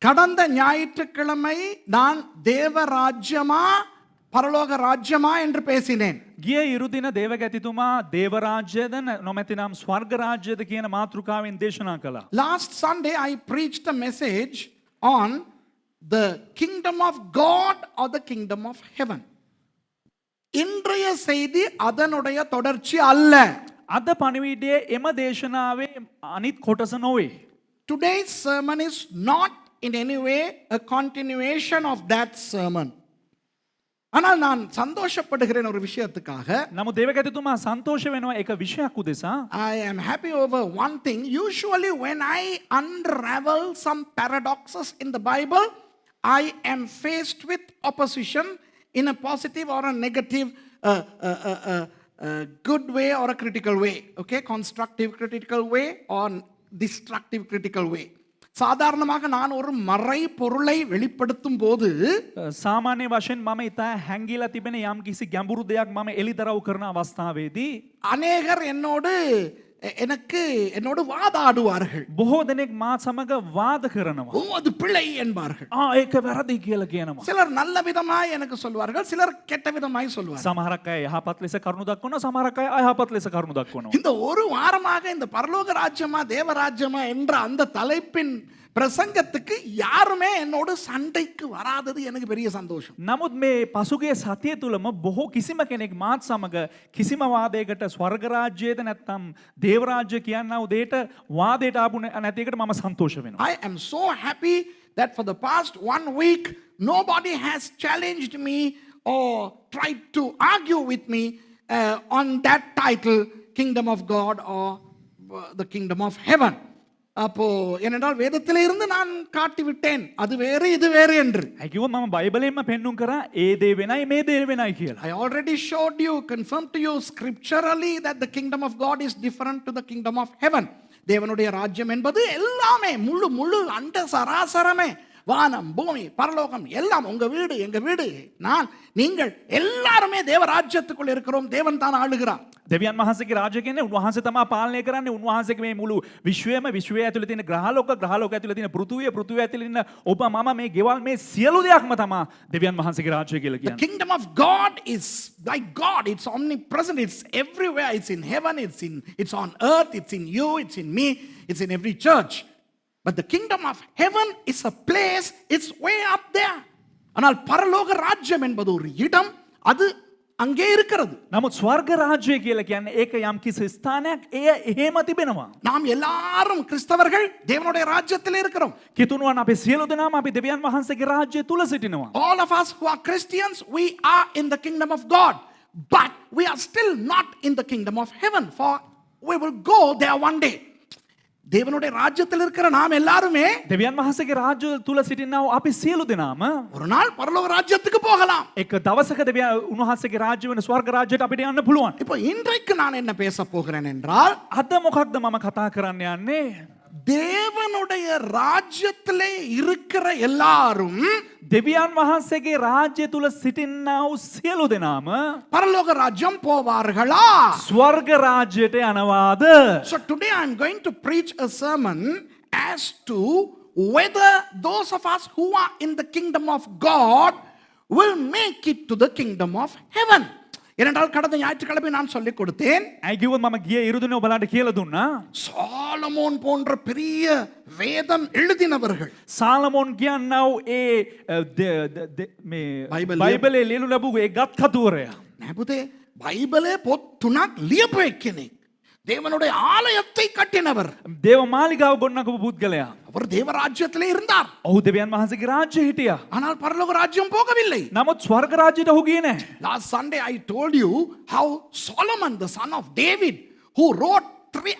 கடந்த ஞாயிற்றுக்கிழமை நான் தேவராஜ்யமா பரலோக ராஜ்யமா என்று பேசினேன். ගිය ඉරුදින දේවගැතිතුමා දේවරාජ්‍යද නොමැතිනම් ස්වර්ග රාජ්‍යද කියන මාතෘකාවෙන් දේශනා කළා. Last Sunday I preached a message on the kingdom of God or the kingdom of heaven. இன்றைய செய்தி அதனுடைய தொடர்ச்சி அல்ல. අද පණිවිඩයේ එම දේශනාවේ අනිත් කොටස නොවේ. Today's sermon is not in any way a continuation of that sermon. ஆனால் நான் சந்தோஷப்படுகிறேன் ஒரு விஷயத்துக்காக. නමුත් දේවගැතිතුමා සන්තෝෂ වෙනවා එක විෂයක් උදෙසා. I am happy over one thing. Usually when I unravel some paradoxes in the Bible, I am faced with opposition in a positive or a negative good way or a critical way. Okay, constructive critical way or destructive critical way. சாதாரணமாக நான் ஒரு மறை பொருளை வெளிப்படுத்தும் போது සාමාන්‍ය වශයෙන් මම ඉතා හැංගිලා තිබෙන යම් කිසි ගැඹුරු දෙයක් මම එලිදරව් කරන අවස්ථාවේදී அநேகர் என்னோடு வாதாடுவார்கள். බොහෝ දෙනෙක් මා සමග වාද කරනවා. ஓ அது பிழை என்பார்கள். ඒක වැරදි කියලා කියනවා. சிலர் நல்ல விதமாய் எனக்கு சொல்வார்கள், சிலர் கெட்ட விதமாய் சொல்வார்கள். සමහරක් අය යහපත් ලෙස කරුණු දක්වනවා, සමහරක් අය අයහපත් ලෙස කරුණු දක්වනවා. இந்த ஒரு வாரமாக இந்த பரலோக ராஜ்யமா தேவராஜ்யமா என்ற அந்த தலைப்பின் பிரசங்கத்துக்கு யாருமே என்னோடு சண்டைக்கு வராதது எனக்கு பெரிய சந்தோஷம். නමුත් මේ පසුගිය සතිය තුලම බොහෝ කිසිම කෙනෙක් මාත් සමග කිසිම වාදයකට ස්වර්ග රාජ්‍යයේද නැත්නම් දේව රාජ්‍ය කියනා උදේට වාදයට ආපු නැති එකට මම සන්තෝෂ වෙනවා. I am so happy that for the past 1 week nobody has challenged me or tried to argue with me on that title, Kingdom of God or the Kingdom of Heaven. அப்போ ஏனென்றால் வேதத்திலே இருந்து நான் காட்டி விட்டேன் அது வேறு இது வேறு என்று. I කිව්වා මම බයිබලයෙන්ම පෙන්눔 කරා ඒ දේ වෙනයි මේ දේ වෙනයි කියලා. I already showed you, confirmed to you scripturally that the kingdom of God is different to the kingdom of heaven. தேவனுடைய ராஜ்யம் என்பது எல்லாமே முழு அண்ட சராசரமே, வானம் பூமி பரலோகம் எல்லாம், உங்க வீடு எங்க வீடு நான் நீங்கள் எல்லாருமே தேவ ராஜ்யத்துக்குள் இருக்கிறோம். தேவன் தான் ஆளுகிறார். දෙවියන් වහන්සේගේ රාජ්‍ය කියන්නේ උන්වහන්සේ තමයි පාලනය කරන්නේ. උන්වහන්සේගේ මේ මුළු විශ්වයම, විශ්වය ඇතුළේ තියෙන ග්‍රහලෝක ඇතුළේ තියෙන පෘථුවිය ඇතුළේ ඉන්න ඔබ මම මේ ගෙවල් මේ සියලු දෙයක්ම තමයි දෙවියන් වහන්සේගේ රාජ්‍ය කියලා The කියන්නේ. kingdom of God is like God. It's omnipresent. It's everywhere. It's in heaven. It's on earth. It's in you. It's in me. It's in every church. But the kingdom of heaven is a place. It's way up there. ஆனால் பரலோக ராஜ்யம் என்பது ஒரு இடம், அது அங்கே இருக்கிறது. නමුත් ස්වර්ග රාජ්‍ය කියලා කියන්නේ ඒක යම් කිසි ස්ථානයක්, එය එහෙම තිබෙනවා. நாம் எல்லாரும் கிறிஸ்தவர்கள் தேவனுடைய ராஜ்யத்தில் இருக்கிறோம். කිතුණුවන් අපි සියලු දෙනාම අපි දෙවියන් වහන්සේගේ රාජ්‍ය තුල සිටිනවා. All of us who are Christians, we are in the kingdom of God. But we are still not in the kingdom of heaven, for we will go there one day. தேவனுடைய ராஜ்யத்தில் இருக்கிற நாம் எல்லாருமே දෙවියන් වහන්සේගේ රාජ්‍ය තුල සිටිනා වූ අපි සියලු දෙනාම ஒரு நாள் பரலோக ராஜ்யத்துக்கு போகலாம். එක දවසක දෙවියන් උන්වහන්සේගේ රාජ්‍ය වෙන ස්වර්ග රාජ්‍යයට අපිට යන්න පුළුවන්. இப்போ இன்றைக்கு நான் என்ன பேச போகிறேன் என்றால், අද මොකක්ද මම කතා කරන්න යන්නේ? தேவனுடைய ராஜ்யத்திலே இருக்கிற எல்லாரும் දෙවියන් වහන්සේගේ රාජ්‍ය තුල සිටිනා වූ සියලු දෙනාම பரலோக ராஜ்யம் போவார்களா? ස්වර්ග රාජ්‍යයට යනවාද? So today I am going to preach a sermon as to whether those of us who are in the kingdom of God will make it to the kingdom of heaven. ஏனென்றால் கடந்த ஞாயிற்றுக்கிழமை நான் சொல்லிக் கொடுத்தேன். ඇයි කිව්වොත් මම ගිය ඉරුදිනේ ඔබලාට කියලා දුන්නා. சாலமோன் போன்ற பெரிய வேதம் எழுதினவர்கள், සාලමෝන් කියන්නා වූ මේ බයිබලයේ ලියලු ලැබු ඒ ගත් කතුවරයා. නැබුදේ බයිබලේ පොත් 3ක් ලියපු එක්කෙනෙක්. தேவனுடைய ஆலயத்தை கட்டினவர். දේව මාලිගාව ගොඩනගපු පුද්ගලයා. அவர் தேவ ராஜ்யத்திலே இருந்தார். ඔහු දෙවියන් වහන්සේගේ රාජ්‍යයේ හිටියා. ஆனால் பரலோக ராஜ்யம் போகவில்லை. නමුත් ස්වර්ග රාජ්‍යයට ඔහු ගියේ නැහැ. Last Sunday I told you how Solomon, the son of David, who wrote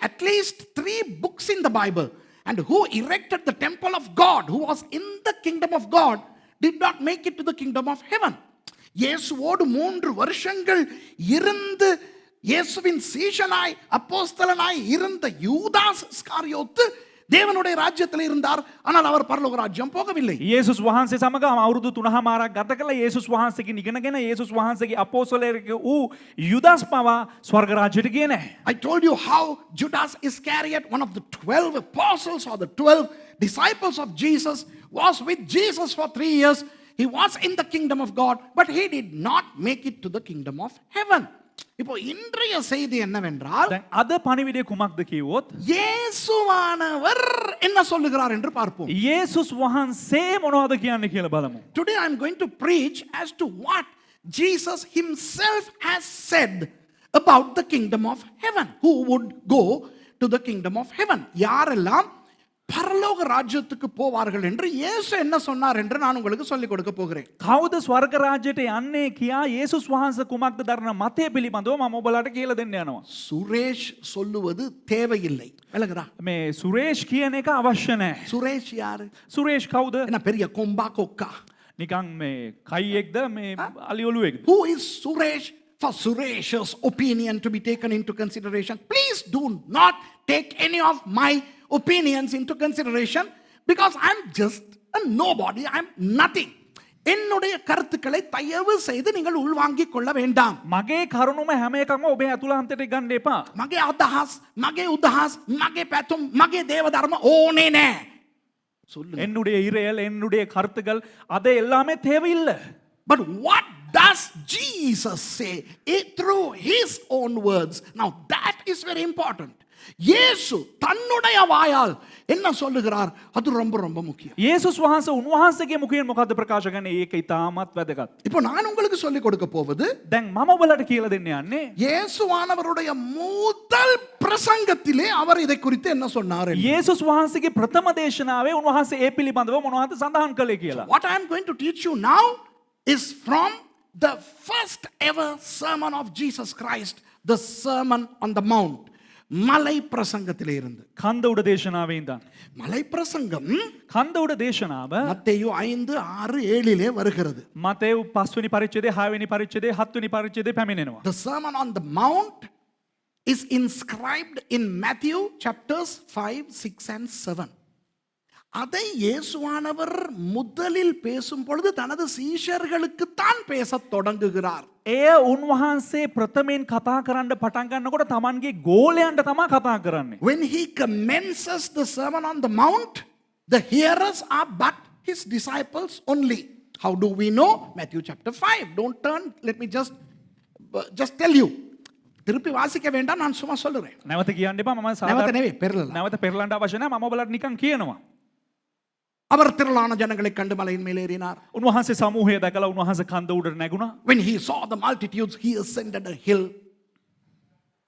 at least 3 books in the Bible and who erected the temple of God, who was in the kingdom of God, did not make it to the kingdom of heaven. இயேசுவோடு 3 வருஷங்கள் இருந்து இயேசுவின் சீஷனாய் அப்போஸ்தலனாய் இருந்த யூதாஸ் இஸ்காரியோத்து தேவனுடைய ராஜ்யத்தில் இருந்தார். ஆனால் அவர் பரலோக ராஜ்யம் போகவில்லை. යේසුස් වහන්සේ සමග අවුරුදු 3මාරක් ගත කළා. යේසුස් වහන්සේගෙන් ඉගෙනගෙන යේසුස් වහන්සේගේ අපෝස්තලයෙක් වූ යුදාස් පවා ස්වර්ග රාජ්‍යයට ගියේ නැහැ. I told you how Judas Iscariot, one of the 12 apostles or the 12 disciples of Jesus, was with Jesus for 3 years. He was in the kingdom of God, but he did not make it to the kingdom of heaven. இப்போ இன்றைய செய்தி என்னவென்றால் දැන් අද පණිවිඩය කුමක්ද කිව්වොත් இயேசுவானவர் என்ன சொல்லுகிறார் என்று பார்ப்போம். යේසුස් වහන්සේ මොනවද කියන්නේ කියලා බලමු. Today I am going to preach as to what Jesus himself has said about the kingdom of heaven. Who would go to the kingdom of heaven? யாரெல்லாம் பரலோக ராஜ்யத்துக்கு போவார்கள் என்று இயேசு என்ன சொன்னார் என்று நான் உங்களுக்கு சொல்லிக் கொடுக்க போகிறேன். කවුද ස්වර්ග රාජ්‍යයට යන්නේ කියා යේසුස් වහන්සේ කුමක්ද දරන මතය පිළිබඳව මම ඔබලාට කියලා දෙන්න යනවා. சுரேஷ் சொல்லுவது தேவையில்லை. விளங்குதா? මේ සුරේෂ් කියන එක අවශ්‍ය නැහැ. சுரேஷ் யாரு? සුරේෂ් කවුද? என்ன பெரிய கொம்பா கொக்கா? නිකන් මේ කයියෙක්ද මේ අලි ඔලුවෙක්ද? Who is Suresh? For Suresh's opinion to be taken into consideration. Please do not take any of my opinions into consideration because I'm just a nobody. I'm nothing. என்னுடைய கருத்துக்களை தயவு செய்து நீங்கள் உள்வாங்கிக் கொள்ள வேண்டாம். මගේ කරුණුම හැම එකක්ම ඔබේ ඇතුළාන්තයට ගන්න එපා. මගේ අදහස්, මගේ උදහස්, මගේ පැතුම්, මගේ දේවධර්ම ඕනේ නෑ. சொல்லுங்க. என்னுடைய இறையல் என்னுடைய கருத்துக்கள் அது எல்லாமே தேவையில்லை. But what does Jesus say through his own words? Now that is very important. இயேசு தன்னுடைய வாயால் என்ன சொல்லுகிறார்? அது ரொம்ப ரொம்ப முக்கியம். යේසුස් වහන්සේ උන්වහන්සේගේ මුඛයෙන් මොකද්ද ප්‍රකාශ කරන්නේ? ඒක ඉතාමත් වැදගත්. இப்போ நான் உங்களுக்கு சொல்லிக் கொடுக்க போவது දැන් මම ඔබලට කියලා දෙන්න යන්නේ இயேசுவானவருடைய முதல் பிரசங்கத்திலே அவர் இதை குறித்து என்ன சொன்னார் என்று. යේසුස් වහන්සේගේ ප්‍රථම දේශනාවේ උන්වහන්සේ ඒ පිළිබඳව මොනවද සඳහන් කළේ කියලා. What I am going to teach you now is from the first ever sermon of Jesus Christ, the Sermon on the Mount. மலை பிரசங்கத்திலே இருந்து. කන්ද උඩ දේශනාවේ ඉඳන්. மலை பிரசங்கம் කන්ද උඩ දේශනාව மத்தேயு 5, 6, 7 வருகிறது. මතේයු 5 වෙනි පරිච්ඡේදය 6 වෙනි පරිච්ඡේදය 7 වෙනි පරිච්ඡේදය පැමිණෙනවා. The Sermon on the Mount is inscribed in Matthew chapters 5, 6 and 7. அதை இயேசுவானவர் முதலில் பேசும் பொழுது தனது சீஷர்களுக்கு தான் பேசத் தொடங்குகிறார். එය උන්වහන්සේ ප්‍රථමයෙන් කතා කරන්න පටන් ගන්නකොට Tamanගේ ගෝලයන්ට තමයි කතා කරන්නේ. When he commences the Sermon on the Mount, the hearers are but his disciples only. How do we know? Matthew chapter 5. Don't turn, let me just tell you. திருப்பி வாசிக்க வேண்டாம், நான் சும்மா சொல்றேன். නැවත කියන්න එපා. මම නැවත නෙවෙයි, පෙරලලා. නැවත පෙරලන්න අවශ්‍ය නැහැ. මම ඔබලට නිකන් කියනවා. அவர் திரளான ஜனங்களை கண்டு மலையின் மேல் ஏறினார். උන්වහන්සේ සමූහය දැකලා උන්වහන්සේ කන්ද උඩට නැගුණා. When he saw the multitudes, he ascended a hill.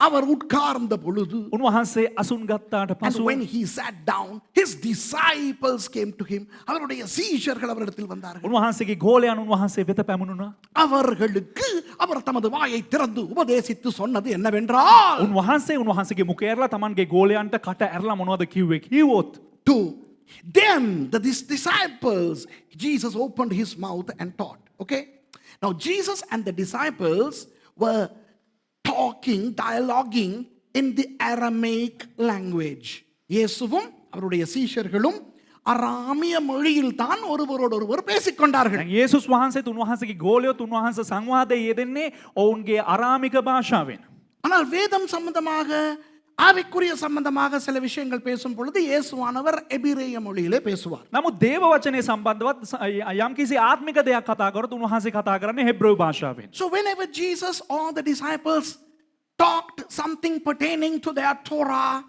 அவர் உட்கார்ந்த பொழுது, උන්වහන්සේ අසුන් ගත්තාට and පසුව when he sat down, his disciples came to him. அவருடைய சீஷர்கள் அவரிடத்தில் வந்தார்கள். උන්වහන්සේගේ ගෝලයන් උන්වහන්සේ වෙත පැමුණුණා. அவர்களுக்கு அவர் தமது வாயை திறந்து உபதேசித்து சொன்னது என்னவென்றால், උන්වහන්සේගේ මුඛය ඇරලා Tamanගේ ගෝලයන්ට කට ඇරලා මොනවද කිව්වේ කිව්වොත් to them, these disciples, Jesus opened his mouth and taught. Okay? Now Jesus and the disciples were talking, dialoguing in the Aramaic language. இயேசுவும் அவருடைய சீஷர்களும் அராமிய மொழியில் தான் ஒருவரோடு ஒருவர் பேசிக்கொண்டார்கள். දැන් යේසුස් වහන්සේත් උන්වහන්සේගේ ගෝලයොත් උන්වහන්සේ සංවාදයේ යෙදෙන්නේ ඔවුන්ගේ අරාමික භාෂාවෙන්. ஆனால் வேதம் சம்பந்தமாக ஆவிக்குரிய சம்பந்தமாக சில விஷயங்கள் பேசும் பொழுது இயேசுவானவர் எபிரேய மொழியிலே பேசுவார். නමුත් දේව වචනේ සම්බන්ධවත් යම්කිසි ආත්මික දෙයක් කතා කරොත් උන්වහන්සේ කතා කරන්නේ හෙබ්‍රේව භාෂාවෙන්. So whenever Jesus or the disciples talked something pertaining to their Torah,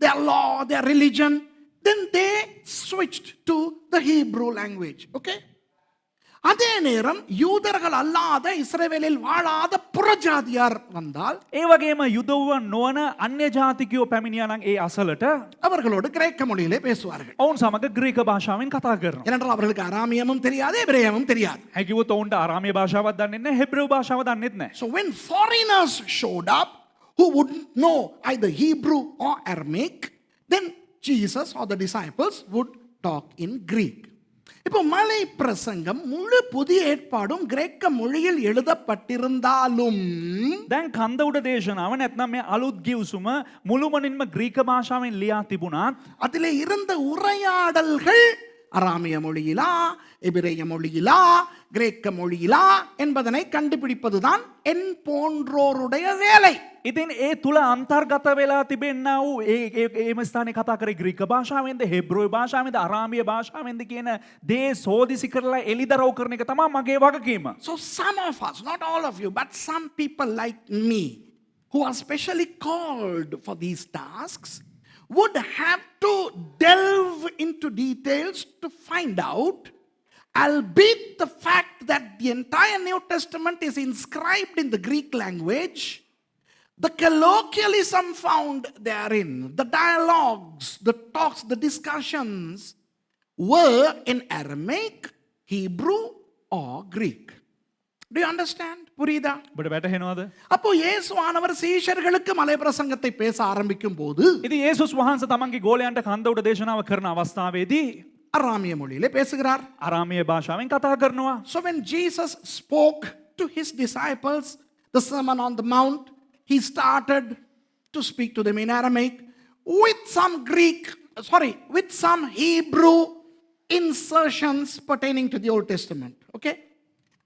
their law, their religion, then they switched to the Hebrew language. Okay? அதே நேரம் யூதர்கள் அல்லாத இஸ்ரவேலில் வாழாத புறஜாதியார் வந்தால், ඒ වගේම යුදවුවන් නොවන අන්‍ය ජාතිකයෝ පැමිණියා නම් ඒ අසලට அவர்களோடு கிரேக்க மொழியிலே பேசுவார்கள். ඔවුන් සමග ග්‍රීක භාෂාවෙන් කතා කරනවා. ஏனென்றால் அவர்களுக்கு அராமியமும் தெரியாது, எபிரேயமும் தெரியாது. හැකිවොත් ඔවුන්ට ආරාමීය භාෂාවක් දන්නේ නැහැ, හෙබ්‍රේව භාෂාව දන්නෙත් නැහැ. So when foreigners showed up who wouldn't know either Hebrew or Aramaic, then Jesus or the disciples would talk in Greek. இப்போ மலை பிரசங்கம் முழு புதிய ஏற்பாடும் கிரேக்க மொழியில் எழுதப்பட்டிருந்தாலும், දැන් කන්ද උඩ දේශනාව නැත්නම් මේ අලුත් ගිවිසුම මුළුමනින්ම ග්‍රීක භාෂාවෙන් ලියා තිබුණත් அதிலே இருந்த உரையாடல்கள் அராமிய மொழியிலா, எபிரேய மொழியிலா, கிரேக்க மொழியிலா என்பதனை கண்டுபிடிப்பதுதான் என் போன்றோருடைய வேலை. ඉතින් ඒ තුළ අන්තර්ගත වෙලා තිබෙන්නා වූ ඒම ස්ථානයේ කතා කරේ ග්‍රීක භාෂාවෙන්ද හෙබ්‍රෝයි භාෂාවෙන්ද අරාමිය භාෂාවෙන්ද කියන දේ සෝදිසි කරලා එලිදරව් කරන එක තමයි මගේ වගකීම. So some of us, not all of you, but some people like me who are specially called for these tasks would have to delve into details to find out, albeit the fact that the entire New Testament is inscribed in the Greek language, the colloquialism found therein, the dialogues, the talks, the discussions were in Aramaic, Hebrew, or Greek. Do you understand? புரியுதா? ඔබට වැටහෙනවද? அப்போ இயேசுவானவர் சீஷர்களுக்கு மலை பிரசங்கத்தை பேச ஆரம்பிக்கும் போது ඉතින් යේසුස් වහන්සේ තමන්ගේ ගෝලයන්ට කන්ද උඩ දේශනාව කරන අවස්ථාවේදී அராமிய மொழியிலே பேசுகிறார். අරාමිය භාෂාවෙන් කතා කරනවා. So when Jesus spoke to his disciples the Sermon on the Mount, he started to speak to them in Aramaic with some Hebrew insertions pertaining to the Old Testament. Okay?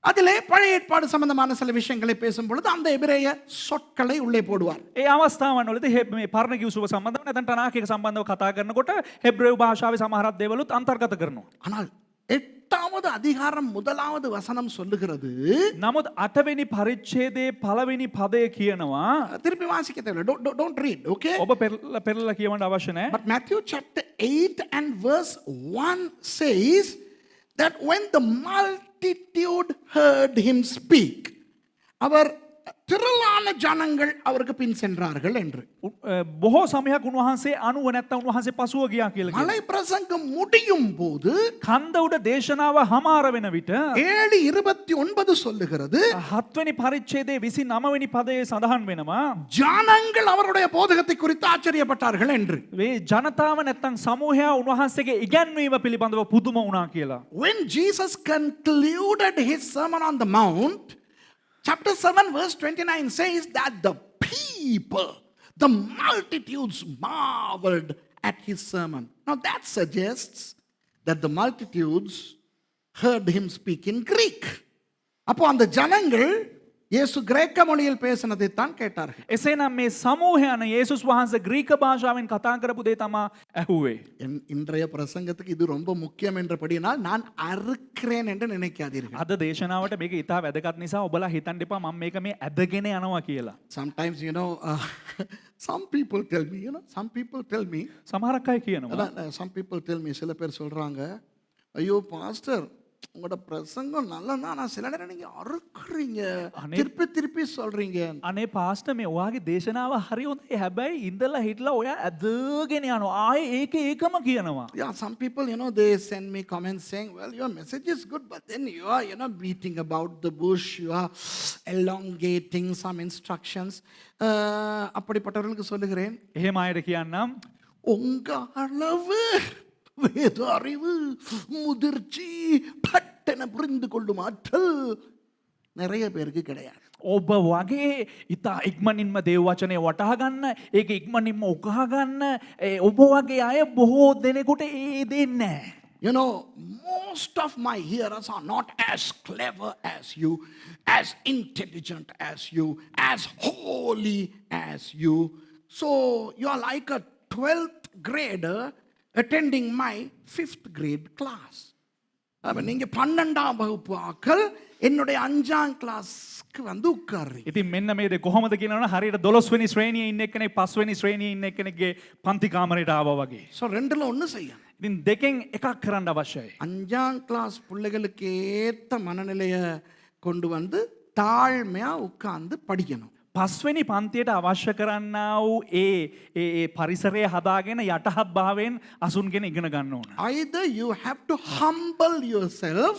அதிலே பழைய ஏற்பாடு சம்பந்தமான சில விஷயங்களை பேசும் பொழுது அந்த எபிரேய சொற்களை உள்ளே போடுவார். ඒ අවස්ථාවන් වලදී මේ පරණ කිව්සුව සම්බන්ධව නැත්නම් තනාකේක සම්බන්ධව කතා කරනකොට හෙබ්‍රේව භාෂාවේ සමහරක් දේවලුත් අන්තර්ගත කරනවා. ஆனால் 8வது அதிகாரம் 1வது வசனம் சொல்லுகிறது. නමුත් 8වෙනි පරිච්ඡේදයේ පළවෙනි පදය කියනවා. திருப்பி வாசிக்க தேவையில்லை. Don't read, okay? ඔබ පෙරලා කියවන්න අවශ්‍ය නැහැ. But Matthew chapter 8 and verse 1 says that when the multitude heard him speak, அவர் திரளான ஜனங்கள் அவருக்கு பின் சென்றார்கள் என்று. බොහෝ සමයක් උන්වහන්සේ අනුව නැත්තම් උන්වහන්සේ පසුව ගියා කියලා කියනවා. மலை பிரசங்கம் முடியும் போது කන්ද උඩ දේශනාව හමාර වෙන විට 7:29 சொல்லுகிறது, 7 වෙනි පරිච්ඡේදයේ 29 වෙනි පදයේ සඳහන් වෙනවා ஜனங்கள் அவருடைய போதகத்தை குறித்து ஆச்சரியப்பட்டார்கள் என்று. මේ ජනතාව නැත්තම් සමූහයා උන්වහන්සේගේ ඉගැන්වීම පිළිබඳව පුදුම වුණා කියලා. When Jesus concluded his Sermon on the Mount, chapter 7 verse 29 says that the people, the multitudes marveled at his sermon. Now that suggests that the multitudes heard him speak in Greek. அப்போ அந்த ஜனங்கள் இயேசு கிரேக்க மொழியில் பேசினதை தான் கேட்டார்கள். එසේනම් මේ සමූහයන යේසුස් වහන්සේ ග්‍රීක භාෂාවෙන් කතා කරපු දේ තමයි ඇහුවේ. இன்றைய பிரசங்கத்துக்கு இது ரொம்ப முக்கியம் என்றபடியால் நான் அறுக்கிறேன் என்று நினைக்காதீர்கள். අද දේශනාවට මේක ඉතා වැදගත් නිසා ඔබලා හිතන්න එපා මම මේක මේ ඇදගෙන යනවා කියලා. Sometimes some people tell me, සමහරක් අය කියනවා some people tell me, சில பேர் சொல்றாங்க, ஐயோ பாஸ்டர் உங்களோட பிரசங்கம் நல்லதா, நான் சில நேரம் நீங்க அறுக்குறீங்க, திருப்பி திருப்பி சொல்றீங்க. අනේ පාස්ටර් මේ ඔයාගේ දේශනාව හරි හොඳයි. හැබැයි ඉඳලා හිටලා ඔයා ඇදගෙන යනවා. ආයේ ඒකම කියනවා. Yeah, some people, they send me comments saying, well, your message is good, but then you are, beating about the bush, you are elongating some instructions. அப்படிப்பட்டவர்களுக்கு சொல்லுகிறேன், එහෙම අයට කියන්නම් உங்க அளவு வேத அறிவு, முதிர்ச்சி, பட்டென புரிந்து கொள்ளும் ஆற்றல் நிறைய பேருக்கு கிடையாது. ඔබ වගේ ඉතා ඉක්මනින්ම දේව වචනය වටහා ගන්න, ඒක ඉක්මනින්ම උකහා ගන්න ඔබ වගේ අය බොහෝ දෙනෙකුට ඒ දෙන්නේ නැහැ. Most of my hearers are not as clever as you, as intelligent as you, as holy as you. So you are like a 12th grader attending my 5th grade class. அப்ப நீங்க 12ஆம் வகுப்பு ஆக்கள் என்னுடைய 5ஆம் கிளாஸ்க்கு வந்து உட்கார்றீங்க. ඉතින් මෙන්න මේ දේ කොහොමද කියනවනම් හරියට 12 වෙනි ශ්‍රේණියේ ඉන්න එක්කෙනෙක් 5 වෙනි ශ්‍රේණියේ ඉන්න එක්කෙනෙක්ගේ පන්ති කාමරයට ආවා වගේ. So ரெண்டுல ஒண்ணு செய்யணும். ඉතින් දෙකෙන් එකක් කරන්න අවශ්‍යයි. 5ஆம் கிளாஸ் பிள்ளைகளுக்கு ஏத்த மனநிலைய கொண்டு வந்து தாழ்மையா உட்கார்ந்து படிக்கணும். 5 වෙනි පන්තියට අවශ්‍ය කරන්නා වූ ඒ පරිසරය හදාගෙන යටහත් භාවයෙන් අසුන්ගෙන ඉගෙන ගන්න ඕන. Either you have to humble yourself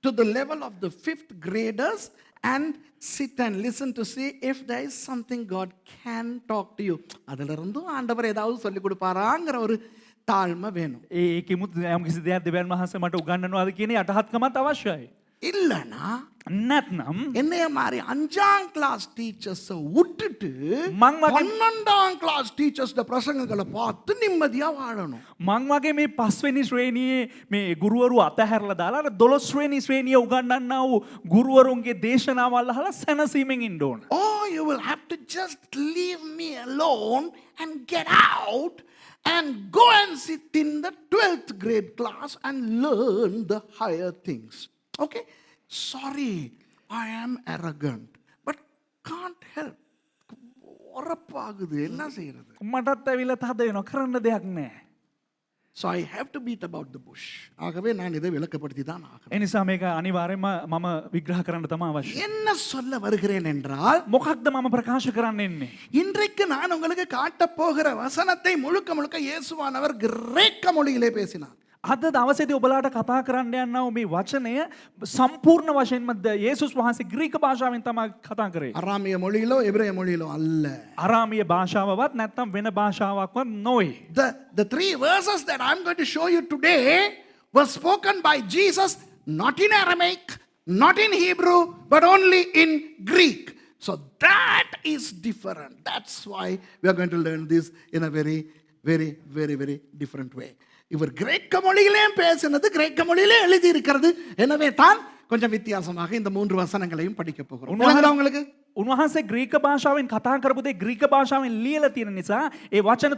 to the level of the 5th graders and sit and listen to see if there is something God can talk to you. அதில இருந்து ஆண்டவர் ஏதாவது சொல்லி கொடுப்பாராங்கற ஒரு தாழ்மை வேணும். ඒකෙමුත් යම් කිසි දෙයක් දෙවියන් වහන්සේ මට උගන්වනවාද කියන යටහත්කමත් අවශ්‍යයි. இல்லனா නැත්නම් என்னைய மாதிரி 5ஆம் கிளாஸ் டீச்சர்ஸ் விட்டுட்டு මං වගේ 12ஆம் கிளாஸ் டீச்சர்ஸ் பிரசங்கங்களை பார்த்து நிம்மதியா வாழணும். මං වගේ මේ 5 වෙනි ශ්‍රේණියේ මේ ගුරුවරු අතහැරලා දාලා අර 12 වෙනි ශ්‍රේණිය උගන්වන්නා වූ ගුරුවරුන්ගේ දේශනාවල් අහලා සැනසීමෙන් ඉන්න ඕන. Or you will have to just leave me alone and get out and go and sit in the 12th grade class and learn the higher things. Okay? Sorry, I am arrogant, but can't help. உரப்பாகுது என்ன செய்யறது? මටත් ඇවිල්ලා තද වෙනවා කරන්න දෙයක් නැහැ. So I have to beat about the bush. ஆகவே நான் இதை விளக்கப்படுத்தி தான் ஆகணும். ඒ නිසා මේක අනිවාර්යයෙන්ම මම විග්‍රහ කරන්න තමයි අවශ්‍ය. என்ன சொல்ல வருகிறேன் என்றால், මොකක්ද මම ප්‍රකාශ කරන්න එන්නේ? இன்றைக்கு நான் உங்களுக்கு காட்டப் போகிற வசனத்தை முழுக்க முழுக்க இயேசுவானவர் கிரேக்க மொழியிலே பேசினார். අද දවසේදී ඔබලාට කතා කරන්න යනවා මේ වචනය සම්පූර්ණ වශයෙන්ම යේසුස් වහන්සේ ග්‍රීක භාෂාවෙන් තමයි කතා කරේ. அராமிய மொழியிலோ எபிரேய மொழியிலோ அல்ல. අරාමිය භාෂාවවත් නැත්නම් වෙන භාෂාවක්වත් නොවේ. The three verses that I'm going to show you today were spoken by Jesus not in Aramaic, not in Hebrew, but only in Greek. So that is different. That's why we are going to learn this in a very, very, very, very different way. இவர் கிரேக்க மொழியிலே பேசினது கிரேக்க மொழியிலே எழுதி இருக்கிறது. எனவே தான் கொஞ்சம் வித்தியாசமாக இந்த 3 வசனங்களையும் படிக்க போகிறோம். உங்களுக்கு උන්වහන්සේ ග්‍රීක භාෂාවෙන් කතා කරපු දේ ග්‍රීක භාෂාවෙන් ලියලා තියෙන නිසා ඒ වචන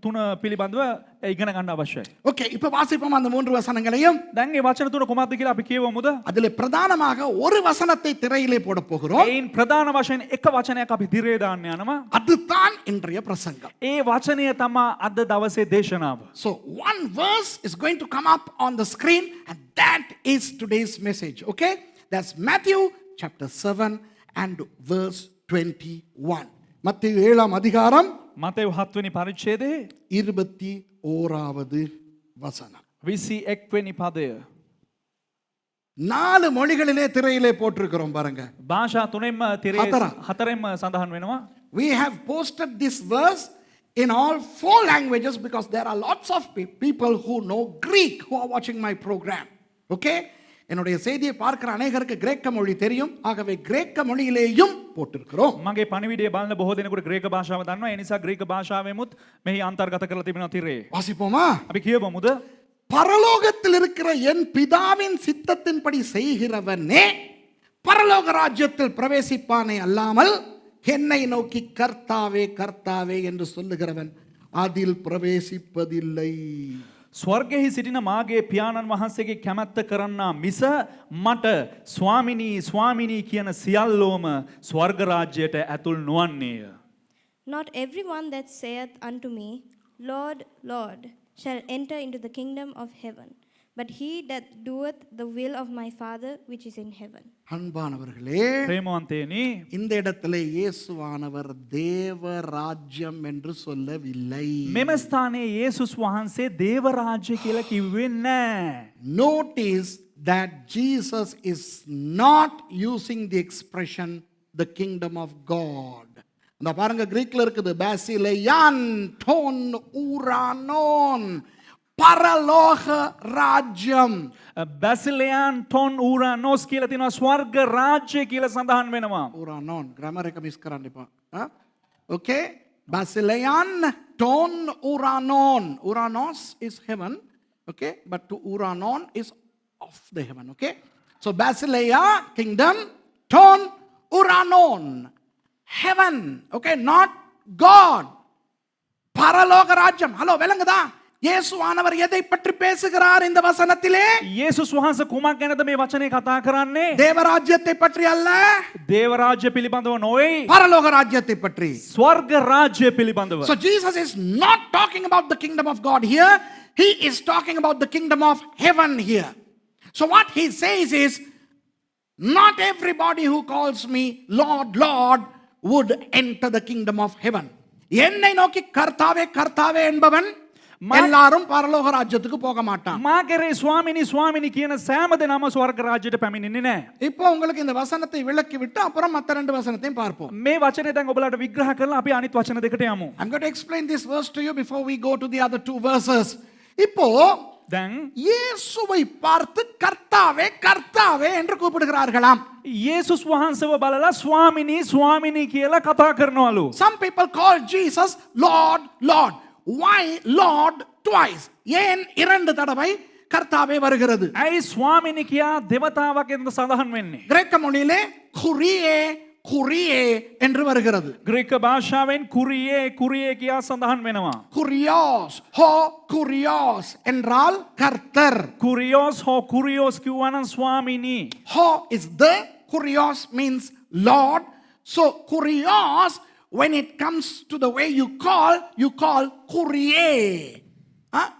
තුන පිළිබඳව ඉගෙන ගන්න අවශ්‍යයි. ஓகே, இப்போ வாசிப்போம் அந்த 3 வசனங்களையும். දැන් මේ වචන තුන කොහොමද කියලා අපි කියවමුද? அதிலே பிரதானமாக ஒரு வசனத்தை திரையிலே போட போகிறோம். ඒන් ප්‍රධාන වශයෙන් එක වචනයක් අපි දිරේ දාන්න යනවා. அதுதான் இன்றைய பிரசங்கம். ඒ වචනය තමයි අද දවසේ දේශනාව. So one verse is going to come up on the screen and that is today's message. Okay? That's Matthew chapter 7 and verse 21. மத்தேயு 7ஆம் அதிகாரம் මතෙව් 7 වෙනි පරිච්ඡේදයේ 21வது வசனம். 21 වෙනි පදය. 4 மொழிகளிலே திரையிலே போட்டிருக்கிறோம் பாருங்க. භාෂා තුනෙන්ම තිරේ හතරක්. හතරෙන්ම සඳහන් වෙනවා. We have posted this verse in all 4 languages because there are lots of people who know Greek who are watching my program. Okay? என்னுடைய செய்தியை பார்க்கிற அநேகருக்கு கிரேக்க மொழி தெரியும். ஆகவே கிரேக்க மொழியிலேயும் போட்டிருக்கிறோம். මගේ පණිවිඩය බලන බොහෝ දෙනෙකුට ග්‍රීක භාෂාව දන්නවා. ඒ නිසා ග්‍රීක භාෂාවෙමුත් මෙහි අන්තර්ගත කරලා තිබෙනවා තිරේ. வாசிப்போமா? අපි කියවමුද? பரலோகத்தில் இருக்கிற என் பிதாவின் சித்தத்தின்படி செய்கிறவனே பரலோக ராஜ்யத்தில் பிரவேசிப்பானே அல்லாமல் என்னை நோக்கி கர்த்தாவே கர்த்தாவே என்று சொல்லுகிறவன் அதில் பிரவேசிப்பதில்லை. ස්වර්ගෙහි සිටින මාගේ පියාණන් වහන්සේගේ කැමැත්ත කරන්නා මිස මට ස්වාමිනී ස්වාමිනී කියන සියල්ලෝම ස්වර්ග රාජ්‍යයට ඇතුල් නොවන්නේය. Not everyone that saith unto me, Lord, Lord, shall enter into the kingdom of heaven, but he that doeth the will of my Father which is in heaven. அன்பானவர்களே, ප්‍රේමවන්තයනි, இந்த இடத்திலே இயேசுவானவர் தேவ ராஜ்யம் என்று சொல்லவில்லை. මෙම ස්ථානයේ යේසුස් වහන්සේ දේව රාජ්‍ය කියලා කිව්වේ නැහැ. Notice that Jesus is not using the expression the kingdom of God. அந்த பாருங்க கிரீக்ல இருக்குது பேசிலேயான் டோன் ஊரானோன் பரலோக ராஜ்யம். බැසිලයන් ටොන් ඌරානෝස් කියලා තියෙනවා ස්වර්ග රාජ්‍ය කියලා සඳහන් වෙනවා. ஊரானோன் கிராமர் එක மிஸ் කරන්න එපා. Okay? Basilean ton uranon. Uranos is heaven. Okay? But to uranon is of the heaven. Okay? So Basileia, kingdom. Ton uranon. Heaven. Okay? Not God. பரலோக ராஜ்யம். ஹலோ விளங்குதா? இயேசுவானவர் எதை பற்றி பேசுகிறார் இந்த வசனத்திலே? යේසුස් වහන්සේ කුමක් ගැනද මේ වචනේ කතා කරන්නේ? தேவராஜ்யத்தை பற்றி அல்ல, දේව රාජ්‍ය පිළිබඳව නොවේ. பரலோக ராஜ்யத்தை பற்றி. ස්වර්ග රාජ්‍ය පිළිබඳව. So Jesus is not talking about the kingdom of God here. He is talking about the kingdom of heaven here. So what he says is, not everybody who calls me Lord, Lord would enter the kingdom of heaven. என்னை நோக்கி கர்த்தாவே கர்த்தாவே என்பவன் எல்லாரும் பரலோக ராஜ்யத்துக்கு போக மாட்டான். මා කරේ ස්වාමිනී ස්වාමිනී කියන සෑම දෙනාම ස්වර්ග රාජ්‍යයට පැමිණෙන්නේ නැහැ. இப்போ உங்களுக்கு இந்த வசனத்தை விளக்கி விட்டு அப்புறம் மற்ற 2 வசனத்தையும் பார்ப்போம். මේ වචනේ දැන් ඔබලාට විග්‍රහ කරලා අපි අනිත් වචන දෙකට යමු. I'm going to explain this verse to you before we go to the other 2 verses. இப்போ දැන් இயேசுவை பார்த்து கர்த்தாவே கர்த்தாவே என்று கூப்பிடுகிறார்களாம். යේසුස් වහන්සේව බලලා ස්වාමිනී ස්වාමිනී කියලා කතා කරනවලු. Some people call Jesus Lord, Lord. Why Lord twice? ஏன் 2 தடவை கர்த்தாவே வருகிறது? ඇයි ස්වාමිනී කියා දෙවතාවක් එතන සඳහන් වෙන්නේ? கிரேக்க மொழியிலே குரியே குரியே என்று வருகிறது. ග්‍රීක භාෂාවෙන් කුරියේ කුරියේ කියා සඳහන් වෙනවා. குரியோஸ் ஹோ குரியோஸ் என்றால் கர்த்தர். කුරියෝස් හෝ කුරියෝස් කිව්වනම් ස්වාමිනී. Ho is the, kurios means Lord. So kurios, when it comes to the way you call kurie.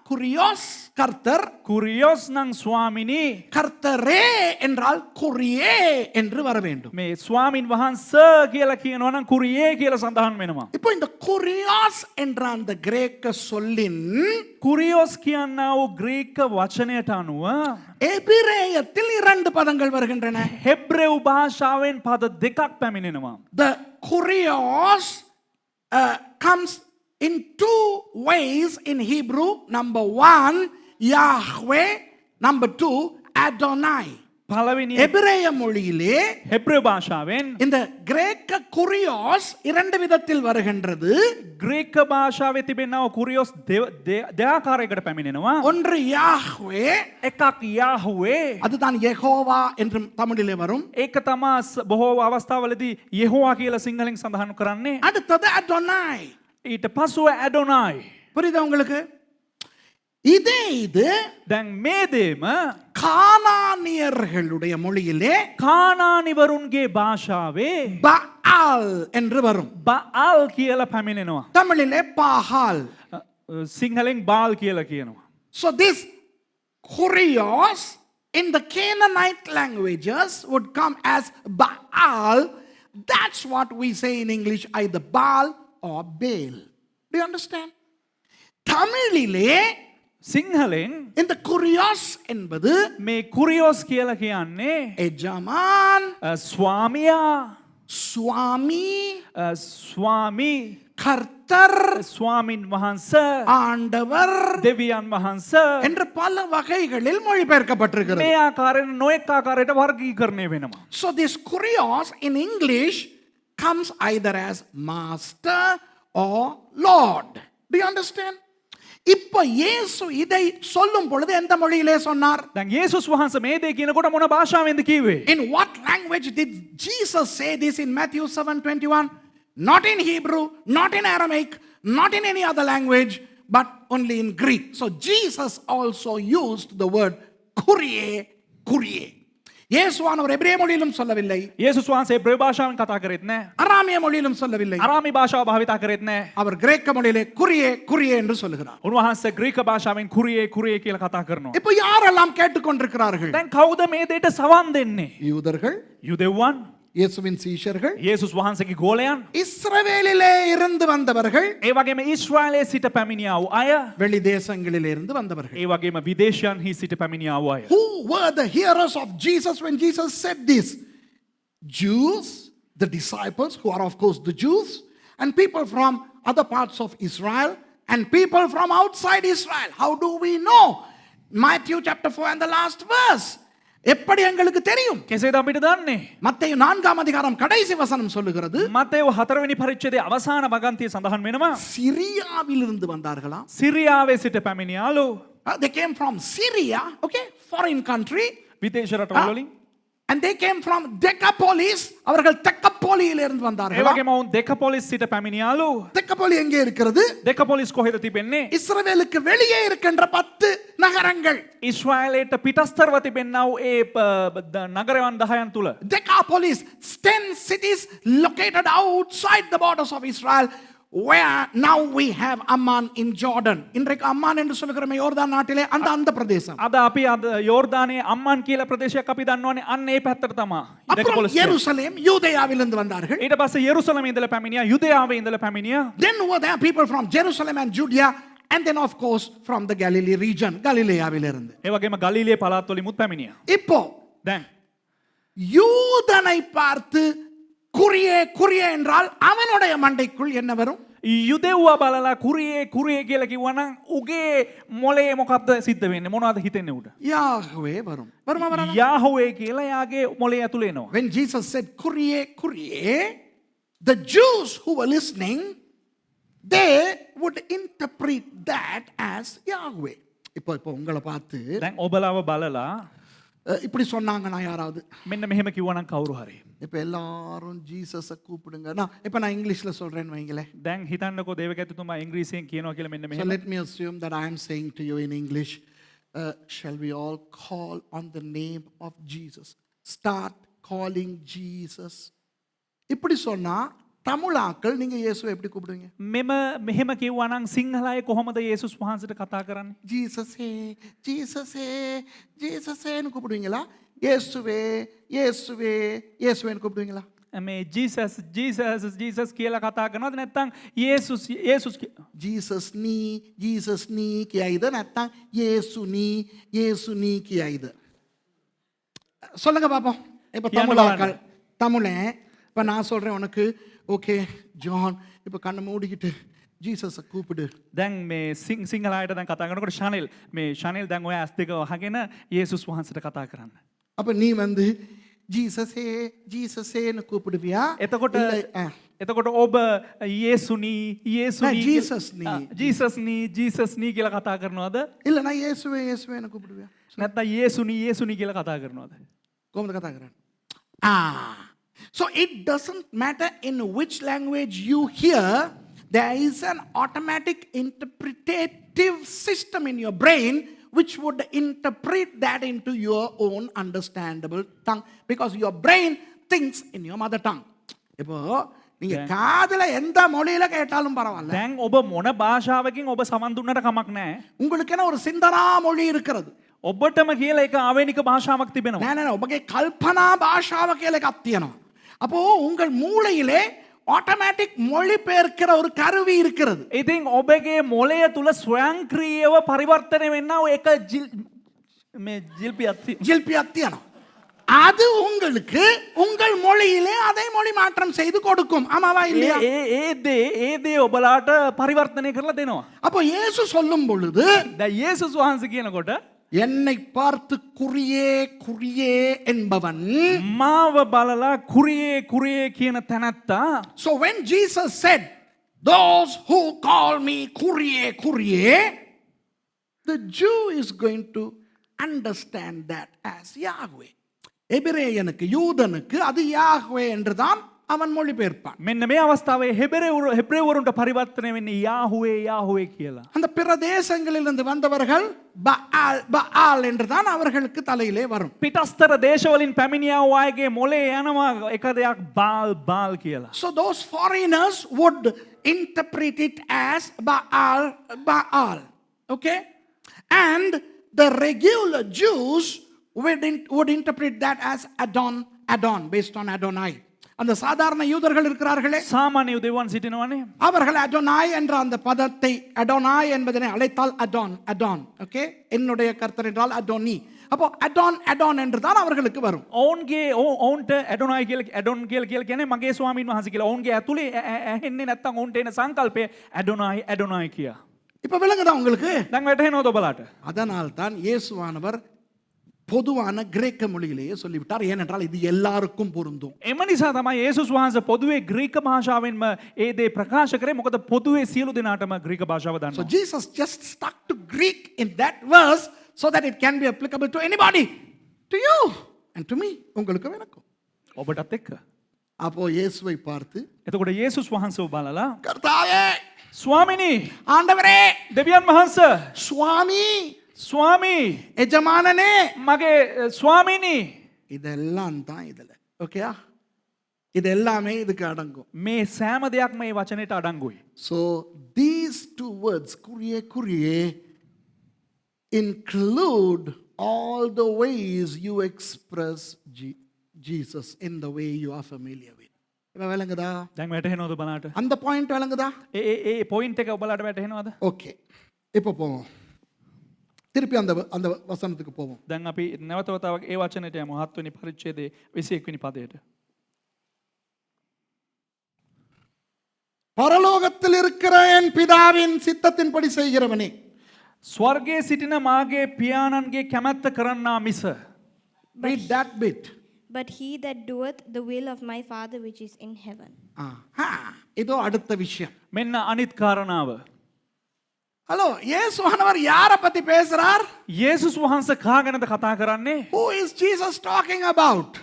Kurios கர்த்தர், කුරියෝස් නම් ස්වාමිනී. கர்த்தரே என்றால் குரியே என்று வர வேண்டும். මේ ස්වාමින් වහන්සේ කියලා කියනවා නම් කුරියේ කියලා සඳහන් වෙනවා. இப்போ இந்த kurios என்ற அந்த கிரேக்க சொல்லின் කුරියෝස් කියනා වූ ග්‍රීක වචනයට අනුව எபிரேயத்தில் 2 பதங்கள் வருகின்றன. හෙබ්‍රෙව් භාෂාවෙන් පද දෙකක් පැමිණෙනවා. The kurios comes in 2 ways in Hebrew. Number 1, Yahweh. Number 2, Adonai. පළවෙනි எபிரேய மொழியிலே හෙබ්‍රෙව් භාෂාවෙන් இந்த கிரேக்க குறியோஸ் 2 விதத்தில் வருகின்றது. ග්‍රීක භාෂාවේ තිබෙනව කුරියෝස් දෙආකාරයකට පැමිණෙනවා. ஒன்று யாஹ்வே, එකක් යාහුවේ. அதுதான் யெகோவா என்று தமிழிலே வரும். ඒක තමා බොහෝ අවස්ථාවලදී යෙහෝවා කියලා සිංහලෙන් සඳහන් කරන්නේ. அடுத்தது அடோனாய். ඊට පසුව ඇඩොනායි. புரியுதா உங்களுக்கு? இது දැන් මේ දේම கானானியர்களுடைய மொழியிலே කානානිවරුන්ගේ භාෂාවේ பஆல் என்று வரும். බාල් කියලා පැමිණෙනවා. தமிழிலே பாகால். සිංහලෙන් බාල් කියලා කියනවා. So this kurios in the Canaanite languages would come as Baal. That's what we say in English, either Baal or Baal. Do you understand? தமிழிலே සිංහලෙන් இந்த kurios என்பது මේ කුරියෝස් කියලා කියන්නේ எஜமான், ස්වාමියා, சுவாமி, ස්වාමී, கர்த்தர், ස්වාමින් වහන්සේ, ஆண்டவர் දෙවියන් වහන්සේ என்று பல வகைகளில் மொழிபெயர்க்கப்பட்டிருக்கிறது. මේ ආකාරයෙන් නොඑක ආකාරයට වර්ගීකරණය වෙනවා. So this kurios in English comes either as master or Lord. Do you understand? இப்போ இயேசு இதை சொல்லும் பொழுது எந்த மொழியிலே சொன்னார்? දැන් යේසුස් වහන්සේ මේ දේ කියනකොට මොන භාෂාවෙන්ද කිව්වේ? In what language did Jesus say this in Matthew 7:21? Not in Hebrew, not in Aramaic, not in any other language, but only in Greek. So Jesus also used the word kurie, kurie. இயேசுவானவர் எபிரேய மொழியிலும் சொல்லவில்லை, යේසුස් වහන්සේ බ්‍රේ භාෂාවෙන් කතා කරෙත් නැහැ. அராமிய மொழியிலும் சொல்லவில்லை. අරාමි භාෂාව භාවිතා කරෙත් නැහැ. அவர் கிரேக்க மொழியிலே குரியே குரியே என்று சொல்லுகிறார். උන්වහන්සේ ග්‍රීක භාෂාවෙන් කුරියේ කුරියේ කියලා කතා කරනවා. இப்போ யாரெல்லாம் கேட்டுக்கொண்டிருக்கிறார்கள்? දැන් කවුද මේ දෙයට සවන් දෙන්නේ? யூதர்கள், යුදෙව්වන්, இயேசுவின் சீஷர்கள், යේසුස් වහන්සේගේ ගෝලයන්, இஸ்ரவேலிலே இருந்து வந்தவர்கள், ඒ වගේම ඊශ්‍රායලයේ සිට පැමිණියා වූ අය, வெளி தேசங்களிலே இருந்து வந்தவர்கள். ඒ වගේම විදේශයන්හි සිට පැමිණියා වූ අය. Who were the hearers of Jesus when Jesus said this? Jews, the disciples, who are of course the Jews, and people from other parts of Israel, and people from outside Israel. How do we know? Matthew chapter 4 and the last verse. எப்படி எங்களுக்கு தெரியும்? කෙසේද අපිට දන්නේ? மத்தேயு 4ஆம் அதிகாரம் கடைசி வசனம் சொல்லுகிறது, මතේව 4 වෙනි පරිච්ඡේදයේ අවසාන වගන්තිය සඳහන් වෙනවා. சிரியாவிலிருந்து வந்தார்களாம். සිරියාවේ සිට පැමිණියාලු. They came from Syria, okay, foreign country. විදේශ රටවල් වලින්. And they came from Decapolis. அவர்கள் தெக்கப்போலியிலிருந்து ඒ வந்தார்கள். වගේම වුන් දෙකපොලිස් සිට පැමිණියාලු. தெக்கப்போலி எங்கே இருக்கிறது? දෙකපොලිස් කොහෙද තිබෙන්නේ? இஸ்ரவேலுக்கு வெளியே இருக்கின்ற 10 நகரங்கள். ඊශ්‍රායලයට පිටස්තරව තිබෙන්නා වූ ඒ නගරයන් 10න් තුල. Decapolis, 10 cities located outside the borders of Israel, where now we have Amman in Jordan. இன்றைக்கு அம்மான் என்று சொல்லுகிறோமே யோர்தான் நாட்டிலே அந்த பிரதேசம். අද අපි අද යෝර්දානයේ අම්මන් කියලා ප්‍රදේශයක් අපි දන්නවනේ. අන්න ඒ පැත්තට තමයි. அப்புறம் දෙකපොලිස්. எருசலேம் யூதேயாவிலிருந்து வந்தார்கள். ඊට පස්සේ යෙරුසලමේ ඉඳලා පැමිණියා, යුදයාවේ ඉඳලා පැමිණියා. Then were there people from Jerusalem and Judea, and then of course from the Galilee region, கலிலேயாவிலிருந்து. ඒ වගේම ගලීලයේ පළාත් වලිමුත් පැමිණියා. இப்போ දැන් யூதனை பார்த்து குறியே குறியே என்றால் அவனுடைய மண்டைக்குள் என்ன வரும்? යුදෙව්වා බලලා කුරියේ කුරියේ කියලා කිව්වනම් උගේ මොලේ මොකක්ද සිද්ධ වෙන්නේ? මොනවද හිතෙන්නේ උට? யாஹ்வே வரும். வருமா வராதா? යාහුවේ කියලා යාගේ මොලේ ඇතුලේ එනවා. When Jesus said Kurie, Kurie, the Jews who were listening, they would interpret that as Yahweh. இப்போ உங்களை பார்த்து දැන් ඔබලව බලලා இப்படி சொன்னாங்கன்னா யாராவது මෙන්න මෙහෙම කිව්වනම් කවුරු හරි. இப்போ எல்லாரும் ஜீசஸை கூப்பிடுங்க. இப்போ நான் இங்கிலீஷில் சொல்கிறேன்னு வைங்களேன். දැන් හිතන්නකෝ දේවකතුමා ඉංග්‍රීසියෙන් කියනවා කියලා මෙන්න So මෙහෙම. let me assume that I am saying to you in English, shall we all call on the name of Jesus? Start calling Jesus. இப்படி சொன்னா தமிழாக்கள் நீங்க இயேசுவை எப்படி கூப்பிடுவீங்க? මෙම මෙහෙම කිව්වනම් සිංහලයේ කොහොමද යේසුස් වහන්සේට කතා කරන්නේ? ஜீசஸே ஜீசஸே ஜீசஸேன்னு கூப்பிடுவீங்களா? இயேசுவே இயேசுவே இயேசுவேன்னு கூப்பிடுவீங்களா? මේ ජීසස් ජීසස් ජීසස් කියලා කතා කරනවද නැත්නම් යේසුස් යේසුස් ஜீசஸ் நீ ஜீசஸ் நீ කියයිද නැත්නම් இயேசு நீ இயேசு நீ කියයිද? சொல்லுங்க பாப்போம். இப்போ தமிழாக்கள் தமிழன் இப்போ நான் சொல்றேன் உனக்கு ஓகே ஜான் இப்போ கண்ணை மூடிக்கிட்டு ஜீசஸை கூப்பிடு. දැන් මේ සිංහලයට දැන් කතා කරනකොට ශානෙල් මේ ශානෙල් දැන් ඔය ඇස් දෙක වහගෙන යේසුස් වහන්සේට කතා කරන්න. அப்போ நீ வந்து ஜீசஸே ஜீசஸேன்னு கூப்பிடுவியா? එතකොට இல்லை, එතකොට ඔබ යේසුනි යේසුනි ජීසස්නි. ජීසස්නි ජීසස්නි කියලා කතා කරනවද? இல்லை நான் இயேசுவே இயேசுவேன்னு கூப்பிடுவியா? නැත්නම් යේසුනි යේසුනි කියලා කතා කරනවද? கோமத கதாகிறேன். So it doesn't matter in which language you hear, there is an automatic interpretative system in your brain which would interpret that into your own understandable tongue because your brain thinks in your mother tongue. இப்போ நீங்க காதுல எந்த மொழியில கேட்டாலும் பரவாயில்ல. දැන් ඔබ මොන භාෂාවකින් ඔබ සමන් දුන්නට කමක් නැහැ. உங்களுக்கென ஒரு சிந்தனா மொழி இருக்கிறது. ඔබටම කියලා එක ආවේනික භාෂාවක් තිබෙනවා. නෑ නෑ ඔබගේ කල්පනා භාෂාව කියලා එකක් තියෙනවා. அப்போ உங்கள் மூளையிலே ஆட்டோமேட்டிக் மொழிபெயர்க்கிற ஒரு கருவி இருக்கிறது. ඉතින් ඔබගේ මොළය තුල ස්වයංක්‍රීයව පරිවර්තනය වෙන්න ඔය එක මේ ஜில்பிයක් තියෙනවා. அது உங்களுக்கு உங்கள் மொழியிலே அதை மொழி மாற்றம் செய்து கொடுக்கும். ஆமாவா இல்லையா? ඒ දේ ඔබලාට පරිවර්තනය කරලා දෙනවා. அப்போ இயேசு சொல்லும் பொழுது දැන් යේසුස් වහන්සේ කියනකොට என்னை பார்த்து குறியே குறியே என்பவன். මාව බලලා කුරියේ කුරියේ කියන තැනැත්තා. So when Jesus said, those who call me குறியே குறியே, the Jew is going to understand that as Yahweh. எபிரேயனுக்கு யூதனுக்கு அது யாஹ்வே என்றுதான் அவன் மொழிபெயர்ப்பான். මෙන්න මේ අවස්ථාවේ හෙබ්‍රේවරුන්ට පරිවර්තනය වෙන්නේ යාහුවේ යාහුවේ කියලා. அந்த பிற தேசங்களிலிருந்து வந்தவர்கள் பஆல் பஆல் என்றுதான் அவர்களுக்கு தலையிலே வரும். පිටස්තර දේශවලින් පැමිණියා වූ අයගේ මොලේ යනවා එක දෙයක් බාල් බාල් කියලා. So those foreigners would interpret it as Baal, Baal. Okay? And the regular Jews would interpret that as Adon, Adon, based on Adonai. அந்த சாதாரண யூதர்கள் இருக்கிறார்களே, සාමාන්‍ය උදෙවන් සිටිනවනේ. அவர்கள் அடோனாய் என்ற அந்த பதத்தை அடோனாய் என்பதனை அழைத்தால் அடான் அடான். ஓகே, என்னுடைய கர்த்தர் என்றால் அடோனி. அப்போ அடான் அடான் என்று தான் அவர்களுக்கு வரும். ඔවුන්ගේ ඔවුන්ට ඇඩොනයි කියලා ඇඩොන් කියලා කියන්නේ මගේ ස්වාමීන් වහන්සේ කියලා. ඔවුන්ගේ ඇතුලේ ඇහෙන්නේ නැත්තම් ඔවුන්ට එන සංකල්පය ඇඩොනයි ඇඩොනයි කියා. இப்போ விளங்குதா உங்களுக்கு? දැන් වැටහෙනවද ඔබලාට? அதனால் தான் இயேசுவானவர் பொதுவான கிரேக்க மொழியிலேயே சொல்லிவிட்டார். ஏனென்றால் இது எல்லாருக்கும் பொருந்தும். එම නිසා තමයි යේසුස් වහන්සේ පොදුවේ ග්‍රීක භාෂාවෙන්ම ඒ දේ ප්‍රකාශ කරේ. මොකද පොදුවේ සියලු දෙනාටම ග්‍රීක භාෂාව So දන්නවා. Jesus just stuck to Greek in that verse so that it can be applicable to anybody, to you and to me. உங்களுக்கு எனக்கும். ඔබටත් එක්ක. அப்போ இயேசுவை பார்த்து, එතකොට යේසුස් වහන්සේව බලලා கர்த்தாவே, ස්වාමිනී, ஆண்டவரே, දෙවියන් වහන්සේ, சுவாமி, ස්වාමී, எஜமானனே, මගේ ස්වාමිනී, இதெல்லாம் தான் இதுல. ஓகேயா? இது எல்லாமே இதுக்கு அடங்கும். මේ සෑම දෙයක්ම මේ වචනයට අඩංගුයි. So these two words, kurie kurie, include all the ways you express Jesus in the way you are familiar with. இப்ப விளங்குதா? දැන් වැටහෙනවද බලන්න? அந்த பாயிண்ட் விளங்குதா? ඒ පොයින්ට් එක ඔබලාට වැටහෙනවද? ஓகே, இப்போ போவோம். திருப்பி அந்த அந்த வசனத்துக்கு போவோம். දැන් අපි නැවත වතාවක් ඒ වචනයට යමු. 7 වෙනි පරිච්ඡේදයේ 21 වෙනි පදයට. பரலோகத்தில் இருக்கிற என் பிதாவின் சித்தத்தின்படி செய்கிறவனே. ස්වර්ගයේ සිටින මාගේ පියාණන්ගේ කැමැත්ත කරන්නා මිස. Read that bit. But he that doeth the will of my Father which is in heaven. இதோ அடுத்த விஷயம். මෙන්න අනිත් කාරණාව. ஹலோ, இயேசுவானவர் யாரை பத்தி பேசுறார்? යේසුස් වහන්සේ කා ගැනද කතා කරන්නේ? Who is Jesus talking about?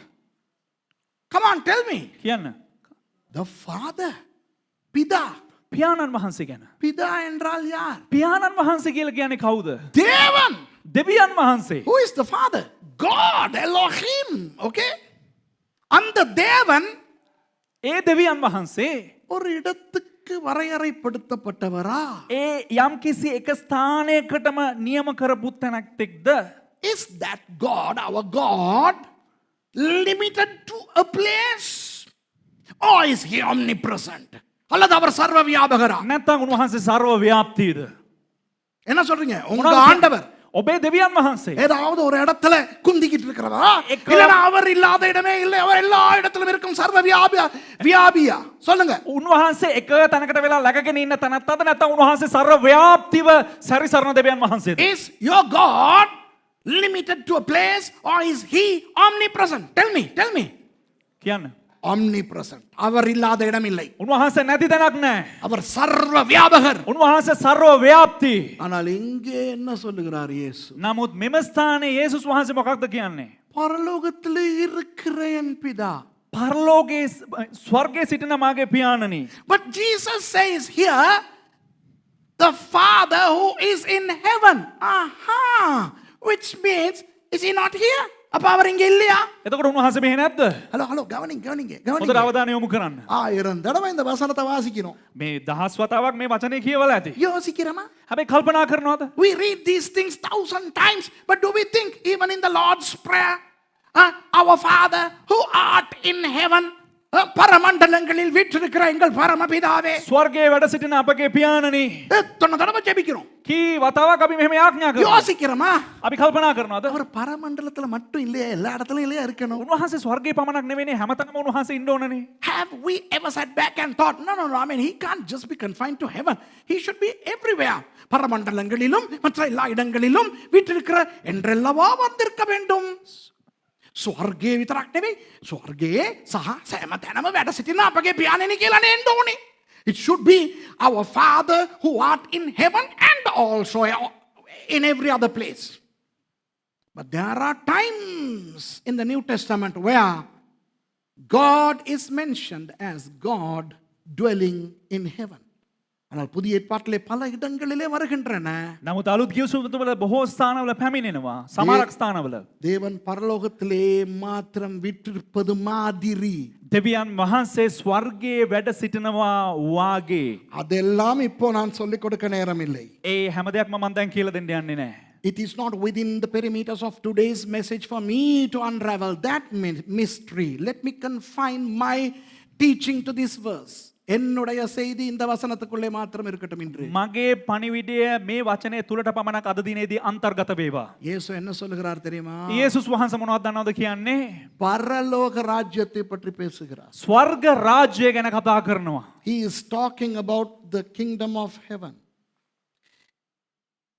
Come on, tell me. කියන්න. The Father. பிதா. පියාණන් වහන්සේ ගැන. பிதா என்றால் யார்? පියාණන් වහන්සේ කියලා කියන්නේ කවුද? தேவன். දෙවියන් වහන්සේ. Who is the Father? God, Elohim. Okay? அந்த தேவன் ඒ දෙවියන් වහන්සේ ஒரு இடத்துக்கு வரையறைப்படுத்தப்பட்டவரா? ඒ යම්කිසි එක ස්ථානයකටම නියම කරපු තැනක්ද? Is that God, our God, limited to a place? Or is he omnipresent? அல்லது அவர் சர்வ வியாபகரா? නැත්නම් උන්වහන්සේ ਸਰව ව්‍යාප්තියද? என்ன சொல்றீங்க? உங்க ஆண்டவர் ඔබේ දෙවියන් වහන්සේ ஏதாவது ஒரு இடத்துல குந்திக்கிட்டு இருக்கிறதா? இல்லனா அவர் இல்லாத இடமே இல்லை, அவர் எல்லா இடத்திலும் இருக்கும் சர்வ வியாபியா? சொல்லுங்க. උන්වහන්සේ එක තැනකට වෙලා läගගෙන ඉන්න තැනක්ද නැත්නම් උන්වහන්සේ ਸਰව ව්‍යාප්තිව සැරිසරන දෙවියන් වහන්සේද? Is your God limited to a place or is he omnipresent? Tell me. කියන්න. Omnipresent. அவர் இல்லாத இடம் இல்லை. උන්වහන්සේ නැති තැනක් නැහැ. அவர் சர்வ வியாபகர். උන්වහන්සේ ਸਰව ව්‍යාප්ති. ஆனால் இங்கே என்ன சொல்லுகிறார் இயேசு? නමුත් මෙම ස්ථානයේ යේසුස් වහන්සේ මොකක්ද කියන්නේ? பரலோகத்திலே இருக்கிற என் பிதா. පරලෝකයේ ස්වර්ගයේ සිටින මාගේ පියාණනි. But Jesus says here, the Father who is in heaven. Which means, is he not here? அப்ப அவர் இங்க இல்லையா? එතකොට උන්වහන්සේ මෙහෙ නැද්ද? ஹலோ கவனிங்க. හොඳට අවධානය යොමு කරන්න. 1000 தடவை இந்த வசனத்தை வாசிக்கணும். මේ 1000 වතාවක් මේ වචනේ කියවලා ඇති. யோசிக்கிறோமா? හැබැයි කල්පනා කරනවද? We read these things 1000 times, but do we think even in the Lord's Prayer, our Father who art in heaven, பரமண்டலங்களில் வீற்றிருக்கிற எங்கள் பரமபிதாவே, ස්වර්ගයේ වැඩ සිටින අපගේ පියාණනි, எத்தனை தடவை ஜெபிக்கிறோம்? කී වතාවක් අපි මෙහෙම යාඥා කරනවා? யோசிக்கிறோமா? අපි කල්පනා කරනවද? அவர் பரமண்டலத்துல மட்டும் இல்லையா, எல்லா இடத்துலயும் இல்லையா இருக்கணும்? උන්වහන්සේ ස්වර්ගයේ පමණක් නෙවෙයි හැමතැනම උන්වහන්සේ ඉන්න ඕනනේ. Have we ever sat back and thought, no, I mean, he can't just be confined to heaven. He should be everywhere. பரமண்டலங்களிலும் மற்ற எல்லா இடங்களிலும் வீற்றிருக்கிற என்றெல்லவா வந்திருக்க வேண்டும்? ස්වර්ගයේ විතරක් නෙවෙයි, ස්වර්ගයේ සහ සෑම තැනම වැඩ සිටින අපගේ පියාණෙනි කියලානේ එන්න ඕනේ. It should be our Father who art in heaven and also in every other place. But there are times in the New Testament where God is mentioned as God dwelling in heaven. ஆனால் புதிய ஏற்பாட்டிலே பல இடங்களிலே வருகின்றன. නමුත් අලුත් කියවුතුවල බොහෝ ස්ථානවල පැමිණෙනවා. සමහරක් ස්ථානවල தேவன் பரலோகத்திலே மாத்திரம் வீற்றிருப்பது மாதிரி. දෙවියන් වහන්සේ ස්වර්ගයේ වැඩ සිටිනවා වාගේ. அதெல்லாம் இப்போ நான் சொல்லிக் கொடுக்க நேரம் இல்லை. ඒ හැම දෙයක්ම මම දැන් කියලා දෙන්න යන්නේ නැහැ. It is not within the perimeters of today's message for me to unravel that mystery. Let me confine my teaching to this verse. என்னுடைய செய்தி இந்த வசனத்துக்குள்ளே மாத்திரம் இருக்கட்டும் என்று. මගේ පණිවිඩය මේ වචනේ තුලට පමණක් අද දිනේදී අන්තර්ගත වේවා. இயேசு என்ன சொல்லுகிறார் தெரியுமா? යේසුස් වහන්සේ මොනවද දන්නවද කියන්නේ? பரலோக ராஜ்யத்தை பற்றி பேசுகிறார். ස්වර්ග රාජ්‍යය ගැන කතා කරනවා. He is talking about the kingdom of heaven.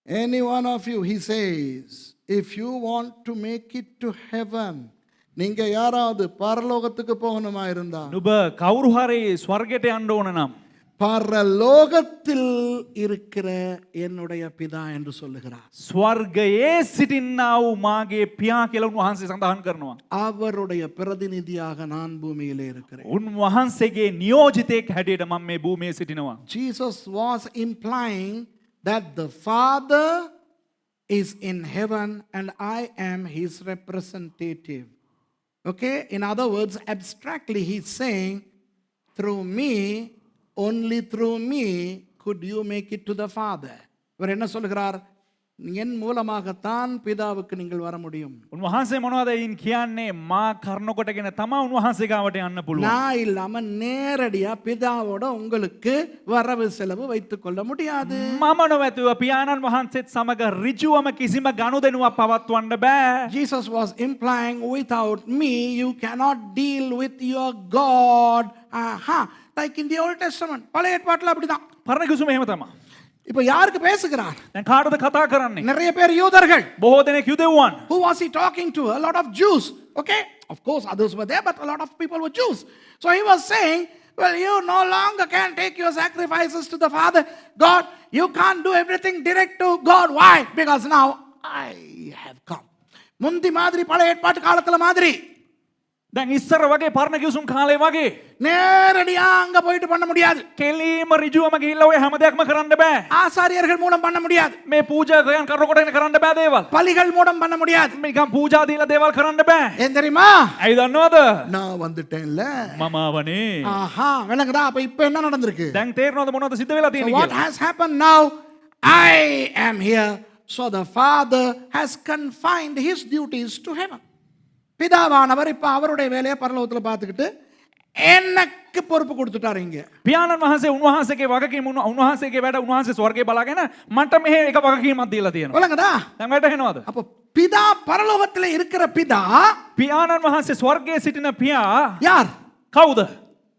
Any one of you, he says, if you want to make it to heaven, நீங்க யாராவது பரலோகத்துக்கு போகணுமா இருந்தா, නුඹ කවුරු හරි ස්වර්ගයට යන්න ඕන නම් பரலோகத்தில் இருக்கிற என்னுடைய பிதா என்று சொல்லுகிறார். ස්වර්ගයේ සිටින්නා වූ මාගේ පියා කියලා උන්වහන්සේ සඳහන් කරනවා. அவருடைய பிரதிநிதியாக நான் பூமியிலே இருக்கிறேன். උන්වහන්සේගේ නියෝජිතයෙක් හැටියට මම මේ භූමියේ සිටිනවා. Jesus was implying that the Father is in heaven and I am his representative. Okay? In other words, abstractly he's saying, through me, only through me could you make it to the Father. இவர் என்ன சொல்கிறார்? என் மூலமாகத்தான் பிதாவுக்கு நீங்கள் வர முடியும். උන්වහන්සේ මොනවද ඊන් කියන්නේ? මා කර්ණ කොටගෙන තමයි උන්වහන්සේ ගාවට යන්න පුළුවන්. நான் இல்லாம நேரடியா பிதாவோட உங்களுக்கு வரவு செலவு வைத்துக் கொள்ள முடியாது. මම නොවැතුව පියාණන් වහන්සේත් සමග ඍජුවම කිසිම ගනුදෙනුවක් පවත්වන්න බෑ. Jesus was implying, without me you cannot deal with your God. like in the Old Testament. பழைய ஏற்பாட்டுல அப்படிதான். පරණ කිසුම එහෙම තමා. இப்போ யாருக்கு பேசுகிறார்? දැන් කාටද කතා කරන්නේ? நிறைய பேர் யூதர்கள். බොහෝ දෙනෙක් යුදෙව්වන්. Who was he talking to? A lot of Jews. Okay? Of course, others were there, but a lot of people were Jews. So he was saying, well, you no longer can take your sacrifices to the Father God. You can't do everything direct to God. Why? Because now I have come. முந்தி மாதிரி பழைய ஏற்பாட்டு காலத்துல மாதிரி දැන් ඉස්සර වගේ පරණ කිව්සුම් කාලේ වගේ நேரடியா அங்க போயிட்டு பண்ண முடியாது. කෙලීම ඍජුවම ගිහිල්ලා ඔය හැම දෙයක්ම කරන්න බෑ. ஆசாரியர்கள் மூலம் பண்ண முடியாது. මේ පූජකයන් කරනකොටගෙන කරන්න බෑ දේවල්. பலிகள் மூலம் பண்ண முடியாது. නිකන් පූජා දීලා දේවල් කරන්න බෑ. ஏன் தெரியுமா? ඇයි දන්නවද? நான் வந்துட்டேன்ல. මම ආවනේ. ஆஹா, விளங்குதா? அப்ப இப்ப என்ன நடந்திருக்கு? දැන් තේරෙනවද මොනවද සිද්ධ වෙලා So තියෙන්නේ what කියලා? has happened now? I am here. So the Father has confined his duties to heaven. பிதாவானவர் இப்ப அவருடைய வேலையை பரலோகத்துல பார்த்துக்கிட்டு எனக்கு பொறுப்பு கொடுத்துட்டாரு இங்க. පියාණන් වහන්සේ උන්වහන්සේගේ වගකීම උන්වහන්සේගේ වැඩ උන්වහන්සේ ස්වර්ගේ බලාගෙන මට මෙහෙ එක වගකීමක් දීලා තියෙනවා. விளங்குதா? දැන් වැටහෙනවද? அப்ப பிதா பரலோகத்துல இருக்கிற பிதா පියාණන් වහන්සේ ස්වර්ගයේ සිටින පියා யார்? කවුද?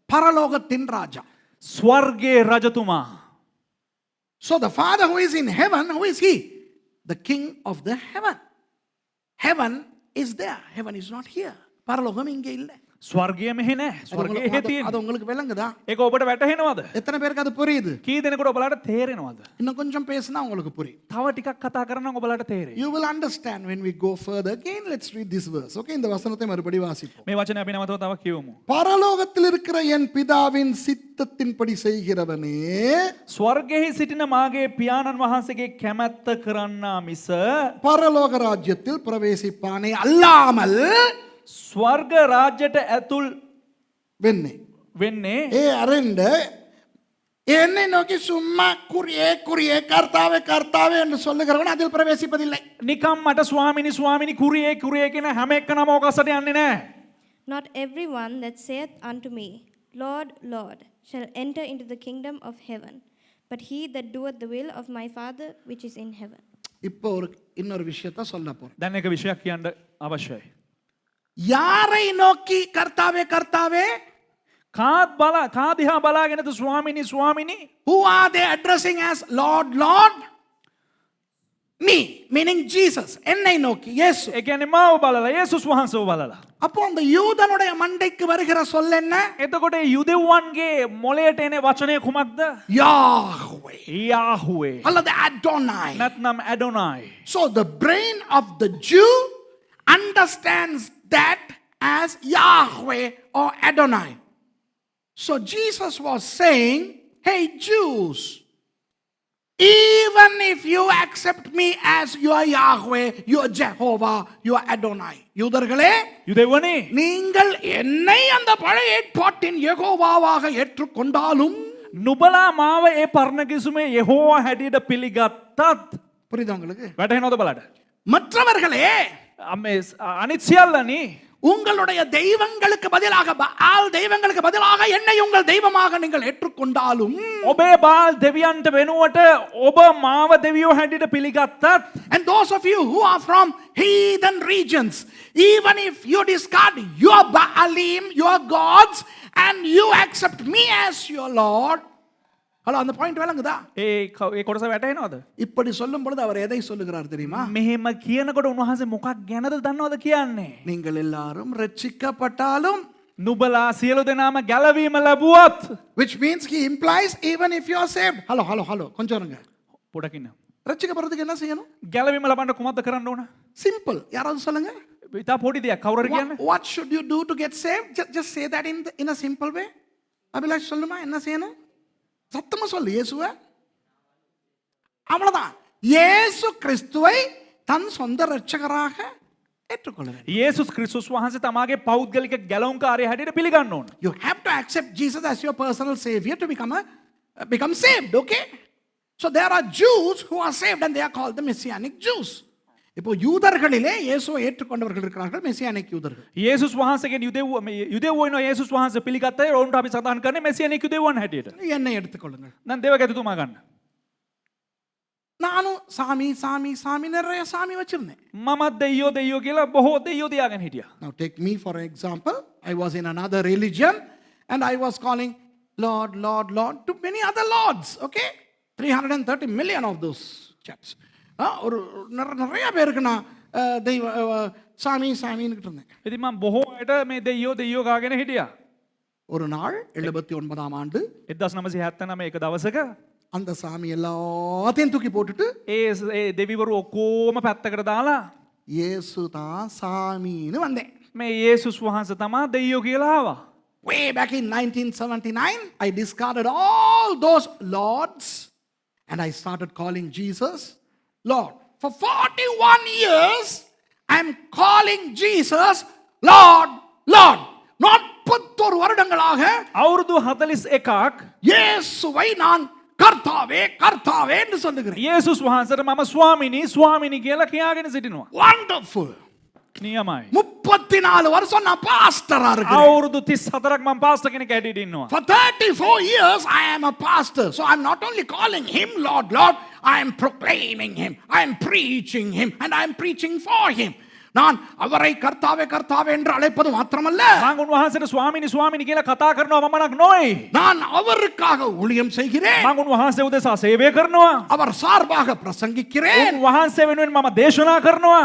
பரலோகத்தின் ராஜா. ස්වර්ගයේ රජතුමා. So the Father who is in heaven, who is he? The King of the heaven. Heaven is there. Heaven is not here. பரலோகம் இங்க இல்ல. ස්වර්ගය මෙහෙ නෑ. ස්වර්ගය එහෙ அது තියෙන්නේ. உங்களுக்கு விளங்குதா? ඒක ඔබට වැටහෙනවද? எத்தனை பேருக்கு அது புரியுது? කී දෙනෙකුට ඔබලාට තේරෙනවද? இன்னும் கொஞ்சம் பேசினா உங்களுக்கு புரியும். තව ටිකක් කතා කරනවා ඔබලාට තේරෙයි. You will understand when we go further. Again, let's read this verse. Okay, இந்த வசனத்தை மறுபடி வாசிப்போம். මේ වචනේ අපි නැවතව තව කියවමු. பரலோகத்தில் இருக்கிற என் பிதாவின் சித்தத்தின்படி செய்கிறவனே ස්වර්ගයේ සිටින මාගේ පියාණන් වහන්සේගේ කැමැත්ත කරන්නා මිස பரலோக ராஜ்யத்தில் பிரவேசிப்பானே அல்லாமல் ස්වර්ග රාජ්‍යයට ඇතුල් வெண்ணே වෙන්නේ அரண்ட என்னை நோக்கி சும்மா குறியே குறியே கர்த்தாவே கர்த்தாவே என்று சொல்லுகிறவன் அதில் பிரவேசிப்பதில்லை. නිකම් මට ස්වාමිනි ස්වාමිනි කුරියේ කුරියේ කියන හැම එක්කනම ඕකසට යන්නේ නැහැ. Not everyone that saith unto me, Lord, Lord, shall enter into the kingdom of heaven, but he that doeth the will of my Father which is in heaven. இப்போ இன்னொரு விஷயத்தை சொல்ல போறேன். දැන් එක විෂයක් කියන්න අවශ්‍යයි. யாரை நோக்கி கர்த்தாவே கர்த்தாவே? කා දිහා බලාගෙනද ස්වාමිනි ස්වාමිනි? Who are they addressing as Lord, Lord? Me, meaning Jesus. என்னை நோக்கி இயேசு. ඒ කියන්නේ මාව බලලා යේසුස් වහන්සේව බලලා. அப்போ அந்த யூதனுடைய மண்டைக்கு வருகிற சொல் என்ன? එතකොට යුදෙව්වන්ගේ මොළයට එන වචනය කුමක්ද? யாஹ்வே යාහුවේ. அல்லது Adonai. නැත්නම් ඇඩොනයි. So the brain of the Jew understands that as Yahweh or Adonai. So Jesus was saying, hey Jews, even if you accept me as your Yahweh, your Jehovah, your Adonai. யூதர்களே, යුදෙව්වනේ நீங்கள் என்னை அந்த பழைய ஏற்பாட்டின் யெகோவாவாக ஏற்றுக்கொண்டாலும் නුබලා මාව ඒ පරණ කිසුමේ යෙහෝවා හැටියට පිළිගත්තත් புரியுதா உங்களுக்கு? වැටහෙනවද බලන්න? மற்றவர்களே, අනිත් සියල්ලනි உங்களுடைய தெய்வங்களுக்கு பதிலாக ஆள் தெய்வங்களுக்கு பதிலாக என்னை உங்கள் தெய்வமாக நீங்கள் ஏற்றுக்கொண்டாலும் ඔබේ බාල් දෙවියන්ට වෙනුවට ඔබ මාව දෙවියෝ හැටියට පිළිගත්තත් and those of you who are from heathen regions, even if you discard your Baalim, your gods, and you accept me as your Lord. Hello, அந்த பாயிண்ட் விளங்குதா? ඒ කොටස වැටහෙනවද? இப்படி சொல்லும் பொழுது அவர் எதை சொல்லுகிறார் தெரியுமா? මෙහෙම කියනකොට උන්වහන්සේ මොකක් ගැනද දන්නවද කියන්නේ? நீங்கள் எல்லாரும் ரட்சிக்கப்பட்டாலும், නුබලා සියලු දෙනාම ගැලවීම ලැබුවොත්, which means he implies even if you are saved. Hello கொஞ்சம் இருங்க. පොඩකින්න ரட்சிக்கப்படுறதுக்கு என்ன செய்யணும்? ගැලවීම ලබන්න කුමක්ද කරන්න ඕන? சிம்பிள். யாராவது சொல்லுங்க. ඉතා පොඩි දෙයක්. කවුරු හරි කියන්නේ? What should you do to get saved? Just say that in a simple way. Abhilash சொல்லுமா, என்ன செய்யணும்? சத்தமா சொல்லு. இயேசுவை, அவ்வளவுதான். இயேசு கிறிஸ்துவை தன் சொந்த ரட்சகராக ஏற்றுக்கொள்ள வேண்டும். යේසුස් ක්‍රිස්තුස් වහන්සේ තමාගේ පෞද්ගලික ගැලවුම්කාරය හැටියට පිළිගන්න ඕන. You have to accept Jesus as your personal savior to become saved, okay? So there are Jews who are saved and they are called the Messianic Jews. இப்போ யூதர்களிலே இயேசுவை ஏற்றுக்கொண்டவர்கள் இருக்கிறார்கள், மெசியானிக் யூதர்கள். යේසුස් වහන්සේගේ යුදෙව්වෝ ඉන්නවා. යේසුස් වහන්සේ පිළිගත්ත අය ඔවුන්ට අපි සඳහන් කරන්නේ මෙසියානික් යුදෙව්වන් හැටියට. என்னை எடுத்துக்கொள்ளுங்கள். දැන් දේවගැතිතුමා ගන්න. நானும் சாமி நிறைய சாமி வச்சிருந்தேன். මමත් දෙයියෝ දෙයියෝ කියලා බොහෝ දෙයියෝ තියාගෙන හිටියා. Now take me for example. I was in another religion and I was calling Lord, Lord, Lord to many other lords. Okay? 330 million of those chaps. ஒரு நிறைய பேருக்கு நான் தெய்வ சாமி சாமின்னு இருந்தேன். ඉතින් මම බොහෝ අයට මේ දෙයියෝ දෙයියෝ ගාගෙන හිටියා. ஒரு நாள் 79ஆம் ஆண்டு 1979 එක දවසක அந்த சாமி எல்லாத்தையும் தூக்கி போட்டுட்டு ඒ දෙවිවරු ඔක්කොම පැත්තකට දාලා இயேசு தான் சாமின்னு வந்தேன். මේ යේසුස් වහන්සේ තමා දෙයියෝ කියලා ආවා. Way back in 1979, I discarded all those lords and I started calling Jesus Lord. For 41 years, I'm calling Jesus Lord, Lord. 41 வருடங்களாக අවුරුදු 41ක් இயேசுவை நான் கர்த்தாவே கர்த்தாவே என்று சொல்லுகிறேன். යේසුස් වහන්සේට මම ස්වාමිනී ස්වාමිනී කියලා කියාගෙන සිටිනවා. Wonderful. නියමයි. 34 வருஷம் நான் பாஸ்டரா இருக்கிறேன். අවුරුදු 34ක් මම පාස්ටර් කෙනෙක් හැටියට ඉන්නවා. For 34 years, I am a pastor. So I'm not only calling him Lord, Lord, I am proclaiming him, I am preaching him, and I am preaching for him. நான் அவரை கர்த்தாவே கர்த்தாவே என்று அழைப்பது மாத்திரமல்ல, මම උන්වහන්සේට ස්වාමිනී ස්වාමිනී කියලා කතා කරනවා මමනක් නොයි. நான் அவருக்காக ஊழியம் செய்கிறேன். මම උන්වහන්සේ උදෙසා සේවය කරනවා. அவர் சார்பாக பிரசங்கிக்கிறேன். උන්වහන්සේ වෙනුවෙන් මම දේශනා කරනවා.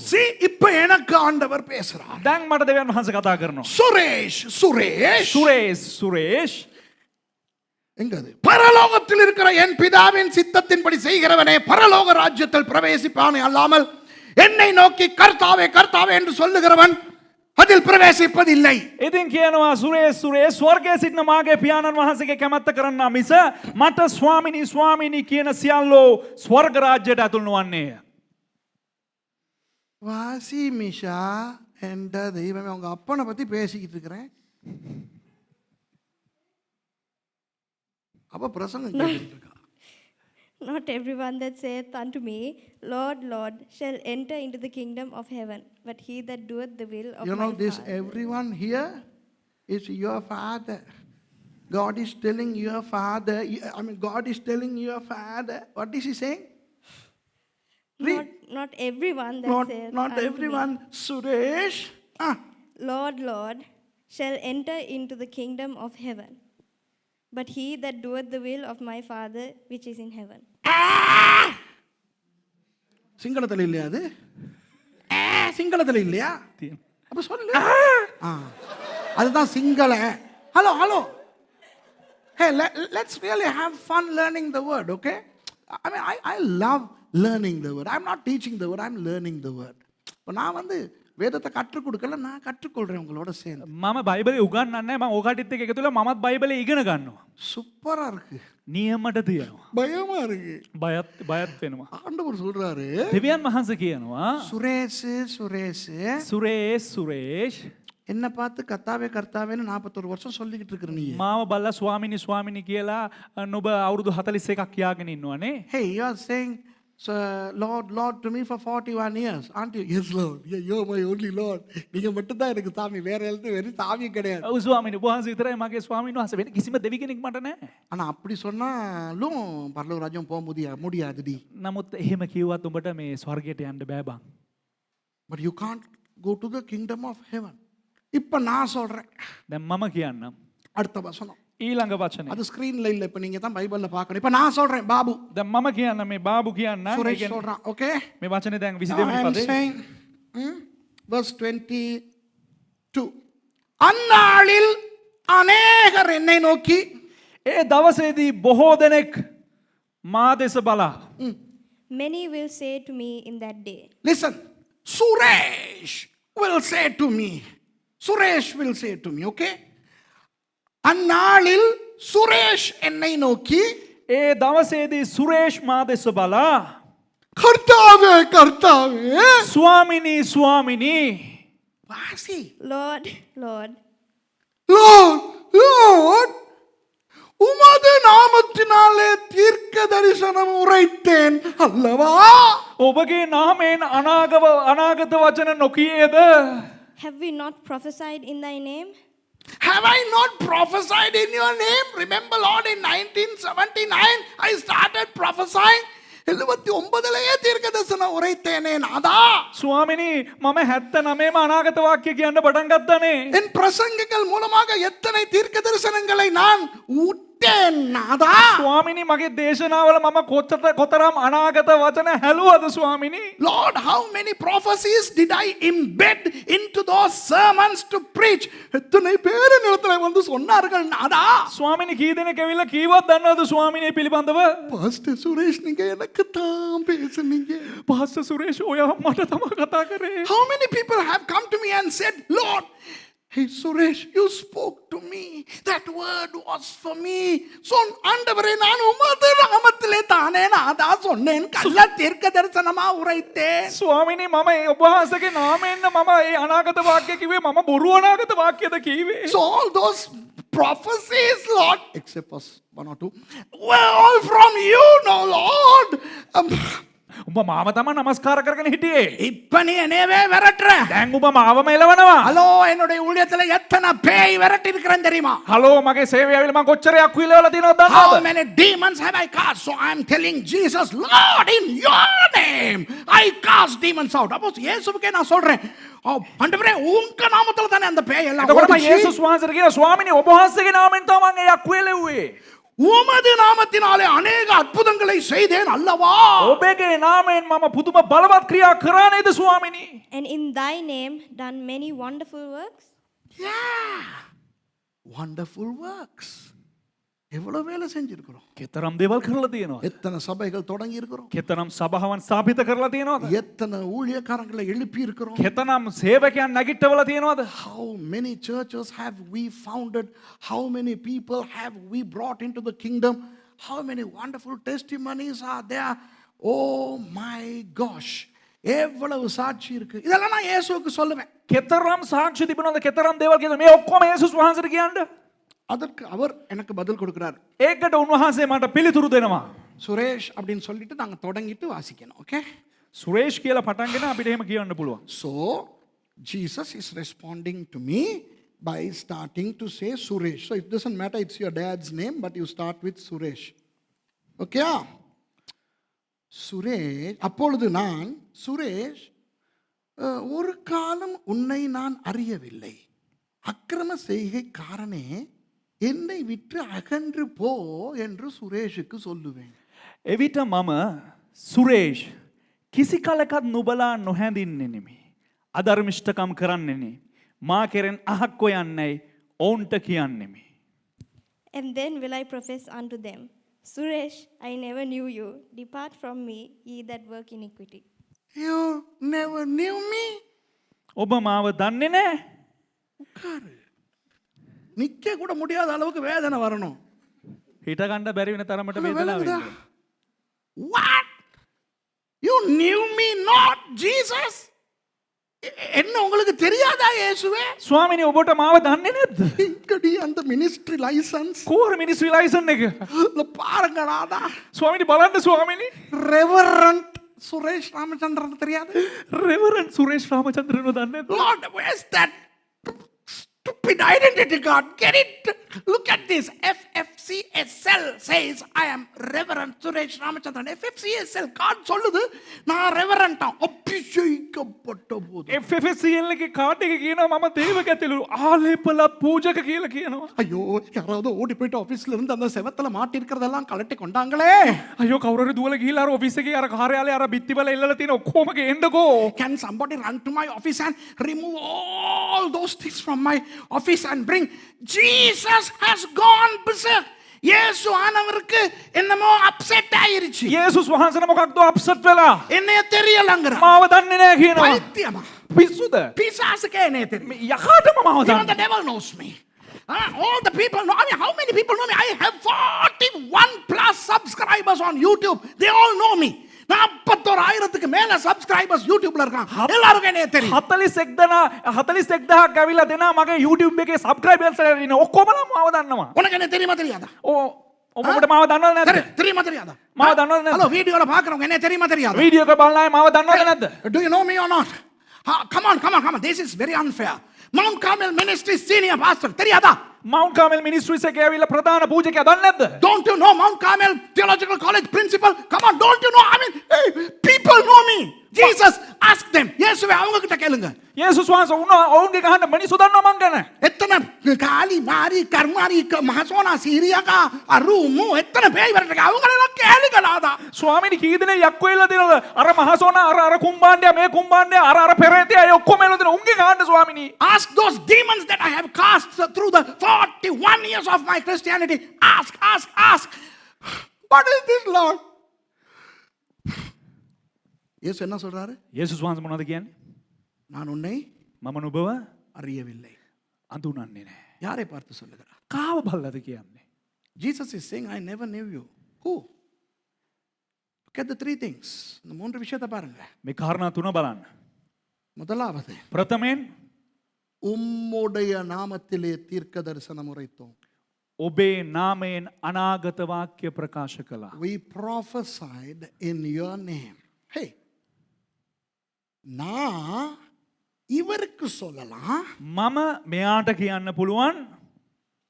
See, இப்ப எனக்கு ஆண்டவர் பேசுறார். දැන් මට දෙවියන් වහන්සේ කතා කරනවා. சுரேஷ் சுரேஷ் සුරේෂ් எங்கது? பரலோகத்தில் இருக்கிற என் பிதாவின் சித்தத்தின்படி செய்கிறவனே பரலோக ராஜ்யத்தில் பிரவேசிப்பானே அல்லாமல் என்னை நோக்கி கர்த்தாவே கர்த்தாவே என்று சொல்லுகிறவன் அதில் பிரவேசிப்பதில்லை. ඉතින් කියනවා සුරේෂ් ස්වර්ගයේ සිටින මාගේ පියාණන් වහන්සේගේ කැමැත්ත කරන්නා මිස මට ස්වාමිනී ස්වාමිනී කියන සියල්ලෝ ස්වර්ග රාජ්‍යයට ඇතුළු නොවන්නේය. வாசி மிஷா என்ற தெய்வமே உங்க அப்பனை பத்தி பேசிக்கிட்டு இருக்கிறேன். அப்ப பிரசங்கம் கேட்டுட்டு இருக்கா. Not everyone that saith unto me, Lord, Lord, shall enter into the kingdom of heaven, but he that doeth the will of You know my this, Father. everyone here is your father. God is telling your father, I mean God is telling your father, what is he saying? Not everyone that saith Not unto everyone. Suresh, me, Lord, Lord, shall enter into the kingdom of heaven, but he that doeth the will of my Father which is in heaven. சிங்களத்தில் இல்லையா அது? சிங்களத்தில் இல்லையா? அப்ப சொல்லு. அதுதான் Sinhala. Hello. Hey, let's really have fun learning the word, okay? I mean, I love learning the word. I'm not teaching the word, I'm learning the word. இப்போ நான் வந்து வேதத்தை கற்றுக் கொடுக்கல, நான் கற்றுக்கொள்றேன் உங்களோட சேர்ந்து. මම බයිබලේ උගන්වන්නේ මම ඕකටිත් එක්ක එකතු වෙලා මමත් බයිබලේ ඉගෙන ගන්නවා. சூப்பரா இருக்கு. නියමට තියෙනවා. பயமா இருக்கு. බයත් වෙනවා. ஆண்டவர் சொல்றாரு, දෙවියන් වහන්සේ කියනවා சுரேஷ் සුරේෂ් என்ன பார்த்து கர்த்தாவே கர்த்தாவேன்னு 41 வருஷம் சொல்லிக்கிட்டு இருக்கிற நீ. මාව බල්ලා ස්වාමිනී ස්වාමිනී කියලා නුඹ අවුරුදු 41ක් කියාගෙන ඉන්නවනේ. Hey, you are saying so, Lord to me for 41 years. Aren't you? Yes, Lord. Yeah, you're my only Lord. நீங்க மட்டும் தான் எனக்கு சாமி, வேற எல்லாம் வேற சாமி கிடையாது. ඔව් ස්වාමිනී වහන්සේ විතරයි මගේ ස්වාමීන් වහන්සේ වෙන කිසිම දෙවි කෙනෙක් මට නැහැ. ஆனா அப்படி சொன்னாலும் பரலோக ராஜ்யம் போக முடியாதுடி. නමුත් එහෙම කිව්වත් උඹට මේ ස්වර්ගයට යන්න බෑ බං. But you can't go to the kingdom of heaven. இப்ப நான் சொல்றேன். දැන් මම කියන්නම්. அடுத்த வசனம். ඊළඟ වචනේ. அது ஸ்கிரீன்ல இல்ல, இப்ப நீங்க தான் பைபிள்ல பார்க்கணும். இப்ப நான் சொல்றேன் பாபு. දැන් මම කියන්න මේ බාබු කියන්න. சுரேஷ் சொல்றான். Okay? මේ වචනේ දැන් 22 I වෙනි am පදේ. saying verse 22. அந்நாளில் அநேகர் என்னை நோக்கி ඒ දවසේදී බොහෝ දෙනෙක් මා දෙස බලා. Many will say to me in that day. listen, Suresh will say to me. Suresh will say to me, okay? அந்நாளில் சுரேஷ் என்னை நோக்கி ඒ දවසේදී සුරේෂ් මා දෙස බලා கர்த்தாவே கர்த்தாவே ස්වාමිනී ස්වාමිනී வாசி Lord, Lord, Lord, உமது நாமத்தினாலே தீர்க்க தரிசனம் உரைத்தேன் அல்லவா? ඔබගේ නාමයෙන් අනාගත වචන නොකියේද? have we not prophesied in thy name? Have I not prophesied in your name? Remember, Lord, in 1979, I started prophesying. 79லயே தீர்க்க தரிசனம் உரைத்தேனே நாதா. ස්වාමිනී මම 79ම අනාගත වාක්‍ය කියන්න පටන් ගත්තානේ. என் பிரசங்கங்கள் மூலமாக எத்தனை தீர்க்க தரிசனங்களை நான் ஊட்டேன் நாதா. ස්වාමිනී මගේ දේශනාවල මම කොතරම් අනාගත වචන හැලුවද ස්වාමිනී. Lord, how many prophecies did I embed into those sermons to preach? எத்தனை பேர் இடத்துல வந்து சொன்னார்கள் நாதா. ස්වාමිනී කී දෙනෙක් ඇවිල්ලා කීවත් දන්නවද ස්වාමිනී පිළිබඳව? பாஸ்டர் சுரேஷ் நீங்க எனக்கு தான் பேசுனீங்க. පාස්ටර් සුරේෂ් ඔයා මට තමයි කතා කරේ. How many people have come to me and said, Lord, hey Suresh, you spoke to me. That word was for me. So ஆண்டவரே நான் உமது நாமத்திலே தானே நாதா சொன்னேன். கள்ள தீர்க்க தரிசனமா உரைத்தேன். ස්වාමිනී මම ඔබ වහන්සේගේ නාමයෙන්ද මම ඒ අනාගත වාක්‍ය කිව්වේ මම බොරු අනාගත වාක්‍යද කිව්වේ. So all those prophecies, Lord, except us one or two, were all from you, no Lord. උඹ මාව තමයි නමස්කාර කරගෙන හිටියේ. இப்ப நீ என்னவே விரட்டுற. දැන් උඹ මාවම එලවනවා. ஹலோ, என்னுடைய ஊழியத்துல எத்தனை பேய் விரட்டி இருக்கிறேன் தெரியுமா? හලෝ මගේ සේවය ඇවිල්ලා මම කොච්චර අක්විලවලා තියෙනවද How දන්නවද? many demons have I cast? So I'm telling Jesus, Lord, in your name, I cast demons out. அப்போ இயேசுவுக்கே நான் சொல்றேன், ஆண்டவரே உங்க நாமத்துல தானே அந்த பேய் எல்லாம் එතකොට මම ஓடுச்சு. යේසුස් වහන්සේට කියනවා ස්වාමිනී ඔබ වහන්සේගේ නාමයෙන් තමයි මම ඒ අක්විලෙව්වේ. உமது நாமத்தினாலே அநேக அற்புதங்களை செய்தேன் அல்லவா? ඔබගේ නාමයෙන් මම පුදුම බලවත් ක්‍රියා කරා නේද ස්වාමිනී? And in thy name done many wonderful works. Yeah. Wonderful works. எவ்வளவு வேலை செஞ்சிருக்கிறோம். කෙතරම් දේවල් කරලා තියෙනවද? எத்தனை சபைகள் தொடங்கி இருக்கிறோம். කෙතරම් සභාවන් ස්ථාපිත කරලා තියෙනවද? எத்தனை ஊழியக்காரங்களை எழுப்பி இருக்கிறோம். කෙතරම් සේවකයන් නැගිටවලා තියෙනවද? How many churches have we founded? How many people have we brought into the kingdom? How many wonderful testimonies are there? Oh my gosh. எவ்வளவு சாட்சி இருக்கு. இதெல்லாம் நான் இயேசுவுக்கு சொல்லுவேன். කෙතරම් සාක්ෂි තිබුණාද? කෙතරම් දේවල් කියනවා. මේ ඔක්කොම යේසුස් වහන්සේට කියන්න. அதற்கு அவர் எனக்கு பதில் கொடுக்கிறார். ඒකට උන්වහන්සේ මට පිළිතුරු දෙනවා. சுரேஷ் அப்படின்னு சொல்லிட்டு நாங்க தொடங்கிட்டு வாசிக்கணும். ஓகே? සුරේෂ් කියලා පටන්ගෙන අපිට එහෙම කියන්න පුළුවන්. So Jesus is responding to me by starting to say Suresh. So it doesn't matter, it's your dad's name, but you start with Suresh. Okay? Suresh, அப்பொழுது நான் சுரேஷ், ஒரு காலம் உன்னை நான் அறியவில்லை. அக்கிரம செய்கைக்காரனே என்னை விட்டு அகன்று போ என்று சுரேஷுக்கு சொல்லுவேன். එවිට මම සුරේෂ් කිසි කලකත් නුබලා නොහැඳින්නේ නෙමෙයි. අධර්මිෂ්ඨකම් කරන්නෙනි. මා කෙරෙන් අහක් හොයන්නයි ඔවුන්ට කියන්නෙමි. And then will I profess unto them, Suresh, I never knew you. Depart from me, ye that work iniquity. You never knew me. ඔබ මාව දන්නේ නැහැ. உட்காரு. நிக்க கூட முடியாத அளவுக்கு வேதனை வரணும். හිට ගන්න බැරි වෙන තරමට වේදනාව விளங்குதா? වෙනවා. What? You knew me not, Jesus? என்ன உங்களுக்கு தெரியாதா இயேசுவே? ස්වාමිනේ ඔබට මාව දන්නේ නැද්ද? இங்கடி அந்த மினிஸ்ட்ரி லைசன்ஸ். කෝර මිනිස්සු ලයිසන් එක. பாருங்க நாதா. ස්වාමිනේ බලන්න ස්වාමිනේ. ரெவரண்ட் சுரேஷ் ராமச்சந்திரன் தெரியாது? රෙවරන්ඩ් සුරේෂ් රාමචන්ද්‍රනව දන්නේ නැද්ද? Lord, where's that stupid identity card? Get it? Look at this. FFCSL says I am Reverend Suresh Ramachandran. FFCSL card சொல்லுது நான் ரெவரண்டா அபிஷேகிக்கப்பட்ட போது. FFCL එකේ කාඩ් එක කියනවා මම දේවකැතිලු ආලේපලත් පූජක කියලා කියනවා. ஐயோ, யாராவது ஓடி போயிட்டு ஆபீஸ்ல இருந்து அந்த செவத்துல மாட்டி இருக்கிறதெல்லாம் கலட்டி கொண்டாங்களே. අයෝ කවුරු හරි දුවලා ගිහලා අර ඔෆිස් එකේ අර කාර්යාලේ අර බිත්තිවල එල්ලලා තියෙන ඔක්කොම ගේන්නකෝ. Can somebody run to my office and remove all those things from my office and bring? Jesus has gone berserk. இயேசு ஆனவருக்கு என்னமோ அப்செட் ஆயிருச்சு. යේසුස් වහන්සේට මොකක්ද අප්සෙට් වෙලා? என்னைய தெரியலங்கற. මාව දන්නේ නැහැ කියනවා. பைத்தியமா? පිස්සුද? பிசாசுக்கே என்னைய தெரியும். මේ යකාටම මාව Even the දන්නේ. devil knows me. All the people know. I mean, how many people know me? I have 41 plus subscribers on YouTube. They all know me. 41,000க்கு மேல subscribers YouTubeல இருக்காங்க. எல்லாருக்கும் என்னைய தெரியும். 41,000ක් ඇවිල්ලා දෙනා මගේ YouTube එකේ subscribers ඉන්න ඔක්කොමලා මාව දන්නවා. உனக்கு என்ன தெரியுமா தெரியாதா? ඔබට මාව දන්නවද නැද්ද? தெரியுமா தெரியாதா? මාව දන්නවද නැද්ද? ஹலோ, வீடியோல பாக்குறவங்க என்ன தெரியுமா தெரியாதா? වීඩියෝ එක බලන අය මාව දන්නවද නැද්ද? Do you know me or not? Come on. This is very unfair. Mount Carmel Ministry senior pastor. தெரியாதா? මවුන්ට් කාමල් මිනිස්ට්‍රීස් එකේ ඇවිල්ලා ප්‍රධාන පූජකයා දන්නේ නැද්ද? Don't you know Mount Carmel Theological College principal? Come on, don't you know? I mean, hey, people know me. Jesus, ask them. இயேசுவே அவங்க கிட்ட கேளுங்க. යේසුස් වහන්සේ ඔවුන්ගේ ගහන්න මිනිස්සු දන්නවා මං ගැන. எத்தனை காளி மாரி கர்மாரி மகசோனா சீரியாக்கா அருமு எத்தனை பேய் வரட்டுங்க அவங்க எல்லாம் கேளுங்களாதா. ස්වාමීනි කී දෙනෙක් යක්කෝ එල්ල දෙනවද? අර මහසෝනා අර කුම්බාණ්ඩයා මේ කුම්බාණ්ඩයා අර පෙරේතයා අය ඔක්කොම එල්ල දෙන උන්ගේ ගහන්න ස්වාමීනි. Ask those demons that I have cast through the 41 years of my Christianity. Ask. What is this, Lord? இயேசு என்ன சொல்றாரு? යේසුස් වහන්සේ මොනවද කියන්නේ? நான் உன்னை මම නුඹව அறியவில்லை. අඳුනන්නේ නැහැ. யாரை பார்த்து சொல்லுகிறார்? කාව බල්ලද කියන්නේ? Jesus is saying, I never knew you. Who? Look at the three things. இந்த மூன்று விஷயத்தை பாருங்க. මේ කාරණා තුන බලන්න. முதலாவது, ප්‍රථමයෙන් உம்முடைய நாமத்திலே தீர்க்க தரிசனம் உரைத்தோம். ඔබේ නාමයෙන් අනාගත වාක්‍ය ප්‍රකාශ කළා. We prophesied in your name. Hey, நான் இவருக்கு சொல்லலாம், මම මෙයාට කියන්න පුළුවන්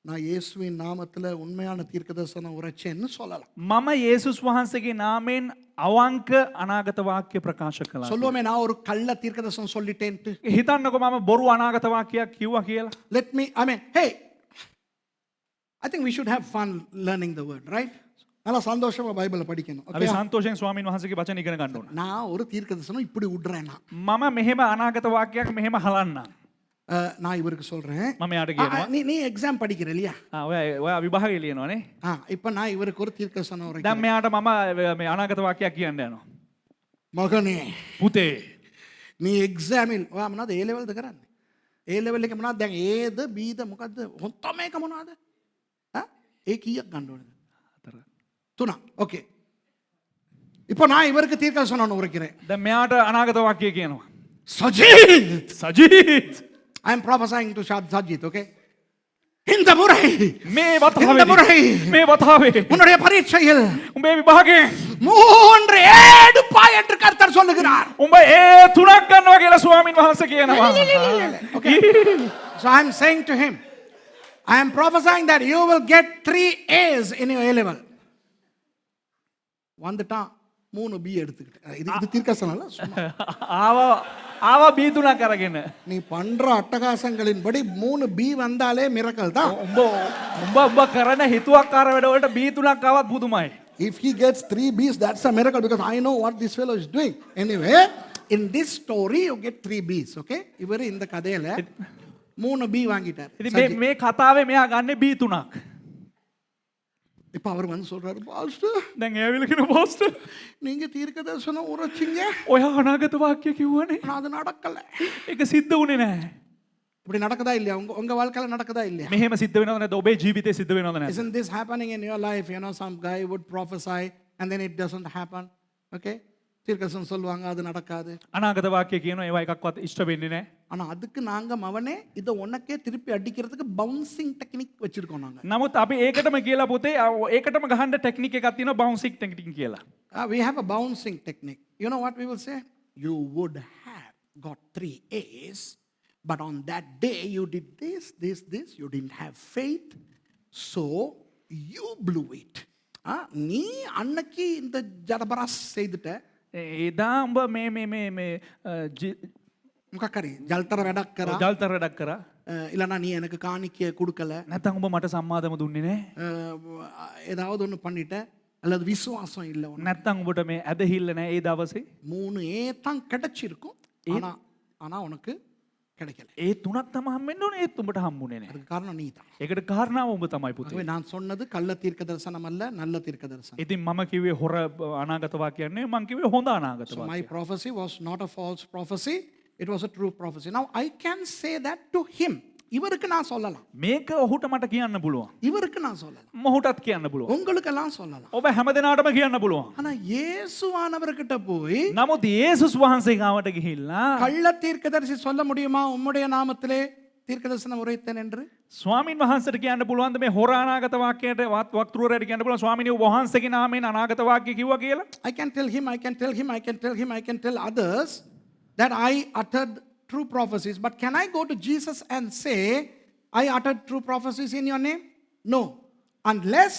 நான் இயேசுவின் நாமத்துல உண்மையான தீர்க்கதரிசனம் உரைச்சேன்னு சொல்லலாம். මම යේසුස් වහන්සේගේ නාමයෙන් අවංක අනාගත වාක්‍ය ප්‍රකාශ කළා. சொல்லுவோமே, நான் ஒரு கள்ள தீர்க்கதரிசனம் சொல்லிட்டேன்ட்டு. හිතන්නකො මම බොරු අනාගත වාක්‍යයක් කිව්වා කියලා. Let me, hey, I think we should have fun learning the word, right? நல்லா சந்தோஷமா பைபிளை படிக்கணும். අපි Okay? සන්තෝෂයෙන් ස්වාමීන් වහන්සේගේ වචන ඉගෙන ගන්න ඕන. நான் ஒரு தீர்க்கதரிசனம் இப்படி விடுறேன். මම මෙහෙම අනාගත වාක්‍යයක් මෙහෙම හලන්නම්. நான் இவருக்கு சொல்றேன். මම යාට කියනවා. நீ எக்ஸாம் படிக்கிற இல்லையா? ඔයා විභාගය ලියනවානේ. இப்ப நான் இவருக்கு ஒரு தீர்க்கதரிசனம் දැන් உரைக்கிறேன். මෙයාට මම මේ අනාගත වාක්‍යයක් කියන්න යනවා. மகனே, පුතේ நீ එක්සෑමිල් ඔයා මොනවද A levelද කරන්නේ? A level එක මොනවද? දැන් Aද Bද මොකද්ද? හොත්තම එක මොනවද? ඒ කීයක් ගන්න ඕනද? 3. ஓகே. இப்போ நான் இவருக்கு தீர்க்கதரிசனம் உரைக்கிறேன். දැන් මෙයාට අනාගත වාක්‍යය කියනවා. Sajith, සජීත් I am prophesying to Sajid, okay? இந்த முறை මේ இந்த முறை වතාවේ உன்னுடைய பரீட்சையில் උඹේ විභාගයෙන් 3 எடுப்பாய் என்று கர்த்தர் சொல்லுகிறார். උඹ ඒ තුනක් ගන්නවා කියලා ස්වාමින් වහන්සේ කියනවා. Okay. So I am saying to him, I am prophesying that you will get 3 A's in your A level. வந்துட்டான் 3 B எடுத்துக்கிட்டேன். இது தீர்க்கதரிசனம் இல்ல, சும்மா. ආවා B තුනක් අරගෙන. நீ பண்ற அட்டகாசங்களின்படி 3 B வந்தாலே மிரக்கல் தான். උඹ කරන හිතුවක්කාර වැඩ වලට B තුනක් ආවත් පුදුමයි. If he gets 3 B's, that's a miracle because I know what this fellow is doing. Anyway, in this story you get 3 B's, okay? இவரு இந்த கதையில 3 B வாங்கிட்டார். ඉතින් මේ කතාවේ මෙයා ගන්නේ B තුනක්. இப்ப அவர் வந்து சொல்றாரு, பாஸ்டர், දැන් එයාවිල කියන பாஸ்டர் நீங்க தீர்க்கதரிசனம் உரைச்சீங்க, ඔයා අනාගත වාක්‍ය කිව්වනේ. ஆனா அது நடக்கல. ඒක සිද්ධ වුණේ නැහැ. இப்படி நடக்குதா இல்லையா? உங்க வாழ்க்கையில நடக்குதா இல்லையா? මෙහෙම සිද්ධ වෙනවද නැද්ද? ඔබේ ජීවිතේ සිද්ධ වෙනවද නැද්ද? Isn't this happening in your life? You know, some guy would prophesy and then it doesn't happen. Okay? தீர்க்கதரிசனம் சொல்லுவாங்க, அது நடக்காது. අනාගත වාක්‍ය කියනවා ඒවා එකක්වත් ඉෂ්ට වෙන්නේ නැහැ. ஆனா அதுக்கு நாங்க மவனே இதை உனக்கே திருப்பி அடிக்கிறதுக்கு பவுன்சிங் டெக்னிக் வச்சிருக்கோம் நாங்க. නමුත් අපි ඒකටම කියලා පුතේ ඒකටම ගහන්න ටෙක්නික් එකක් තියෙනවා බවුන්සික් ටෙක්නික් කියලා. We have a bouncing technique. You know what we will say? You would have got 3 A's, but on that day you did this. You didn't have faith, so you blew it. நீ அன்னைக்கு இந்த ஜடபராஸ் செய்துட்ட. එදා උඹ මේ මොකක් හරි ජල්තර වැඩක් කරා. ජල්තර වැඩක් කරා. இல்லைன்னா நீ எனக்கு காணிக்கையை கொடுக்கல. නැත්නම් උඹ මට සම්මාදම දුන්නේ නැහැ. ஏதாவது ஒன்று பண்ணிட்ட, அல்லது விசுவாசம் இல்லை உனக்கு. නැත්නම් උඹට මේ ඇදහිල්ල නැහැ ඒ දවසේ. 3 A தான் கிடைச்சிருக்கும், ஆனா உனக்கு கிடைக்கல. ඒ තුනක් තමයි හම්බෙන්න ඕනේ, ඒත් උඹට හම්බුනේ නැහැ. அதுக்கு காரணம் நீ தான். ඒකට කාරණාව උඹ තමයි පුතේ. ஆகவே நான் சொன்னது கள்ள தீர்க்க தரிசனம் அல்ல, நல்ல தீர்க்க தரிசனம். ඉතින් මම කිව්වේ හොර අනාගත වාක්‍යයක් නෙවෙයි, මම කිව්වේ හොඳ අනාගත So my වාක්‍යයක්. prophecy was not a false prophecy, it was a true prophecy. Now I can say that to him. இவருக்கு நான் சொல்லலாம், මේක ඔහුට මට කියන්න පුළුවන්. இவருக்கு நான் சொல்லலாம், මොහුටත් කියන්න පුළුවන්. உங்களுக்கெல்லாம் சொல்லலாம். ඔබ හැමදෙනාටම කියන්න පුළුවන්. ஆனா இயேசுவானவர்கிட்ட போய் නමුත් යේසුස් වහන්සේ ගාවට ගිහිල්ලා கள்ள தீர்க்கதரிசி சொல்ல முடியுமா உம்முடைய நாமத்திலே தீர்க்கதரிசனம் உரைத்தேன் என்று? ස්වාමින් වහන්සේට කියන්න පුළුවන්ද මේ හොර අනාගත වාක්‍යයට වක්තෘවරයට කියන්න පුළුවන් ස්වාමිනේ ඔබ වහන්සේගේ නාමයෙන් අනාගත වාක්‍ය කිව්වා කියලා? I can tell him, I can tell others that I uttered true prophecies, but can I go to Jesus and say, I uttered true prophecies in your name? No, unless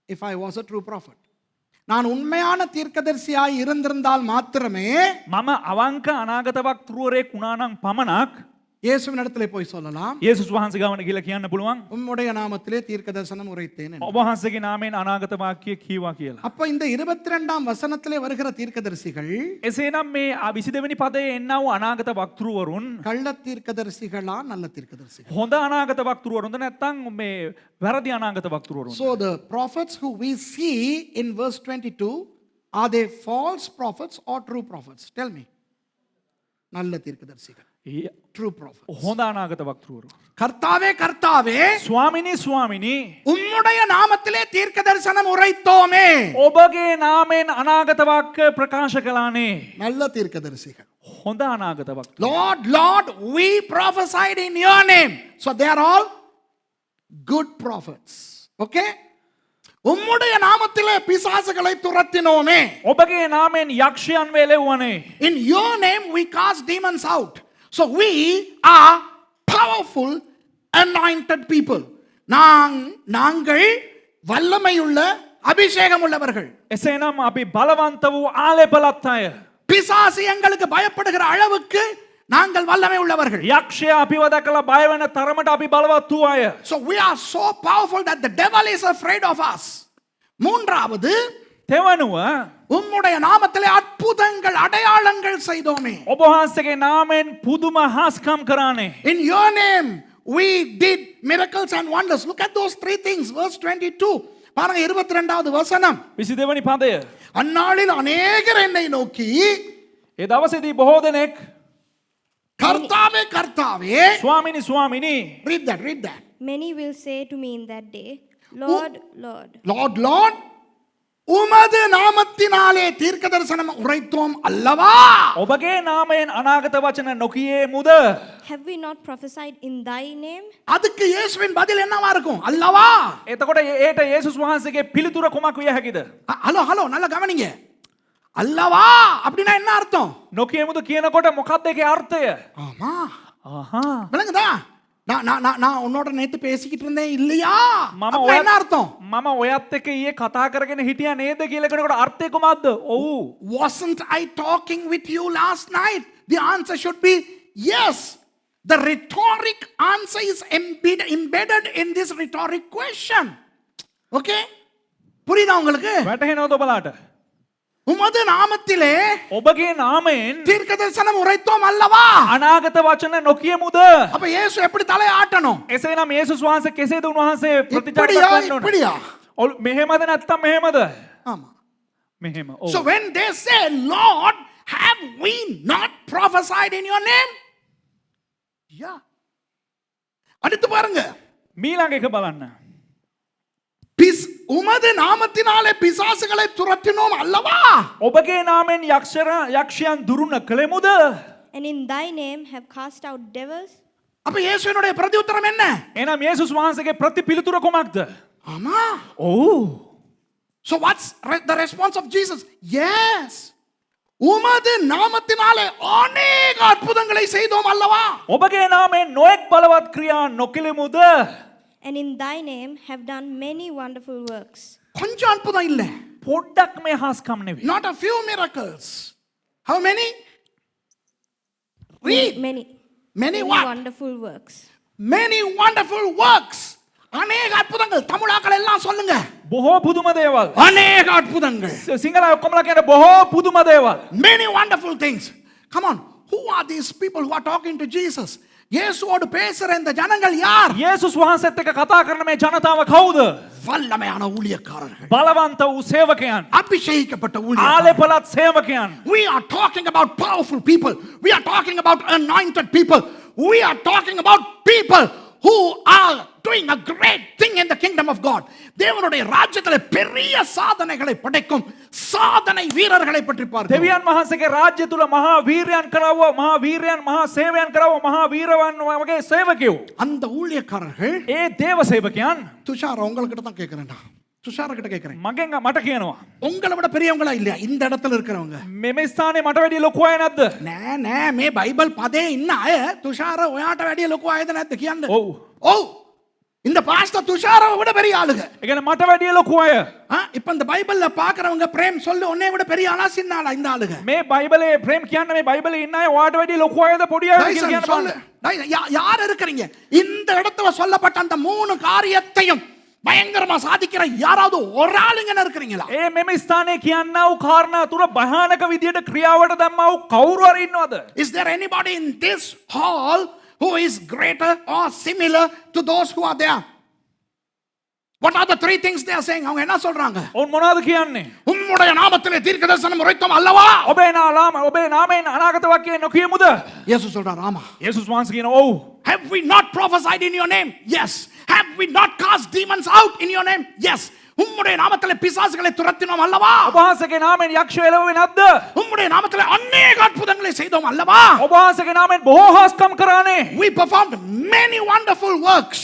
if I was a true prophet. நான் உண்மையான தீர்க்கதரிசியாய் இருந்திருந்தால் மாத்திரமே මම අවංක අනාගත වක්තෘවරයෙක් වුණා නම් පමණක් இயேசுவின் இடத்திலே போய் சொல்லலாம், යේසුස් වහන්සේ ගාවට ගිහලා කියන්න පුළුවන් உம்முடைய நாமத்திலே தீர்க்கதரிசனம் உரைத்தேன் என்று. ඔබ වහන්සේගේ නාමයෙන් අනාගත වාක්‍ය කීවා කියලා. அப்ப இந்த 22ஆம் வசனத்திலே வருகிற தீர்க்கதரிசிகள் එසේනම් මේ 22 වෙනි පදයේ එන්නා වූ අනාගත වක්තෘවරුන් கள்ள தீர்க்கதரிசிகளா நல்ல தீர்க்கதரிசிகள்? හොඳ අනාගත වක්තෘවරුන්ද නැත්නම් මේ වැරදි අනාගත වක්තෘවරුන්ද? So the prophets who we see in verse 22, are they false prophets or true prophets? Tell me. நல்ல தீர்க்கதரிசிகள், true prophets. හොඳ අනාගත වක්තෘවරු. கர்த்தாவே கர்த்தாவே, ස්වාමිනී ස්වාමිනී உம்முடைய நாமத்திலே தீர்க்கதரிசனம் உரைத்தோமே. ඔබගේ නාමයෙන් අනාගත වාක්‍ය ප්‍රකාශ කළානේ. நல்ல தீர்க்கதரிசிகள். හොඳ අනාගත වක්තෘ. Lord, Lord, we prophesied in your name. So they are all good prophets. Okay? உம்முடைய நாமத்திலே பிசாசுகளை துரத்தினோமே. ඔබගේ නාමයෙන් යක්ෂයන් වේලෙව්වනේ. In your name we cast demons out. So we are powerful anointed people. நாங்கள் வல்லமையுள்ள அபிஷேகம் உள்ளவர்கள். එසේනම් අපි බලවන්ත වූ ආලේපලත් අය. பிசாசு எங்களுக்கு பயப்படுகிற அளவுக்கு நாங்கள் வல்லமை உள்ளவர்கள். යක්ෂයා අපිව දැකලා බය වෙන තරමට අපි බලවත් වූ අය. So we are so powerful that the devil is afraid of us. மூன்றாவது, තෙවනුව உம்முடைய நாமத்திலே அற்புதங்கள் அடையாளங்கள் செய்தோமே. ඔබ වහන්සේගේ නාමයෙන් පුදුම හාස්කම් කරානේ. In your name we did miracles and wonders. Look at those three things. Verse 22. பாருங்க 22வது வசனம். 22 වෙනි පදය. அந்நாளில் அநேகர் என்னை நோக்கி, ඒ දවසේදී බොහෝ දෙනෙක් கர்த்தாவே கர்த்தாவே. ස්වාමිනී ස්වාමිනී Read that, read that. Many will say to me in that day, Lord, Lord, Lord, Lord, உமது நாமத்தினாலே தீர்க்கதரிசனம் உரைத்தோம் அல்லவா? ඔබගේ නාමයෙන් අනාගත වචන නොකියේ මුද? have we not prophesied in thy name? அதுக்கு இயேசுவின் பதில் என்னவா இருக்கும்? அல்லவா? එතකොට ඒට යේසුස් වහන්සේගේ පිළිතුර කුමක් විය හැකිද? ஹலோ ஹலோ, நல்லா கவனிங்க. அல்லவா அப்படின்னா என்ன அர்த்தம்? නොකියේ මුද කියනකොට මොකක්ද ඒකේ අර්ථය? ஆமா, ආහා விளங்குதா? நான் உன்னோட நேத்து பேசிக்கிட்டு இருந்தேன் இல்லையா? මම அப்படின்னா என்ன அர்த்தம்? මම ඔයත් එක්ක ඊයේ කතා කරගෙන හිටියා නේද කියලා කියනකොට අර්ථය කුමක්ද? ඔව්. Wasn't I talking with you last night? The answer should be yes. The rhetoric answer is embedded in this rhetoric question. Okay? புரியுதா உங்களுக்கு? වැටහෙනවද ඔබලාට? உமது நாமத்திலே ඔබගේ නාමයෙන් தீர்க்கதரிசனம் உரைத்தோம் அல்லவா? අනාගත වචන නොකිය මුද? அப்ப இயேசு எப்படி தலை ஆட்டணும்? එසේනම් යේසුස් වහන්සේ කෙසේද උන්වහන්සේ ප්‍රතිචාර இப்படியா දක්වන්න ඕන? இப்படியா? මෙහෙමද නැත්තම් මෙහෙමද? ஆமா. මෙහෙම. So ඔව්. when they say, Lord, have we not prophesied in your name? Yeah. அடுத்து பாருங்க. මීළඟ එක බලන්න. உமது நாமத்தினாலே பிசாசுகளை துரத்தினோம் அல்லவா? ඔබගේ නාමයෙන් යක්ෂයන් දුරුන කළේ මුද? And in thy name have cast out devils? அப்ப இயேசுவினுடைய பிரதியுத்தரம் என்ன? එහෙනම් යේසුස් වහන්සේගේ ප්‍රතිපිළිතුර කොමක්ද? ஆமா. ඔව්. So what's the response of Jesus? Yes. உமது நாமத்தினாலே அநேக அற்புதங்களை செய்தோம் அல்லவா? ඔබගේ නාමයෙන් නොඑක් බලවත් ක්‍රියා නොකළේ මුද? And in thy name have done many wonderful works. கொஞ்சம் அற்புதம் இல்ல. පොඩ්ඩක් මේ හාස්කම් නෙවෙයි. Not a few miracles. How many? Read. Many what? Wonderful works. Many wonderful works. அநேக அற்புதங்கள். தமிழாக்கள் எல்லாம் சொல்லுங்க. බොහෝ පුදුම දේවල්. அநேக அற்புதங்கள். සිංහල ඔක්කොමලා කියන බොහෝ පුදුම දේවල්. Many wonderful things. Come on. Who are these people who are talking to Jesus? இயேசுவோடு பேசுற இந்த ஜனங்கள் யார்? යේසුස් වහන්සේත් එක්ක කතා කරන මේ ජනතාව කවුද? வல்லமையான ஊழியக்காரர்கள். බලවන්ත වූ සේවකයන්. அபிஷேகிக்கப்பட்ட ஊழியக்காரர்கள். ආලේපලත් සේවකයන්. We are talking about powerful people. We are talking about anointed people. We are talking about people who are doing a great thing in the kingdom of God. தேவனுடைய ராஜ்யத்திலே பெரிய சாதனைகளை படைக்கும் சாதனை வீரர்களை பற்றி பார்க்கிறோம். දෙවියන් වහන්සේගේ රාජ්‍ය තුල මහා වීරයන් කරවව මහා වීරයන් මහා සේවයන් කරවව මහා වීරවන් වගේ සේවකයෝ. அந்த ஊழியக்காரர்கள் ඒ දේව සේවකයන් துஷார் உங்ககிட்ட தான் கேக்குறேன்டா. துஷார கிட்ட கேட்கிறேன், මගෙන් මට කියනවා. உங்களை விட பெரியவங்களா இல்லையா இந்த இடத்துல இருக்கிறவங்க? මෙම ස්ථානයේ මට වැඩිය ලොකු අය නැද්ද? නෑ නෑ, මේ බයිබල් පදේ ඉන්න අය තුෂාර ඔයාට වැඩිය ලොකු අයද නැද්ද කියන්න? ඔව්. ඔව්. இந்த பாஸ்டர் துஷாரவை விட பெரிய ஆளுங்க. ඒ කියන්නේ මට වැඩිය ලොකු අය. இப்ப இந்த பைபிள்ல பாக்குறவங்க பிரேம் சொல்லு உன்னை விட பெரிய ஆளா சின்ன ஆளா இந்த ஆளுங்க? මේ බයිබලේ ප්‍රේම කියන්නේ මේ බයිබලේ ඉන්න අය ඔයාට වැඩිය ලොකු අයද පොඩි අයද කියලා டைசன் කියන්න சொல்லு. බලන්න. யார் இருக்கிறீங்க? இந்த இடத்துல சொல்லப்பட்ட அந்த 3 காரியத்தையும் பயங்கரமா சாதிக்கிற யாராவது ஒரு ஆளுங்க இருக்கிறீங்களா? ඒ මෙම ස්ථානයේ කියන්නා වූ කාරණා තුර භයානක විදියට ක්‍රියාවට දැම්මා වූ කවුරු හරි ඉන්නවද? Is there anybody in this hall who is greater or similar to those who are there? What are the 3 things they are saying? அவங்க என்ன சொல்றாங்க? ඔවුන් මොනවද කියන්නේ? உம்முடைய நாமத்திலே தீர்க்கதரிசனம் உரைத்தோம் அல்லவா? ඔබේ නාමයෙන් අනාගත වාක්‍ය නොකියමුද? இயேசு சொல்றார், ஆமா. යේසුස් වහන්සේ කියනවා ඔව්. Have we not prophesied in your name? Yes. Have we not cast demons out in your name? Yes. உம்முடைய நாமத்திலே பிசாசுகளை துரத்தினோம் அல்லவா? ඔබ වහන්සේගේ නාමයෙන් යක්ෂ එළවුවේ නැද්ද? உம்முடைய நாமத்திலே அநேக அற்புதங்களை செய்தோம் அல்லவா? ඔබ වහන්සේගේ නාමයෙන් බොහෝ හාස්කම් කරානේ. We performed many wonderful works.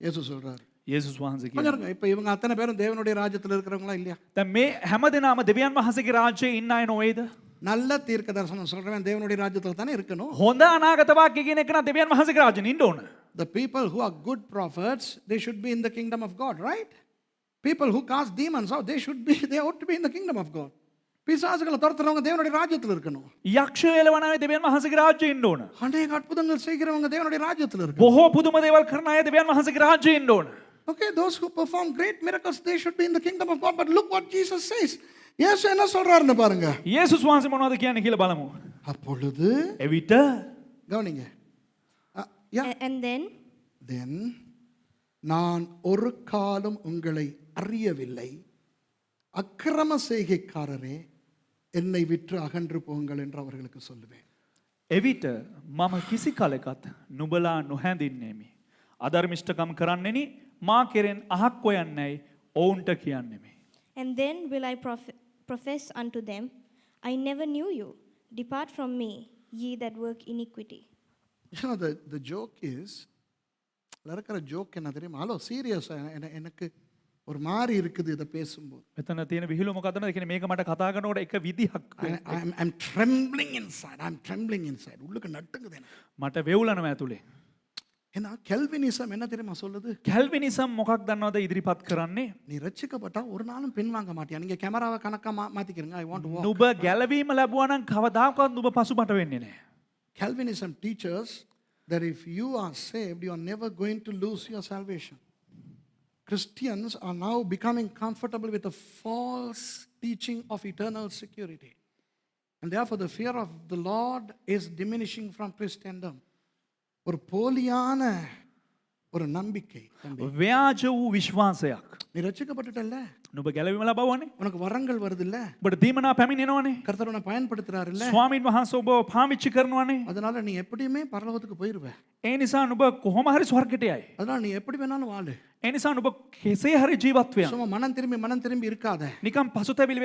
இயேசு சொல்றார். යේසුස් වහන්සේ කියනවා. கொஞ்சம் இருங்க. இப்ப இவங்க அத்தனை பேரும் தேவனுடைய ராஜ்யத்துல இருக்கிறவங்களா இல்லையா? දැන් මේ හැමදෙනාම දෙවියන් වහන්සේගේ රාජ්‍යයේ ඉන්න අය නොවේද? நல்ல தீர்க்க தரிசனம் சொல்றவன் தேவனுடைய ராஜ்யத்துல தானே இருக்கணும். හොඳ අනාගත වාක්‍ය කියන එක නම් දෙවියන් වහන්සේගේ රාජ්‍යෙ ඉන්න ඕන. The people who are good prophets, they should be in the kingdom of God, right? People who cast demons out, they ought to be in the kingdom of God. பிசாசுகளை துரத்துறவங்க தேவனுடைய ராஜ்யத்துல இருக்கணும். යක්ෂ එළවන අය දෙවියන් වහන්සේගේ රාජ්‍යෙ ඉන්න ඕන. அநேக அற்புதங்கள் செய்கிறவங்க தேவனுடைய ராஜ்யத்துல இருக்கணும். බොහෝ පුදුම දේවල් කරන අය දෙවියන් වහන්සේගේ රාජ්‍යෙ ඉන්න ඕන. Okay, those who perform great miracles, they should be in the kingdom of God. But look what Jesus says. இயேசு என்ன சொல்றாருன்னு பாருங்க. යේසුස් වහන්සේ මොනවද කියන්නේ කියලා බලමු. அப்பொழுது එවිට கவனிங்க. Yeah. And Then நான் ஒரு காலம் உங்களை அறியவில்லை, அக்கிரம செய்கைக்காரரே என்னை விற்று அகன்று போங்கள் என்று அவர்களுக்கு சொல்லுவேன். එවිට මම කිසි කලෙකත් නුඹලා නොහැඳින්නේමි. අධර්මිෂ්ඨකම් කරන්නෙනි මා කෙරෙන් අහක් හොයන්නේයි ඔවුන්ට කියන්නෙමි. And then will I profess unto them, I never knew you. Depart from me, ye that work iniquity. You know, the joke is, இருக்கிற ஜோக் என்ன தெரியுமா? ஹலோ சீரியஸ், எனக்கு ஒரு மாதிரி இருக்குது இதை பேசும்போது. මෙතන තියෙන විහිළුව මොකද්ද? ඒ කියන්නේ මේක මට කතා කරනකොට එක විදිහක් I'm trembling inside. உள்ளுக்கு நட்டுங்குது எனக்கு. මට වෙවුලනවා ඇතුලේ. ஏன்னா கெல்வினிசம் என்ன தெரியுமா சொல்லுது? කැල්විනිසම් මොකක් දන්නවද ඉදිරිපත් කරන්නේ? நீ ரட்சிக்கப்பட்டா ஒரு நாளும் பின் வாங்க மாட்டியா? நீங்க கேமராவை கணக்கா மாத்திக்கிறீங்க. I want to walk. නුඹ ගැලවීම ලැබුවා නම් කවදාකවත් නුඹ පසුබට වෙන්නේ නැහැ. Calvinism teaches that if you are saved, you are never going to lose your salvation. Christians are now becoming comfortable with the false teaching of eternal security. And therefore the fear of the Lord is diminishing from Christendom. ஒரு போலியான ஒரு நம்பிக்கை. ව්‍යාජ වූ විශ්වාසයක්. நீ ரட்சிக்கப்பட்டுட்டல்ல, නුඹ ගැලවීම ලබවන්නේ. உனக்கு வரங்கள் வருதுல்ல, ඔබට දීමනා පැමිණෙනවනේ. கர்த்தர் உன்னை பயன்படுத்துறாருல்ல, ස්වාමීන් වහන්සේ ඔබ පාවිච්චි කරනවනේ. அதனால நீ எப்படியுமே பரலோகத்துக்கு போயிருவ. ඒ නිසා නුඹ කොහොම හරි ස්වර්ගයට යයි. அதனால நீ எப்படி வேணாலும் வாழு. ඒ නිසා නුඹ කෙසේ හරි ජීවත් වෙන්න. சும்மா மனம் திரும்பி இருக்காத. නිකම් පසුතැවිලි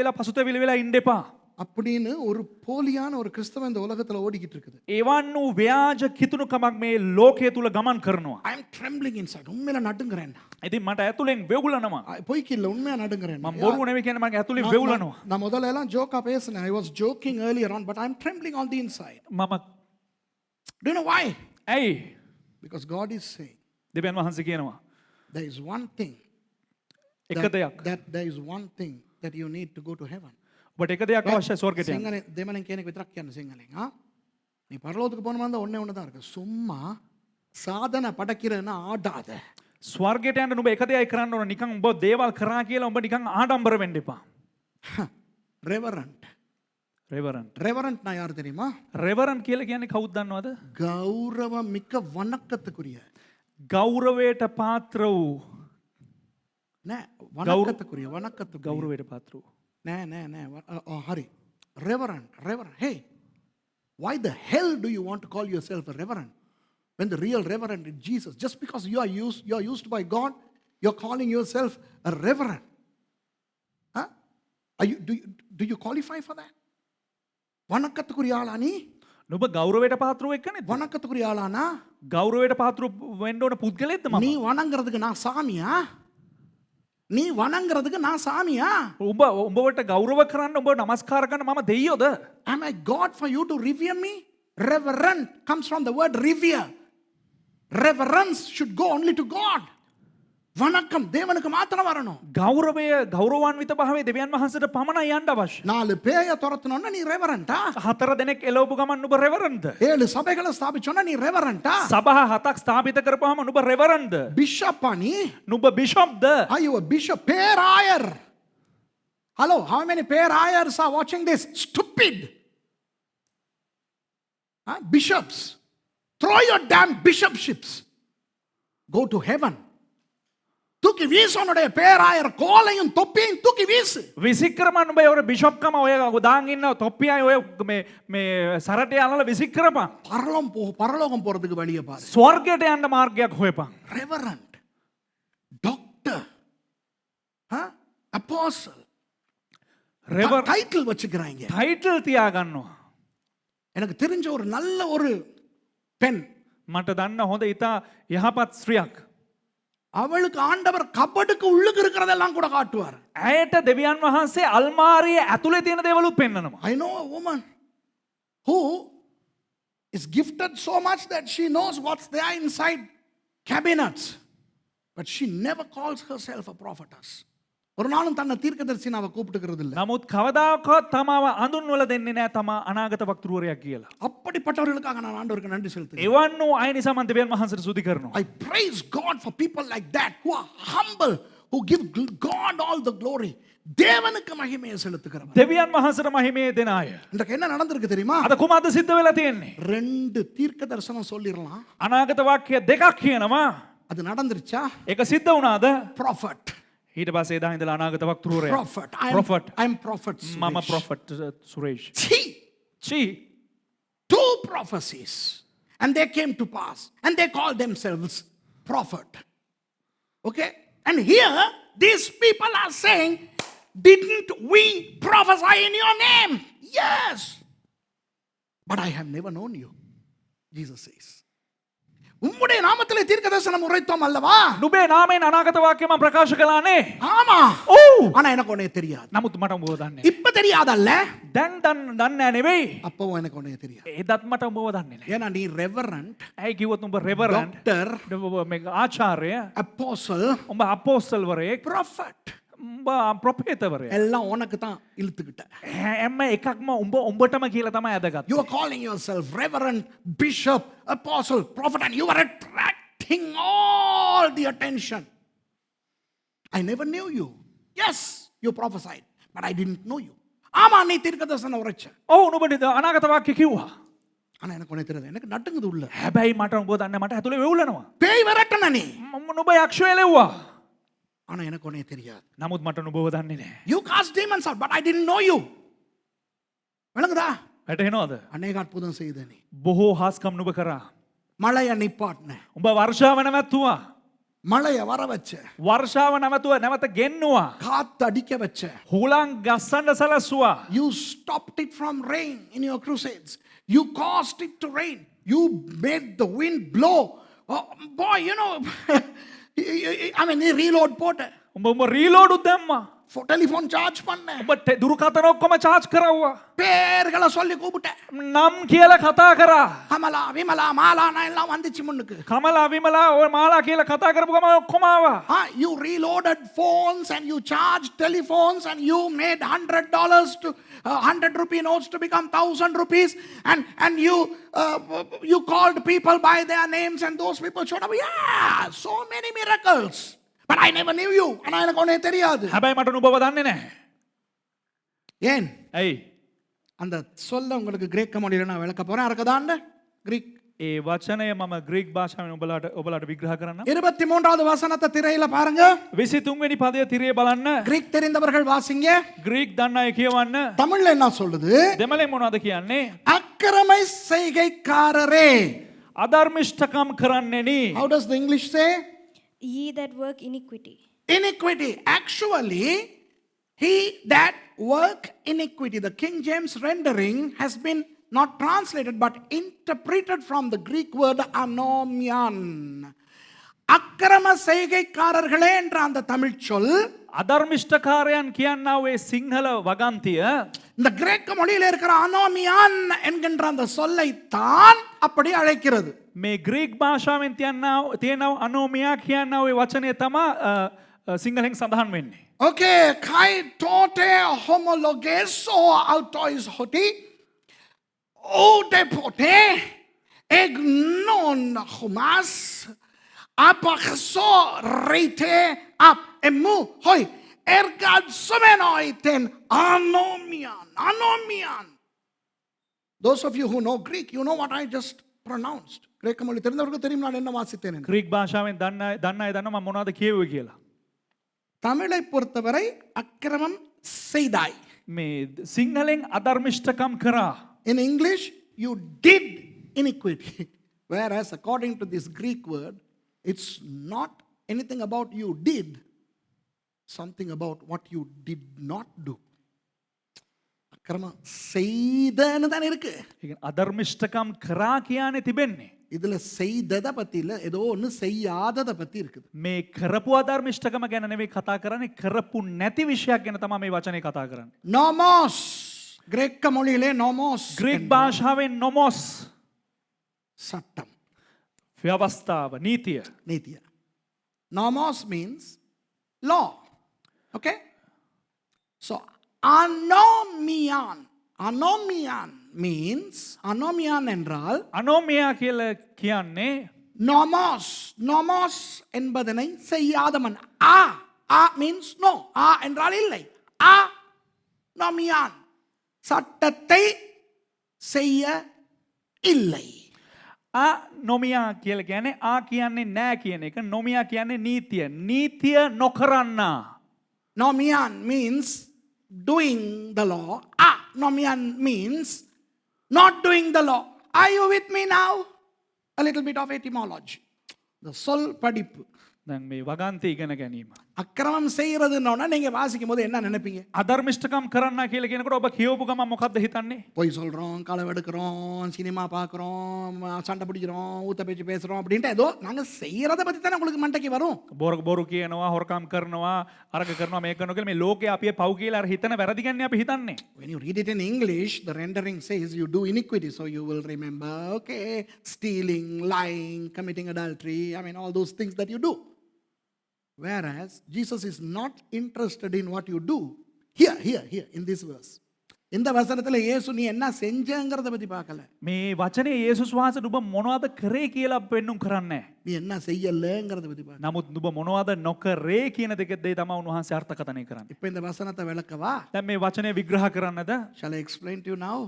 වෙලා ඉන්න එපා. அப்படின்னு ஒரு போலியான ஒரு கிறிஸ்தவ இந்த உலகத்துல ஓடிக்கிட்டு இருக்குது. එවන් වූ ව්‍යාජ කිතුණුකමක් මේ ලෝකයේ තුල ගමන් කරනවා. I am trembling inside. உண்மையில நடுங்குறேன். ඉතින් මට ඇතුලෙන් වෙවුලනවා. பொய்க்கு இல்ல, உண்மையா நடுங்குறேன். මම බොරු නෙවෙයි කියන්නේ මගේ ඇතුලේ වෙවුලනවා. நான் முதல்ல எல்லாம் ஜோக்கா பேசினேன். I was joking earlier on, but I am trembling on the inside. මම Do you know why? ඇයි? Because God is saying දෙවියන් වහන්සේ කියනවා there is one thing එක දෙයක්. that there is one thing that you need to go to heaven. ඔබට එක දෙයක් අවශ්‍යයි ස්වර්ගයට යන්න. සිංහලෙන් දෙමළෙන් කියන එක විතරක් කියන්න සිංහලෙන්. நீ பரலோகத்துக்கு போகணுமா இருந்தா ஒண்ணே தான் இருக்கு. சும்மா சாதனை படைக்கிறேன்னா ஆடாத. ස්වර්ගයට යන්න නුඹ එක දෙයයි කරන්න ඕන. නිකන් ඔබ දේවල් කරා කියලා ඔබ නිකන් ආඩම්බර වෙන්න එපා. ரெவரண்ட். ரெவரண்ட் நான் யார் தெரியுமா? රෙවරන්ට් කියලා කියන්නේ කවුද දන්නවද? கௌரவம் மிக்க வணக்கத்துக்குரிய. ගෞරවයට පාත්‍ර වූ. නෑ, වணக்கத்துக்குரிய. ගෞරවයට පාත්‍ර වූ. නෑ. හරි. Reverend. Hey, why the hell do you want to call yourself a reverend when the real reverend is Jesus? Just because you are used by God, you're calling yourself a reverend. Do you qualify for that? வணக்கத்துக்குரிய ஆளா நீ? නුඹ ගෞරවයට පාත්‍ර වෙන්න නේද? வணக்கத்துக்குரிய ஆளானா? ගෞරවයට පාත්‍ර වෙන්න ඕන පුද්ගලෙක්ද நீ මම? வணங்குறதுக்கு நான் சாமியா? நீ வணங்குறதுக்கு நான் சாமியா? උඹවට ගෞරව කරන්න උඹ නමස්කාර කරන්න මම දෙයියෝද? Am I God for you to revere me? Reverent comes from the word revere. Reverence should go only to God. வணக்கம் தேவனுக்கு மாத்திரம் வரணும். ගෞරවය ගෞරවාන්විත භාවය දෙවියන් වහන්සේට පමණයි යන්න අවශ්‍ය. 4 பேய துரத்தணும்னா நீ ரெவரண்டா? 4 දෙනෙක් එළවපු ගමන් නුඹ රෙවරන්ද? 7 சபைகளை ஸ்தாபிச்சோம்னா நீ ரெவரண்டா? සභා 7ක් ස්ථාපිත කරපුවාම නුඹ රෙවරන්ද? பிஷப்பா நீ? නුඹ බිෂොප්ද? Are you a bishop? பேராயர். Hello, how many பேராயர்ஸ் are watching this? Stupid. Bishops. Throw your damn bishopships. Go to heaven. தூக்கி வீசு உன்னுடைய பேராயர் கோலையும் தொப்பியும் தூக்கி வீசு. විසිකරපන් උඹ ඔය බිෂොප්කම ඔය දාන් ඉන්න තොප්පියයි ඔය මේ සරටේ අනල විසිකරපන්. பரலோகம் போறதுக்கு வழியை பாரு. ස්වර්ගයට යන්න මාර්ගයක් හොයපන්. ரெவரண்ட், டாக்டர், அப்போஸ்டல், රෙවර් டைட்டில் வச்சுக்கிறாங்க. ටයිටල් තියාගන්නවා. எனக்கு தெரிஞ்ச ஒரு நல்ல ஒரு பெண், මට දන්න හොඳ ඉතා යහපත් ස්ත්‍රියක්. அவளுக்கு ஆண்டவர் கபடுக்கு உள்ளுக்கு இருக்கிறதெல்லாம் கூட காட்டுவார். ඇයට දෙවියන් වහන්සේ අල්මාරියේ ඇතුලේ තියෙන දේවලුත් පෙන්වනවා. I know a woman who is gifted so much that she knows what's there inside cabinets, but she never calls herself a prophetess. ஒரு நாளும் தன்னை தீர்க்கதரிசின்னு அவ கூப்பிட்டுக்கிறது இல்ல. නමුත් කවදාකවත් තමාව අඳුන්වල දෙන්නේ නැහැ තමා අනාගත වක්තෘවරයෙක් කියලා. அப்படிப்பட்டவர்களுக்காக நான் ஆண்டவருக்கு நன்றி செலுத்துகிறேன். එවන් වූ අය නිසා මම දෙවියන් වහන්සේට ස්තුති කරනවා. I praise God for people like that who are humble, who give God all the glory. தேவனுக்கு மகிமையை செலுத்துகிறவர். දෙවියන් වහන්සේට මහිමේ දෙන අය. இன்றைக்கு என்ன நடந்திருக்கு தெரியுமா? අද කුමක්ද සිද්ධ වෙලා තියෙන්නේ? 2 தீர்க்க தரிசனம் சொல்லிரலாம். අනාගත වාක්‍ය දෙකක් කියනවා. அது நடந்துருச்சா? ඒක සිද්ධ වුණාද? Prophet. ඊට පස්සේ එදා ඉඳලා අනාගත වක්තෘවරයා. Prophet. Prophet. I'm prophet. මම prophet Suresh. Chi. 2 prophecies. And they came to pass. And they called themselves prophet. Okay? And here, these people are saying, didn't we prophesy in your name? Yes. But I have never known you. Jesus says. உம்முடைய நாமத்திலே தீர்க்கதரிசனம் உரைத்தோம் அல்லவா? නුඹේ නාමයෙන් අනාගත වාක්‍ය මම ප්‍රකාශ කළානේ. ஆமா. ඔව්. ஆனா எனக்கு ஒண்ணே தெரியாது. නමුත් මට උඹව දන්නේ. இப்ப தெரியாதல்ல? දැන් දන්නේ නෙවෙයි. அப்பவும் எனக்கு ஒண்ணே தெரியாது. ඒදත් මට උඹව දන්නේ නැහැ. ஏன்னா நீ ரெவரண்ட், ඇයි කිව්වොත් උඹ රෙවරන්ට්, டாக்டர், මේ ආචාර්ය, அப்போஸ்தல், උඹ අපෝස්තල්වරයෙක්, prophet උඹ ප්‍රොෆේතවරයෙක්. எல்லாம் உனக்கு தான் இழுத்துக்கிட்ட. හැම එකක්ම උඹටම කියලා තමයි අදගත්තේ. You are calling yourself reverend, bishop, apostle, prophet, and you are attracting all the attention. I never knew you. Yes, you prophesied, but I didn't know you. ஆமா நீ தீர்க்கதரிசனம் உரைச்ச. ඔව් නුඹ අනාගත වාක්‍ය කිව්වා. ஆனா எனக்கு ஒண்ணே தெரியாது. எனக்கு நட்டுங்குது உள்ள. හැබැයි මට උඹව දන්නේ මට ඇතුලේ වෙවුලනවා. பேய் விரட்டன நீ. නුඹ යක්ෂය එලෙව්වා. ஆனா எனக்கு ஒண்ணே தெரியாது. නමුත් මට නුඹව දන්නේ නැහැ. You cast demons out, but I didn't know you. விளங்குதா? වැටහෙනවද? அநேக அற்புதம் செய்த நீ. බොහෝ හාස්කම් නුඹ කරා. மழைய நிப்பாட்டின. උඹ වර්ෂාව නැවතුවා. மழைய வர வச்ச. වර්ෂාව නැවතුව නැවත ගෙන්නුවා. காத்து அடிக்க வச்ச. හුලං ගස්සන්න සලස්සුවා. You stopped it from rain in your crusades. You caused it to rain. You made the wind blow. Oh, boy, you know, I mean, நீ reload போட்ட. උඹ රීලෝඩ් දැම්මා. டெலிஃபோன் சார்ஜ் பண்ண. උඹ දුරකථන ඔක්කොම charge කරවුවා. பேர்களை சொல்லி கூப்பிட்ட. නම් කියලා කතා කරා. கமலா, விமலா, மாலானா எல்லாம் வந்துச்சு முன்னுக்கு. කමලා විමලා ඔය මාලා කියලා කතා කරපු ගම ඔක්කොම ආවා. You reloaded phones and you charged telephones and you made $100 to 100 rupee notes to become 1,000 rupees and you called people by their names and those people showed up. Yeah, so many miracles. But I never knew you. ஆனா எனக்கு ஒண்ணே தெரியாது. හැබැයි මට නුඹව දන්නේ නැහැ. ஏன்? ඇයි? அந்த சொல்ல உங்களுக்கு கிரேக்க மொழியில நான் விளக்க போறேன். அறக்கதாண்ட கிரீக். ඒ වචනය මම ග්‍රීක් භාෂාවෙන් ඔබලාට විග්‍රහ කරන්න. 23வது வசனத்தை திரையில பாருங்க. 23 වෙනි පදය තිරේ බලන්න. கிரீக் தெரிந்தவர்கள் வாசிங்க. ග්‍රීක් දන්න අය කියවන්න. தமிழ்ல என்ன சொல்லுது? දෙමළෙන් මොනවද කියන්නේ? அக்கிரமை செய்கைக்காரரே. අධර්මිෂ්ඨකම් කරන්නෙනි. How does the English say? Ye that work iniquity. Iniquity. Actually, he that work iniquity. The King James rendering has been not translated but interpreted from the Greek word anomian. அக்கிரம செய்கைக்காரர்களே என்ற அந்த தமிழ் சொல் අධර්මිෂ්ඨකාරයන් කියන්නා ඒ සිංහල වගන්තිය இந்த கிரேக்க மொழியில் இருக்கிற அனோமியான் என்கின்ற அந்த சொல்லை தான் அப்படி அழைக்கிறது. මේ ග්‍රීක් භාෂාවෙන් තියෙනව අනෝමියා කියන්නා ඒ වචනය තමා සිංහලෙන් සඳහන් වෙන්නේ. Okay, kai tote homologeso autois hoti ode pote egnon humas apachso reite ap emu hoi ergad sumenoiten anomian. Those of you who know Greek, you know what I just pronounced. கிரேக்க மொழி தெரிந்தவர்களுக்கு தெரியும் நான் என்ன வாசித்தேன். ග්‍රීක් භාෂාවෙන් දන්න අය දන්නවා මම මොනවද කියෙව්වේ කියලා. தமிழை பொறுத்தவரை அக்கிரமம் செய்தாய். මේ සිංහලෙන් අධර්මිෂ්ඨකම් කරා. In English, you did iniquity. Whereas according to this Greek word, it's not anything about you did, something about what you did not do. அக்கிரமம் செய்தன்னு தானே இருக்கு. අධර්මිෂ්ඨකම් කරා කියන්නේ තිබෙන්නේ. இதுல செய்தத பத்தி இல்ல, ஏதோ ஒண்ணு செய்யாதத பத்தி இருக்குது. මේ කරපු අධර්මිෂ්ඨකම ගැන නෙවෙයි කතා කරන්නේ කරපු නැති විෂයක් ගැන තමයි මේ වචනේ කතා කරන්නේ. nomos, கிரேக்க மொழியிலே nomos, ග්‍රීක් භාෂාවෙන් නොමොස් சட்டம், ව්‍යවස්ථාව නීතිය. நீதியா. Nomos means law. Okay? So anomian means, anomian என்றால் අනෝමියා කියලා කියන්නේ nomos என்பதனை செய்யாதவன். a means no, a என்றால் இல்லை. anomian சட்டத்தை செய்ய இல்லை. නොමියා කියලා කියන්නේ ආ කියන්නේ නෑ කියන එක. නොමියා කියන්නේ නීතිය නොකරන්නා. Nomian means doing the law. Nomian means not doing the law. Are you with me now? A little bit of etymology. The சொல் படிப்பு. දැන් මේ වගන්ති ඉගෙන ගැනීම. அக்கிரமம் செய்யறதுன்னா நீங்க வாசிக்கும் போது என்ன நினைப்பீங்க? අධර්මිෂ්ඨකම් කරන්නා කියලා කියනකොට ඔබ කියවපු ගමන් මොකද්ද හිතන්නේ? பொய் சொல்றோம், களவெடுக்கிறோம், சினிமா பார்க்குறோம், சண்டை பிடிக்கிறோம், ஊத்த பேச்சு பேசுறோம் அப்படின்ட்டு ஏதோ நாங்க செய்யறத பத்தி தானே உங்களுக்கு மண்டைக்கு வரும். බොරු කියනවා, හොරකම් කරනවා, අරග කරනවා, මේක කරනවා කියලා මේ ලෝකේ අපි පව් කියලා අර හිතන වැරදි ගන්නේ අපි හිතන්නේ. When you read it in English, the rendering says you do iniquity, so you will remember, okay, stealing, lying, committing adultery, I mean all those things that you do. Whereas Jesus is not interested in what you do. Here, in this verse. இந்த வசனத்துல இயேசு நீ என்ன செஞ்சங்கறத பத்தி பார்க்கல. මේ වචනේ යේසුස් වහන්සේ ඔබ මොනවද කරේ කියලා පෙන්눔 කරන්නේ. நீ என்ன செய்யலங்கறத பத்தி பார்க்க. නමුත් ඔබ මොනවද නොකරේ කියන දෙක දෙය තමයි උන්වහන්සේ අර්ථකථනය කරන්නේ. இப்போ இந்த வசனத்தை விளக்கவா? දැන් මේ වචනේ විග්‍රහ කරන්නද? Shall I explain to you now?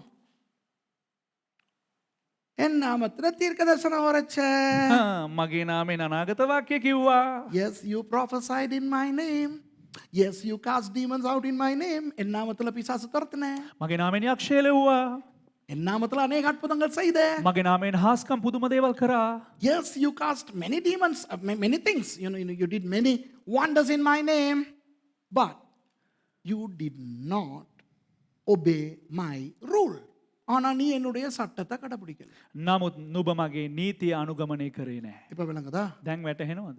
என் நாமத்துல தீர்க்க தரிசனம் வரச்ச. මගේ නාමයෙන් අනාගත වාක්‍ය කිව්වා. Yes, you prophesied in my name. Yes, you cast demons out in my name. என் நாமத்துல பிசாசு துரத்துன. මගේ නාමයෙන් යක්ෂය ලෙව්වා. என் நாமத்துல அநேக அற்புதங்கள் செய்த. මගේ නාමයෙන් හාස්කම් පුදුම දේවල් කරා. Yes, you cast many demons, many things. You did many wonders in my name. But you did not obey my rule. ஆனா நீ என்னுடைய சட்டத்தை கடைபிடிக்கல. නමුත් නුඹ මගේ නීතිය අනුගමනය කරේ නැහැ. இப்ப விளங்குதா? දැන් වැටහෙනවද?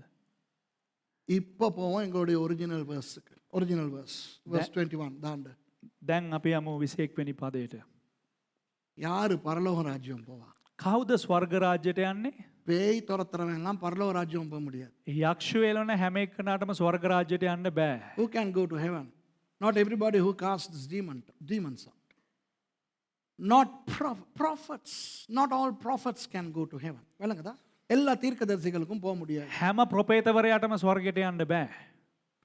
இப்ப போவோம் எங்களுடைய ஒரிஜினல் வேர்ஸ்க்கு. ஒரிஜினல் வேர்ஸ் 21 தாண்ட. දැන් අපි යමු 21 වෙනි පදයට. யாரு பரலோக ராஜ்யம் போவா? කවුද ස්වර්ග රාජ්‍යයට යන්නේ? பேய் துரத்துறவன் எல்லாம் பரலோக ராஜ்யம் போக முடியாது. යක්ෂ වේලන හැම එක්කනටම ස්වර්ග රාජ්‍යයට යන්න බෑ. Who can go to heaven? Not everybody who casts demons out. Not prophets. Not all prophets can go to heaven. விளங்குதா? எல்லா தீர்க்கதரிசிகளுக்கும் போக முடியாது. හැම ප්‍රොපේතවරයාටම ස්වර්ගයට යන්න බෑ.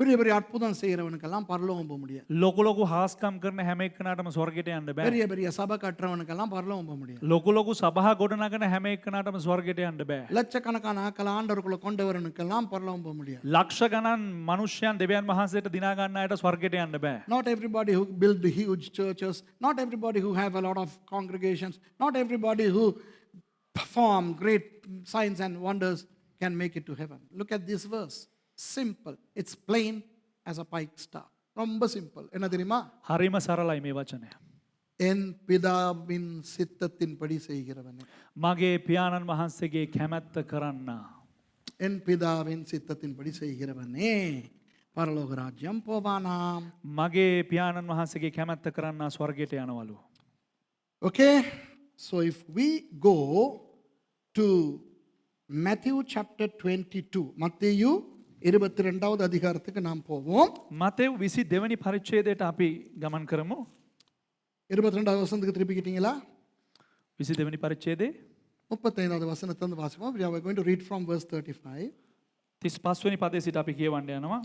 பெரிய பெரிய அற்புதம் செய்யறவனுக்கெல்லாம் பரலோகம் போக முடியாது. ලොකු ලොකු හාස්කම් කරන හැම එක්කනටම ස්වර්ගයට යන්න බෑ. பெரிய பெரிய சபை கட்டுறவனுக்கெல்லாம் பரலோகம் போக முடியாது. ලොකු ලොකු සභා ගොඩනගන හැම එක්කනටම ස්වර්ගයට යන්න බෑ. லட்சக்கணக்கான ஆட்கள் ஆண்டவருக்குள்ள கொண்டு வரவனுக்கெல்லாம் பரலோகம் போக முடியாது. ලක්ෂ ගණන් මනුෂ්‍යයන් දෙවියන් වහන්සේට දිනා ගන්න අයට ස්වර්ගයට යන්න බෑ. Not everybody who build huge churches, not everybody who have a lot of congregations, not everybody who perform great signs and wonders can make it to heaven. Look at this verse. Simple. It's plain as a pike star. ரொம்ப simple. என்ன தெரியுமா? හරිම සරලයි මේ වචනය. என் பிதாவின் சித்தத்தின்படி செய்கிறவனே. මගේ පියාණන් වහන්සේගේ කැමැත්ත කරන්නා. என் பிதாவின் சித்தத்தின்படி செய்கிறவனே பரலோக ராஜ்யம் போவானாம். මගේ පියාණන් වහන්සේගේ කැමැත්ත කරන්නා ස්වර්ගයට යනවලු. Okay, so if we go to Matthew chapter 22, மத்தேயு 22வது அதிகாரத்துக்கு நாம் போவோம். මතෙව් 22 වෙනි පරිච්ඡේදයට අපි ගමන් කරමු. 22வது வசனத்துக்கு திருப்பிக்கிட்டீங்களா? 22 වෙනි පරිච්ඡේදයේ 35வது வசனத்தை வந்து வாசிப்போம். We are going to read from verse 35. 35 වෙනි පදයේ සිට අපි කියවන්න යනවා.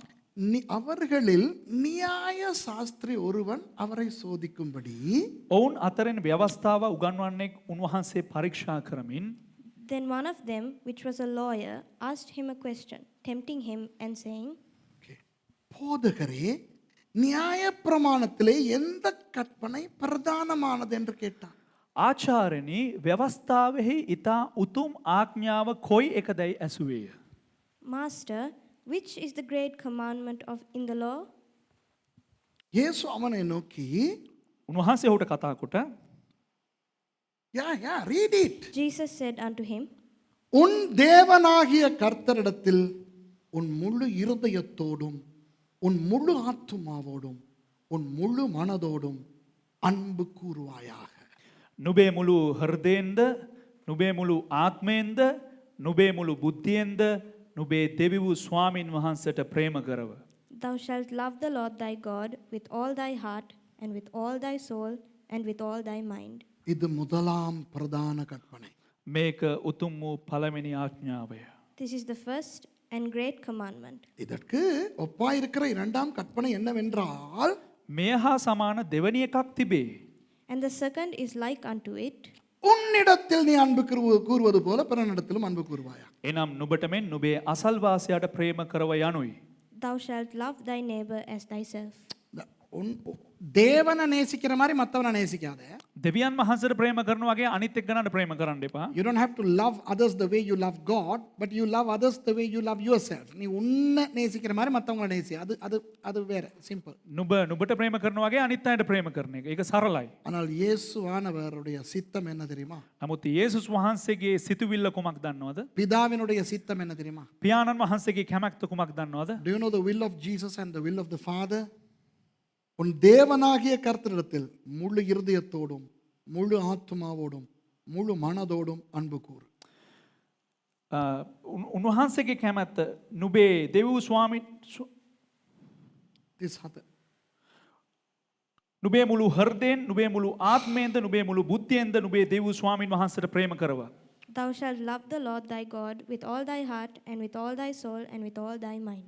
அவர்களில் நியாய சாஸ்திரி ஒருவன் அவரை சோதிக்கும்படி ඔවුන් අතරින් ව්‍යවස්ථාව උගන්වන්නෙක් උන්වහන්සේ පරීක්ෂා කරමින් Then one of them, which was a lawyer, asked him a question, tempting him and saying, போதகரே நியாய பிரமாணத்திலே எந்த கற்பனை பிரதானமானது என்று கேட்டான். ආචාර්යනි ව්‍යවස්ථාවෙහි ඊතා උතුම් ආඥාව කොයි එකදයි ඇසුවේය. Master, which is the great commandment of in the law? இயேசு அவனை நோக்கி, උන්වහන්සේ ඔහුට කතා කොට yeah, read it. Jesus said unto him, உன் தேவனாகிய கர்த்தரிடத்தில் உன் முழு இருதயத்தோடும் உன் முழு ஆத்துமாவோடும் உன் முழு மனதோடும் அன்பு கூறுவாயாக. නුබේ මුළු හෘදයෙන්ද නුබේ මුළු ආත්මයෙන්ද නුබේ මුළු බුද්ධියෙන්ද නුබේ දෙවිවූ ස්වාමින් වහන්සේට ප්‍රේම කරව. Thou shalt love the Lord thy God with all thy heart and with all thy soul and with all thy mind. இது முதலாம் பிரதான கற்பனை. මේක උතුම් වූ පළවෙනි ආඥාවය. This is the first and great commandment. இதற்கு ஒப்பாயிருக்கிற இரண்டாம் கற்பனை என்னவென்றால், මේ හා සමාන දෙවැනි එකක් තිබේ. And the second is like unto it, உன்னிடத்தில் நீ அன்பு கூறுவது போல பிறனிடத்திலும் அன்பு கூறுவாயா. එනම් නුබට මෙන් නුබේ අසල්වාසයාට ප්‍රේම කරව යනුයි. thou shalt love thy neighbor as thyself. தேவனை நேசிக்கிற மாதிரி மற்றவனை நேசிக்காத. දෙවියන් වහන්සේට ප්‍රේම කරනවා වගේ අනිත් එක්කනට ප්‍රේම කරන්න එපා. You don't have to love others the way you love God, but you love others the way you love yourself. நீ உன்னை நேசிக்கிற மாதிரி மற்றவங்களை நேசி. அது வேற, சிம்பிள். නුබට ප්‍රේම කරනවා වගේ අනිත් අයට ප්‍රේම කරන එක. ඒක සරලයි. ஆனால் இயேசுவானவருடைய சித்தம் என்ன தெரியுமா? නමුත් යේසුස් වහන්සේගේ සිතුවිල්ල කුමක් දන්නවද? பிதாவினுடைய சித்தம் என்ன தெரியுமா? පියාණන් වහන්සේගේ කැමැත්ත කුමක් දන්නවද? Do you know the will of Jesus and the will of the Father? உன் தேவனாகிய கர்த்தரிடத்தில் முழு இருதயத்தோடும் முழு ஆத்மாவோடும் முழு மனதோடும் அன்பு கூறு. උන්වහන්සේගේ කැමැත්ත නුබේ දෙව් ස්වාමීන් නුබේ මුළු හෘදයෙන් නුබේ මුළු ආත්මයෙන්ද නුබේ මුළු බුද්ධියෙන්ද නුබේ දෙව් ස්වාමීන් වහන්සේට ප්‍රේම කරව. Thou shalt love the Lord thy God with all thy heart and with all thy soul and with all thy mind.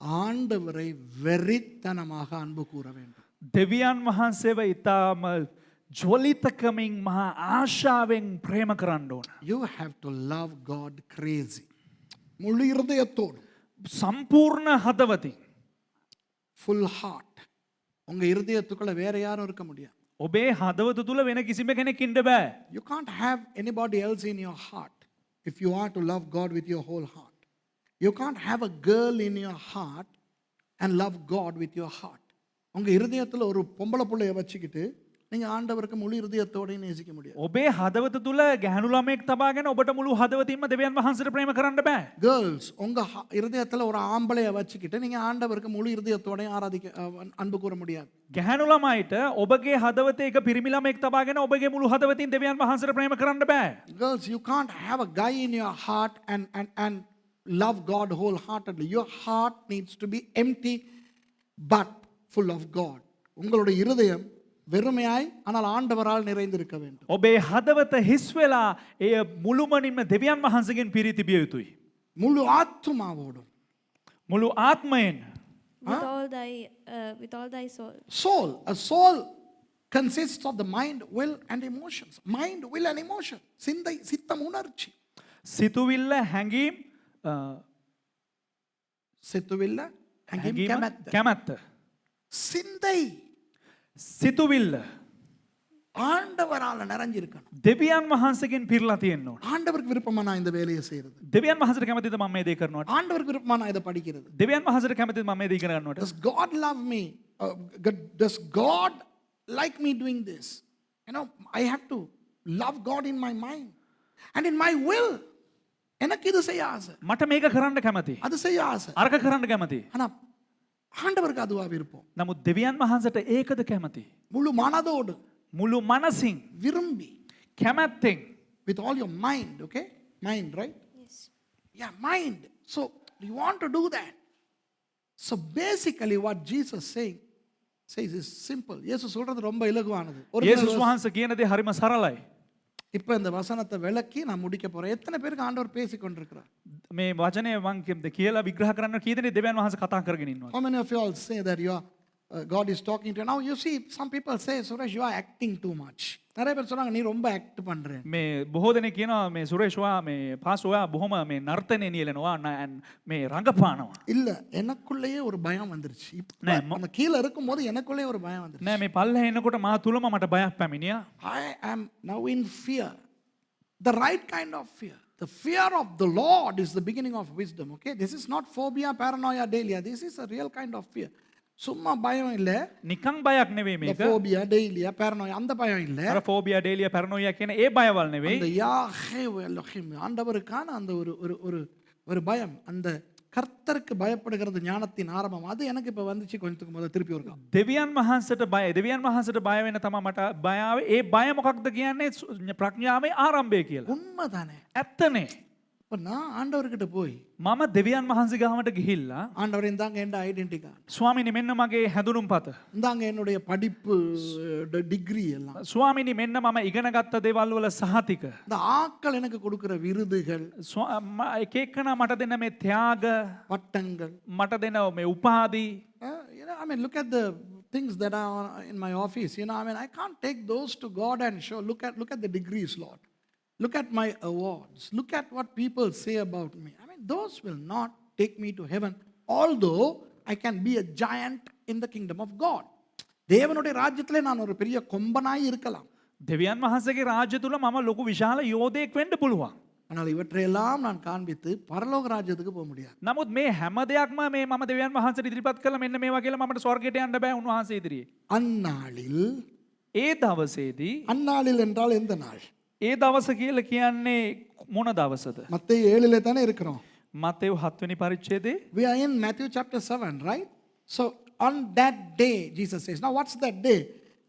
ஆண்டவரை வெறித்தனமாக அன்பு கூற வேண்டும். දෙවියන් වහන්සේව ඊටාම ජ්වලිතකමින් මහා ආශාවෙන් ප්‍රේම කරන්න ඕන. You have to love God crazy. முழு இருதயத்தோடு, සම්පූර්ණ හදවතින්, full heart. உங்க இருதயத்துக்குள்ள வேற யாரும் இருக்க முடியாது. ඔබේ හදවත තුල වෙන කිසිම කෙනෙක් ඉන්න බෑ. You can't have anybody else in your heart if you are to love God with your whole heart. You can't have a girl in your heart and love God with your heart. உங்க இருதயத்துல ஒரு பொம்பளை புள்ளைய வச்சுக்கிட்டு நீங்க ஆண்டவருக்கு முழு இருதயத்தோட நேசிக்க முடியாது. ඔබේ හදවත තුල ගැහණු ළමෙක් තබාගෙන ඔබට මුළු හදවතින්ම දෙවියන් වහන්සේට ප්‍රේම කරන්න බෑ. Girls, உங்க இருதயத்துல ஒரு ஆம்பளைய வச்சுக்கிட்டு நீங்க ஆண்டவருக்கு முழு இருதயத்தோட அன்பு கூற முடியாது. ගැහණු ළමයිට ඔබගේ හදවතේ එක පිරිමි ළමෙක් තබාගෙන ඔබගේ මුළු හදවතින් දෙවියන් වහන්සේට ප්‍රේම කරන්න බෑ. Girls, you can't have a guy in your heart and love God wholeheartedly. Your heart needs to be empty but full of God. உங்களுடைய இருதயம் வெறுமையாய் ஆனால் ஆண்டவரால் நிறைந்திருக்க வேண்டும். ඔබේ හදවත හිස් වෙලා එය මුළුමනින්ම දෙවියන් වහන්සේගෙන් පිරී තිබිය යුතුයි. முழு ஆத்துமாவோடும். මුළු ආත්මයෙන්. With all thy soul. Soul. A soul consists of the mind, will and emotions. Mind, will and emotion. சிந்தை, சித்தம், உணர்ச்சி. සිතුවිල්ල හැඟීම් සිතුවිල්ල හැඟීම් කැමැත්ත. சிந்தை සිතුවිල්ල ஆண்டவரால நிறைஞ்சிருக்கணும். දෙවියන් වහන්සේගෙන් පිරලා තියෙන්න ඕන. ஆண்டவருக்கு விருப்பமா நான் இந்த வேலையை செய்யறது. දෙවියන් වහන්සේට කැමතිද මම මේ දේ කරනවට? ஆண்டவருக்கு விருப்பமா நான் இதை படிக்கிறது. දෙවියන් වහන්සේට කැමතිද මම මේ දේ ඉගෙන ගන්නවට? Does God love me? Does God like me doing this. You know, I have to love God in my mind and in my will. எனக்கு இது செய்ய ஆசை, මට මේක කරන්න කැමති. அது செய்ய ஆசை. අරක කරන්න කැමති. ஆனா ஆண்டவருக்கு அதுவா விருப்பம். නමුත් දෙවියන් වහන්සේට ඒකද කැමති. முழு மனதோடு මුළු මනසින් விரும்பி, කැමැත්තෙන් with all your mind, okay? Mind, right? Yes. Yeah, mind. So you want to do that. So basically what Jesus says is simple. இயேசு சொல்றது ரொம்ப இலகுவானது. යේසුස් වහන්සේ කියන දේ හරිම සරලයි. இப்போ இந்த வசனத்தை விளக்கி நான் முடிக்க போறேன். எத்தனை பேருக்கு ஆண்டவர் பேசி கொண்டிருக்கிறார்? මේ වචනය මං කියලා විග්‍රහ කරන්න කී දෙනෙක් දෙවියන් වහන්සේ කතා කරගෙන ඉන්නවා. How many of you all say that you are God is talking to you? Now you see some people say, Suresh, you are acting too much. நிறைய பேர் சொல்றாங்க நீ ரொம்ப ஆக்ட் பண்ற. මේ බොහෝ දෙනෙක් කියනවා මේ සුරේෂ් ඔයා මේ පාස් ඔයා බොහොම මේ නර්තනය නියලනවා මේ රංගපානවා. இல்ல, எனக்குள்ளேயே ஒரு பயம் வந்துருச்சு. அந்த கீழ இருக்கும்போது எனக்குள்ளேயே ஒரு பயம் வந்துருச்சு. නෑ මේ පල්ලෙහා එනකොට මා තුලම මට බයක් පැමිණියා. I am now in fear. The right kind of fear. The fear of the Lord is the beginning of wisdom. Okay, this is not phobia, paranoia, delia. This is a real kind of fear. சும்மா பயம் இல்ல. නිකං බයක් නෙවෙයි The මේක. phobia, delia, paranoia அந்த பயம் இல்ல. අර ෆෝබියා ඩේලියා පැරනෝයියා කියන ඒ බයවල් නෙවෙයි. அந்த யாஹே எலோஹிம் ஆண்டவருக்கான அந்த ஒரு ஒரு ஒரு ஒரு பயம், அந்த கர்த்தருக்கு பயப்படுகிறது ஞானத்தின் ஆரம்பம். அது எனக்கு இப்ப வந்துச்சு கொஞ்சத்துக்கு முதல்ல திருப்பி ஒரு දෙවියන් වහන්සේට බය දෙවියන් වහන්සේට බය වෙන තමයි මට බය ආවේ. ඒ බය මොකක්ද කියන්නේ ප්‍රඥාවේ ආරම්භය කියලා. உண்மைதானே. ඇත්තනේ. இப்ப நான் ஆண்டவர்கிட்ட போய் මම දෙවියන් වහන්සේ ගාවට ගිහිල්ලා ஆண்டவர் இந்தாங்க என் ஐடென்டி கார்டு, ස්වාමීනි මෙන්න මගේ හැඳුනුම් පත. இந்தாங்க என்னுடைய படிப்பு டிகிரி எல்லாம், ස්වාමීනි මෙන්න මම ඉගෙන ගත්ත දේවල් වල සහතික. இந்த ஆக்கள் எனக்கு கொடுக்கிற விருதுகள், එක එකනා මට දෙන මේ ත්‍යාග, பட்டங்கள். මට දෙන මේ උපාධි. You know, I mean, look at the things that are in my office. You know, I mean, I can't take those to God and show. Look at the degrees, Lord. Look at my awards. Look at what people say about me. I mean, those will not take me to heaven. Although I can be a giant in the kingdom of God. தேவனுடைய ராஜ்யத்திலே நான் ஒரு பெரிய கொம்பனாய் இருக்கலாம். දෙවියන් වහන්සේගේ රාජ්‍ය තුල මම ලොකු විශාල යෝධයෙක් වෙන්න පුළුවන්. ஆனால் இவற்றையெல்லாம் நான் காண்பித்து பரலோக ராஜ்யத்துக்கு போக முடியாது. නමුත් මේ හැම දෙයක්ම මේ මම දෙවියන් වහන්සේට ඉදිරිපත් කළා මෙන්න මේවා කියලා මමට ස්වර්ගයට යන්න බෑ උන්වහන්සේ ඉදිරියේ. அந்நாளில், ඒ දවසේදී அந்நாளில் என்றால் எந்த நாள்? ඒ දවස කියලා කියන්නේ මොන දවසද? மத்தேயு 7 தானே இருக்கிறோம். මත්තේයු 7 වෙනි පරිච්ඡේදයේ We are in Matthew chapter 7, right? So on that day, Jesus says. Now what's that day?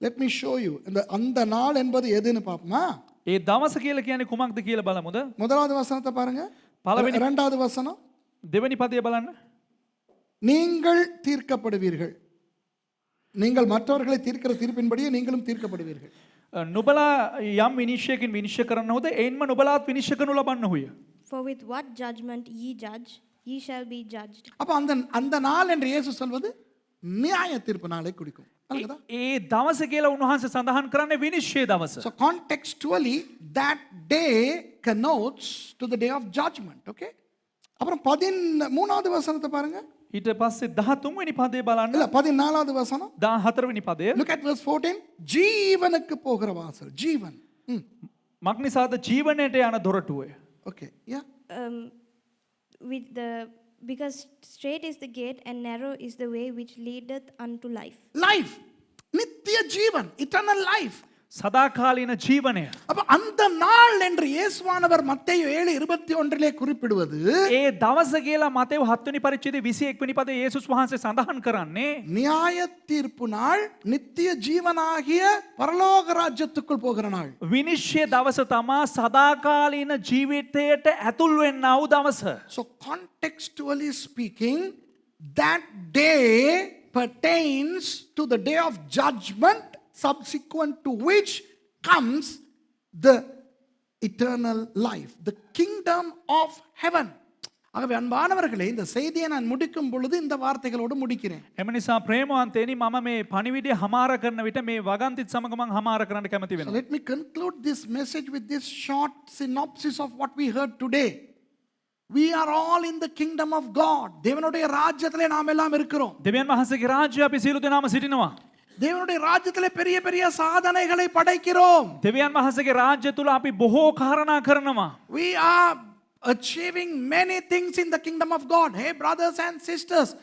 Let me show you. அந்த நாள் என்பது எதுன்னு பாப்போமா? ඒ දවස කියලා කියන්නේ කුමක්ද කියලා බලමුද? முதலாவது வசனத்தை பாருங்க. இரண்டாவது வசனம். දෙවෙනි පදය බලන්න. நீங்கள் தீர்க்கப்படுவீர்கள். நீங்கள் மற்றவர்களை தீர்க்கிற தீர்ப்பின்படியே நீங்களும் தீர்க்கப்படுவீர்கள். නුබලා යම් විනිශ්චයකින් විනිශ්චය කරන්න හොද එයින්ම නුබලාත් විනිශ්චය කරනු ලබන්නහුය. For with what judgment ye judge, ye shall be judged. அப்ப அந்த நாள் என்று இயேசு சொல்வது நியாய தீர்ப்பு நாளை குறிக்கும். ඒ දවස කියලා උන්වහන්සේ සඳහන් කරන්නේ විනිශ්චය දවස. So contextually that day connotes to the day of judgment, okay? அப்புறம் 13வது வசனத்தை பாருங்க. ඊට පස්සේ 13 වෙනි පදේ බලන්න. இல்ல 14வது வசனம். 14 වෙනි පදය. Look at verse 14. ஜீவனுக்கு போகிற வாசல். ஜீவன். මක්නිසාද ජීවනයට යන දොරටුව. Okay, yeah. Because straight is the gate and narrow is the way which leadeth unto life. Life. நித்திய ஜீவன். Eternal life. සදාකාලීන ජීවනය. அப்ப அந்த நாள் என்று இயேசுவானவர் மத்தேயு 7:21 குறிப்பிடுவது ඒ දවස කියලා මතෙව් 7 වෙනි පරිච්ඡේදයේ 21 වෙනි පදේ යේසුස් වහන්සේ සඳහන් කරන්නේ நியாய தீர்ப்பு நாள், நித்திய ஜீவனாகிய பரலோக ராஜ்யத்துக்குள் போகிற நாள். විනිශ්චය දවස තමා සදාකාලීන ජීවිතයට ඇතුල් වෙන්නා වූ දවස. So contextually speaking, that day pertains to the day of judgment, subsequent to which comes the eternal life, the kingdom of heaven. ஆகவே அன்பானவர்களே, இந்த செய்தியை நான் முடிக்கும் பொழுது இந்த வார்த்தைகளோடு முடிக்கிறேன். එම නිසා ප්‍රේමවන්තයනි මම මේ පණිවිඩය හමාර කරන විට මේ වගන්තිත් සමග මම හමාර කරන්න කැමති So වෙනවා. let me conclude this message with this short synopsis of what we heard today. We are all in the kingdom of God. தேவனுடைய ராஜ்யத்திலே நாம் எல்லாம் இருக்கிறோம். දෙවියන් වහන්සේගේ රාජ්‍ය අපි සියලු දෙනාම සිටිනවා. தேவனுடைய ராஜ்யத்திலே பெரிய பெரிய சாதனைகளை படைக்கிறோம். දෙවියන් වහන්සේගේ රාජ්‍ය තුල අපි බොහෝ කාරණා කරනවා. We are achieving many things in the kingdom of God. Hey brothers and sisters,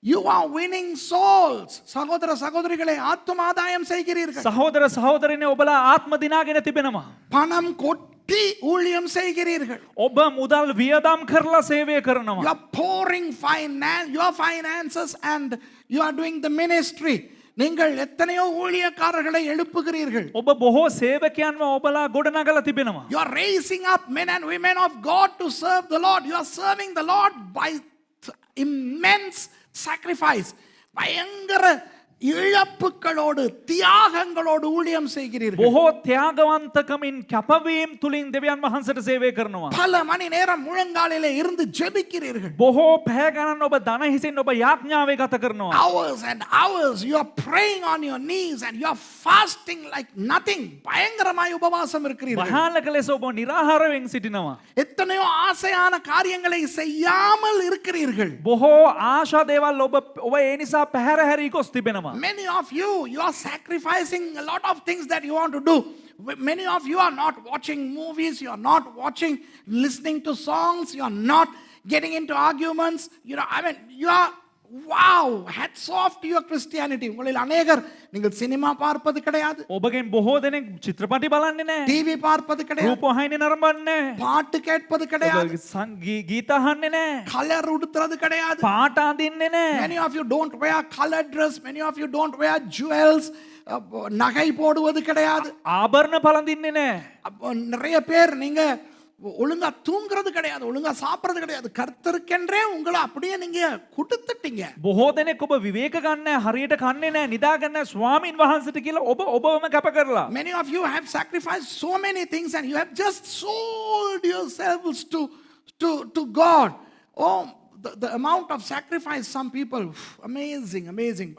You are winning souls. சகோதர சகோதரிகளை ஆத்துமாதாயம் செய்கிறீர்கள். සහෝදර සහෝදරනේ ඔබලා ආත්ම දිනාගෙන තිබෙනවා. பணம் கொட்டி ஊழியம் செய்கிறீர்கள். ඔබ මුදල් වියදම් කරලා සේවය You කරනවා. are pouring your finances and you are doing the ministry. நீங்கள் எத்தனையோ ஊழியக்காரர்களை எழுப்புகிறீர்கள். ඔබ බොහෝ සේවකයන්ව ඔබලා ගොඩනගලා තිබෙනවා. You are raising up men and women of God to serve the Lord. You are serving the Lord by immense sacrifice. பயங்கர இழப்புகளோடு தியாகங்களோடு ஊழியம் செய்கிறீர்கள். බොහෝ ත්‍යාගවන්තකමින් කැපවීම් තුලින් දෙවියන් වහන්සේට සේවය කරනවා. பல மணி நேரம் முழங்காலிலே இருந்து ஜெபிக்கிறீர்கள். බොහෝ පැය ගණන් ඔබ දන හිසින් ඔබ යාඥාවේ ගත කරනවා. Hours and hours you are praying on your knees and you are fasting like nothing. பயங்கரமாய் உபவாசம் இருக்கிறீர்கள். භයානක ලෙස ඔබ निराහාරයෙන් සිටිනවා. எத்தனையோ ஆசையான காரியங்களை செய்யாமல் இருக்கிறீர்கள். බොහෝ ආශා දේවල් ඔබ ඒ නිසා පැහැර හැරී ගොස් තිබෙනවා. Many of you are sacrificing a lot of things that you want to do. Many of you are not watching movies, you are not listening to songs, you are not getting into arguments. You are, wow, hats off to your Christianity. உங்களில் அநேகர் நீங்கள் cinema பார்ப்பது கிடையாது, ඔබගෙන් බොහෝ දෙනෙක් චිත්‍රපටි බලන්නේ නැහැ. டிவி பார்ப்பது கிடையாது, රූපවාහිනී නරඹන්නේ නැහැ. பாட்டு கேட்பது கிடையாது, ගීත අහන්නේ නැහැ. கலர் உடுத்துறது கிடையாது. පාට අඳින්නේ නැහැ. Many of you don't wear colored dress, many of you don't wear jewels. நகை போடுவது கிடையாது. ආභරණ පළඳින්නේ නැහැ. நிறைய பேர் நீங்க ஒழுங்கா தூங்குறது கிடையாது, ஒழுங்கா சாப்பிடுறது கிடையாது. கர்த்தருக்கென்றே உங்களை அப்படியே நீங்க கொடுத்துட்டீங்க. බොහෝ දෙනෙක් ඔබ විවේක ගන්න නැහැ, හරියට කන්නේ නැහැ, නිදා ගන්න නැහැ ස්වාමීන් වහන්සේට කියලා ඔබවම කැප කරලා. Many of you have sacrificed so many things and you have just sold yourselves to God. Oh, the amount of sacrifice some people, amazing.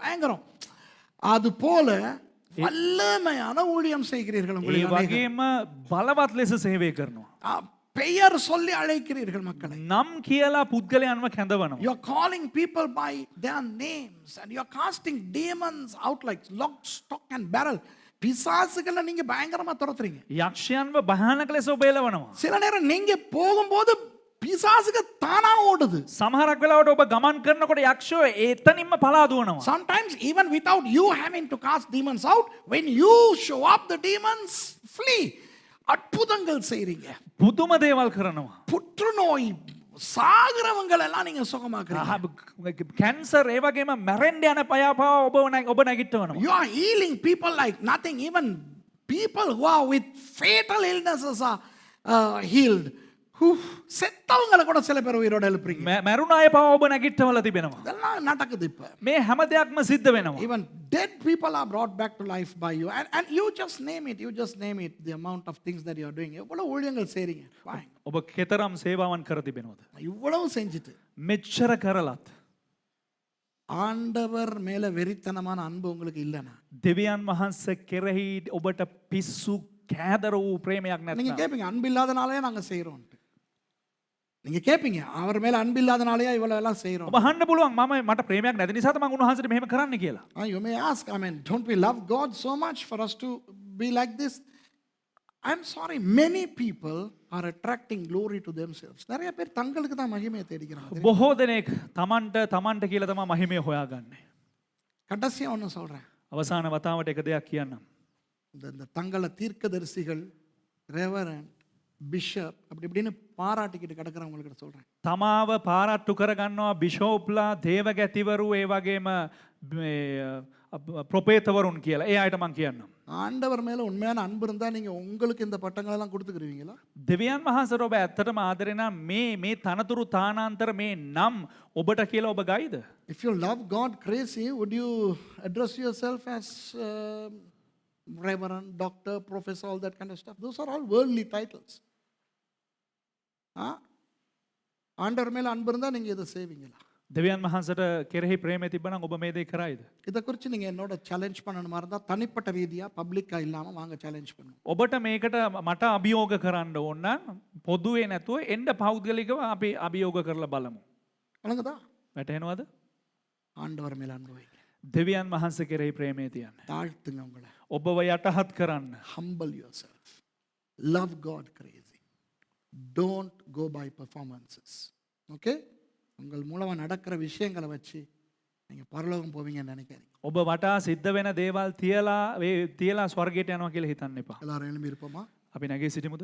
பயங்கரம். அது போல வல்லமையான ஊழியம் செய்கிறீர்கள். ඒ உங்களில் அநேகர். වගේම බලවත් ලෙස සේවය කරනවා. பெயர் சொல்லி அழைக்கிறீர்கள் மக்களை. නම් කියලා පුද්ගලයන්ව කැඳවනවා. You are calling people by their names and you are casting demons out like lock, stock and barrel. பிசாசுகளை நீங்க பயங்கரமா துரத்துறீங்க. යක්ෂයන්ව භයානක ලෙස ඔබ එළවනවා. சில நேரம் நீங்க போகும்போது பிசாசுக தானா ஓடுது. සමහරක් වෙලාවට ඔබ ගමන් කරනකොට යක්ෂයෝ එතනින්ම පලා දුවනවා. Sometimes even without you having to cast demons out, when you show up the demons flee. அற்புதங்கள் செய்றீங்க. පුදුම දේවල් කරනවා. புற்றுநோய் சாகிறவங்கள் எல்லாம் நீங்க சுகமாக்குறீங்க. කැන්සර් ඒ වගේම මැරෙන්න යන පයාපාව ඔබ නැගිටවනවා. You are healing people like nothing. Even people who are with fatal illnesses are healed. செத்தவங்களை கூட சில பேர் உயிரோட எழுப்புறீங்க. මැරුණ අය පව ඔබ නැගිටවලා තිබෙනවා. இதெல்லாம் நடக்குது இப்ப. මේ හැම දෙයක්ම සිද්ධ වෙනවා. Even dead people are brought back to life by you. And you just name it. The amount of things that you are doing. இவ்வளவு ஊழியங்கள் செய்றீங்க. Fine. ඔබ කෙතරම් සේවාවන් කර තිබෙනවද? இவ்வளவு செஞ்சுட்டு මෙච්චර කරලත් ஆண்டவர் மேல வெறித்தனமான அன்பு உங்களுக்கு இல்லைனா දෙවියන් වහන්සේ කෙරෙහි ඔබට පිස්සු කෑදර වූ ප්‍රේමයක් நீங்க නැත්නම් கேட்பீங்க அன்பு இல்லாதனாலே நாங்க செய்றோம். நீங்க கேட்பீங்க அவர் மேல அன்பு இல்லாதனாலே இவ்வளவு எல்லாம் செய்றோம். ඔබ අහන්න පුළුවන් මට ප්‍රේමයක් නැති නිසා තමයි උන්වහන්සේට මෙහෙම කරන්න කියලා. You may ask, don't we love God so much for us to be like this? I'm sorry, many people are attracting glory to themselves. நிறைய பேர் தங்களுக்கு தான் மகிமையை தேடிக்கிறாங்க. බොහෝ දෙනෙක් තමන්ට කියලා තමයි මහිමය හොයාගන්නේ. கடைசியா ஒன்னு சொல்றேன். අවසාන වතාවට එක දෙයක් කියන්නම්. இந்த தங்கள தீர்க்கதரிசிகள், ரெவரண்ட், பிஷப் அப்படி இப்படின்னு பாராட்டிக்கிட்டு கிடக்கிறவங்களுக்கு சொல்றேன். තමාව පාරට්ටු කරගන්නවා බිෂෝප්ලා, දේවගැතිවරු, ඒ වගේම ප්‍රොපේතවරුන් කියලා. ඒ අයට මං කියන්නම්. ஆண்டவர் மேல உண்மையான அன்பு இருந்தா நீங்க உங்களுக்கு இந்த பட்டங்கள் எல்லாம் கொடுத்துக்கிருவீங்களா? දෙවියන් වහන්සේට ඔබ ඇත්තටම ආදරේ නම් මේ තනතුරු තානාන්තර මේ නම් ඔබට කියලා ඔබ ගයිද? If you love God crazy, would you address yourself as reverend, doctor, professor, all that kind of stuff? Those are all worldly titles. ஆண்டவர் மேல அன்பு இருந்தா நீங்க இதை செய்வீங்களா? දෙවියන් වහන්සේට කෙරෙහි ප්‍රේමය තිබ්බනම් ඔබ මේ දේ කරයිද? இதை குறித்து நீங்க என்னோட சேலஞ்ச் பண்ணணுமா இருந்தா தனிப்பட்ட ரீதியா பப்ளிக்கா இல்லாம வாங்க சேலஞ்ச் பண்ணுங்க. ඔබට මේකට මට අභියෝග කරන්න ඕන නම් පොදුවේ නැතුව එන්න පෞද්ගලිකව අපි අභියෝග කරලා බලමු. வணங்குதா? වැටහෙනවද? ஆண்டவர் மேல அன்பு வைங்க. දෙවියන් වහන්සේ කෙරෙහි ප්‍රේමය තියන්න. தாழ்த்துங்க உங்களை. ඔබව යටහත් කරන්න. Humble yourself. Love God crazy. Don't go by performances. Okay? உங்கள் மூலமா நடக்கிற விஷயங்களை வச்சு நீங்கள் பரலோகம் போவீங்கன்னு நினைக்காதீங்க. ඔබ වටා සිද්ධ වෙන දේවල් තියලා ස්වර්ගයට යනවා කියලා හිතන්න එපා. எல்லாரும் எழும்பி இருப்போமா? අපි නැගී සිටිමුද?